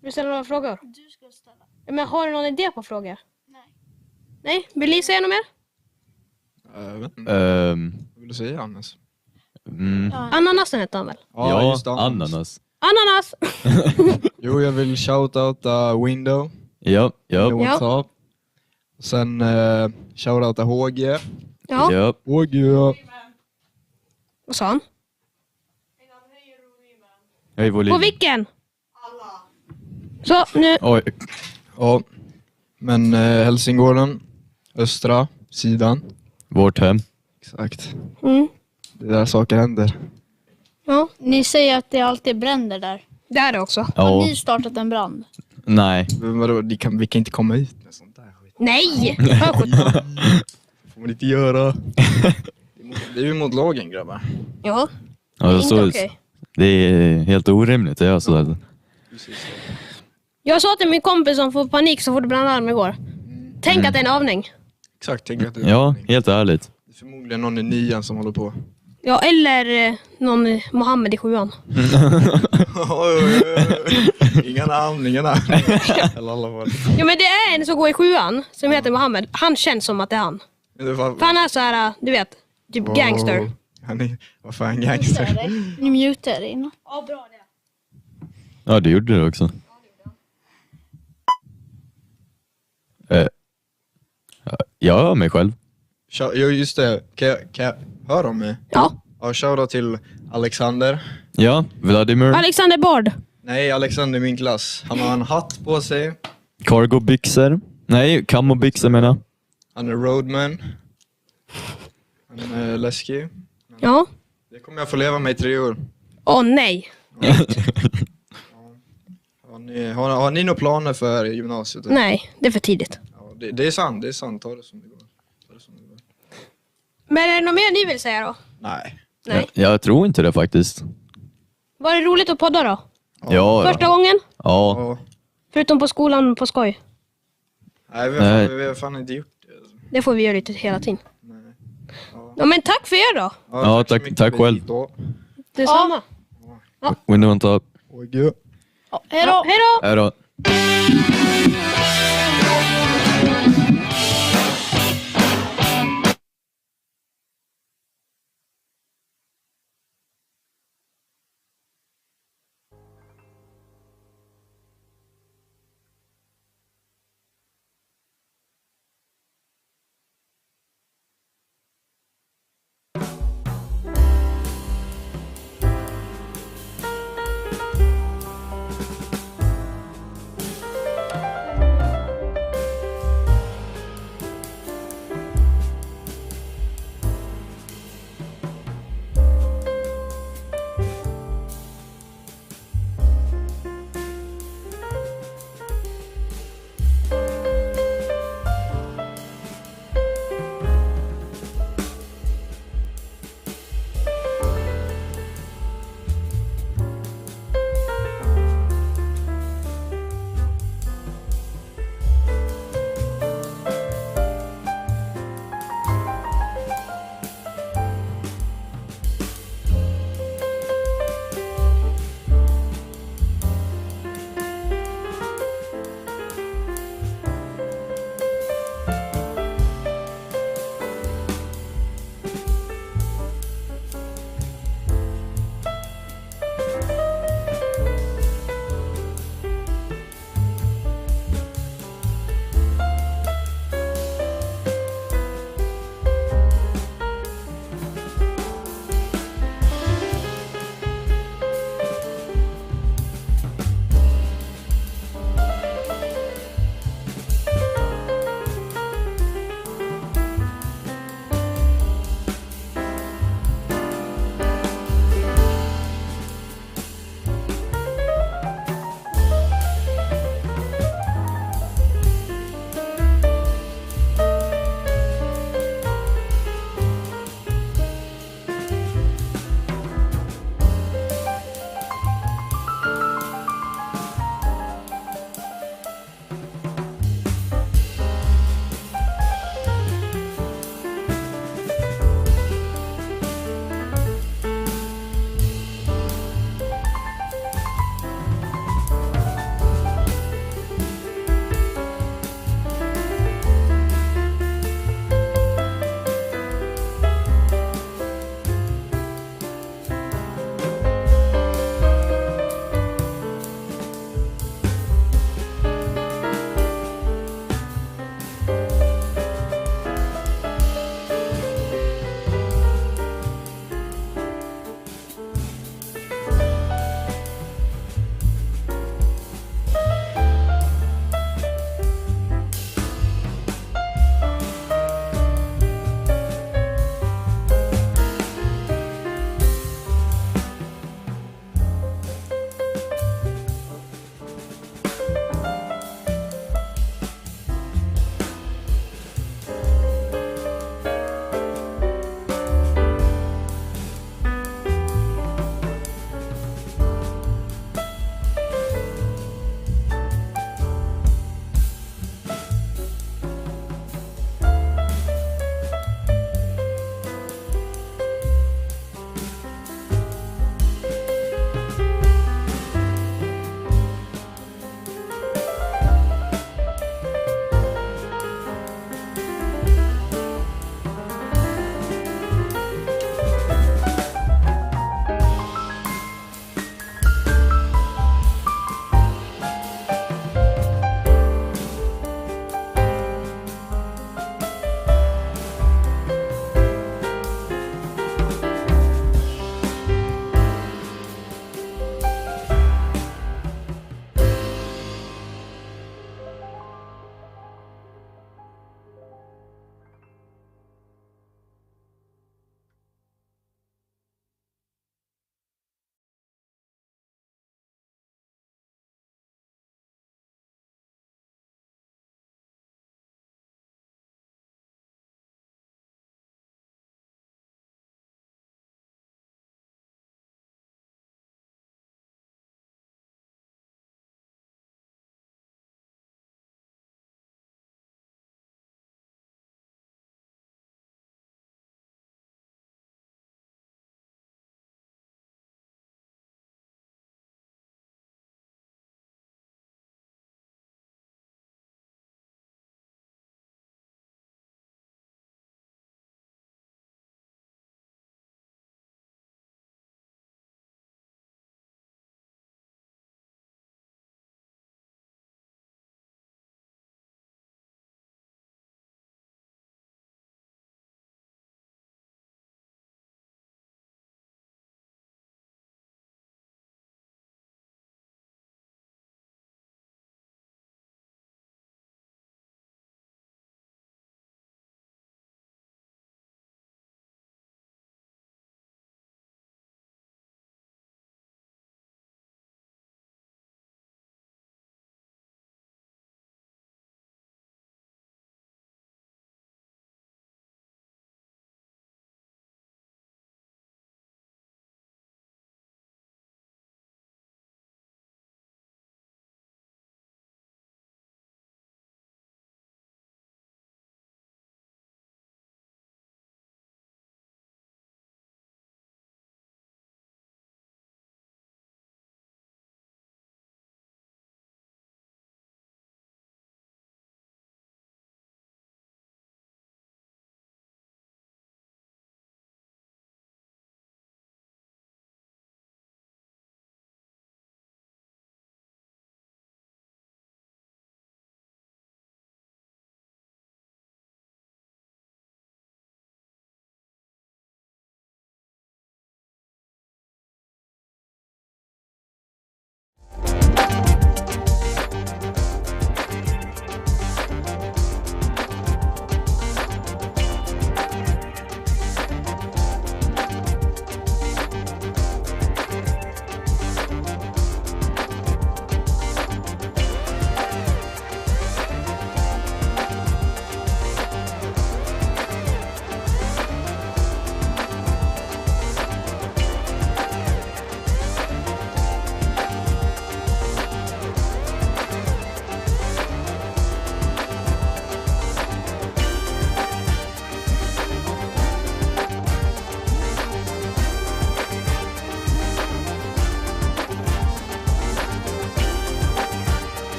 Vill du ställa några frågor? Du ska ställa. Ja, men har du någon idé på frågor? Nej, vill ni säga något mer? Vad vill du säga, Hannes? Ananasen heter han väl? Ja, just ananas. Ananas! Jo, jag vill shoutouta Window. Ja. WhatsApp. Sen shoutouta HG. Ja. HG. Vad sa han? Höj volym. På vilken? Alla. Så, nu. Oj. Ja. Men Helsingården. Östra sidan. Vårt hem. Exakt. Mm. Det där saker händer. Ja. Ni säger att det alltid bränder där. Det är det också. Ja. Har ni startat en brand? Nej. Men vadå, vi kan inte komma ut med sånt där skit. Nej! Får man inte göra. Det är ju mot lagen, grabbar. Ja. Ja, Inte så, okej. det är helt orimligt att göra så. Alltså. Jag sa till min kompis som får panik så fort det brann arm igår. Tänk att det är en avning. Exakt, tänk att det är Ja, helt ärligt. Det är förmodligen någon i 9 som håller på. Ja, eller någon Mohammed i 7:an. Inga namn. Eller alla fall. Ja, men det är en som går i 7:an som heter Mohammed. Han känns som att det är han. För han är så här, du vet, typ gangster. Han är, vad fan, gangster? Ni mutar in. Ja, bra det. Ja, det gjorde det också. Jag hör mig själv. Ja, just det. Kan jag höra om mig? Ja. Ja, shoutout till Alexander. Ja, Vladimir. Alexander Bard. Nej, Alexander i min klass. Han har en hatt på sig. Cargo-byxor. Nej, camo-byxor menar jag. Han är roadman. Han är läskig. Ja. Det kommer jag få leva med i 3 år. Åh nej. Har ni några planer för gymnasiet? Nej, det är för tidigt. Ja, det är sant. Ta det som det går. Men är det något mer ni vill säga då? Nej. Jag tror inte det faktiskt. Var det roligt att podda då? Ja. Första gången? Ja. Förutom på skolan på skoj. Nej, vi har fan inte gjort det. Det får vi göra lite hela tiden. Ja, men tack för er då. Ja, tack själv. Detsamma. Window on top. Ja, hej då. Hej då.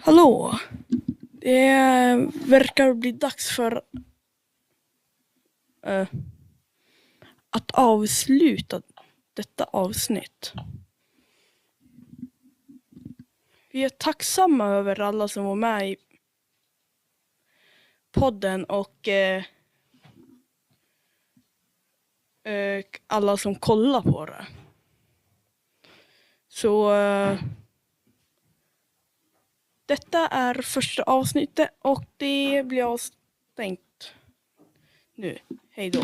Hallå! Det verkar bli dags för att avsluta detta avsnitt. Vi är tacksamma över alla som var med i podden och alla som kollar på det. Så detta är första avsnittet och det blir avstängt nu. Hej då.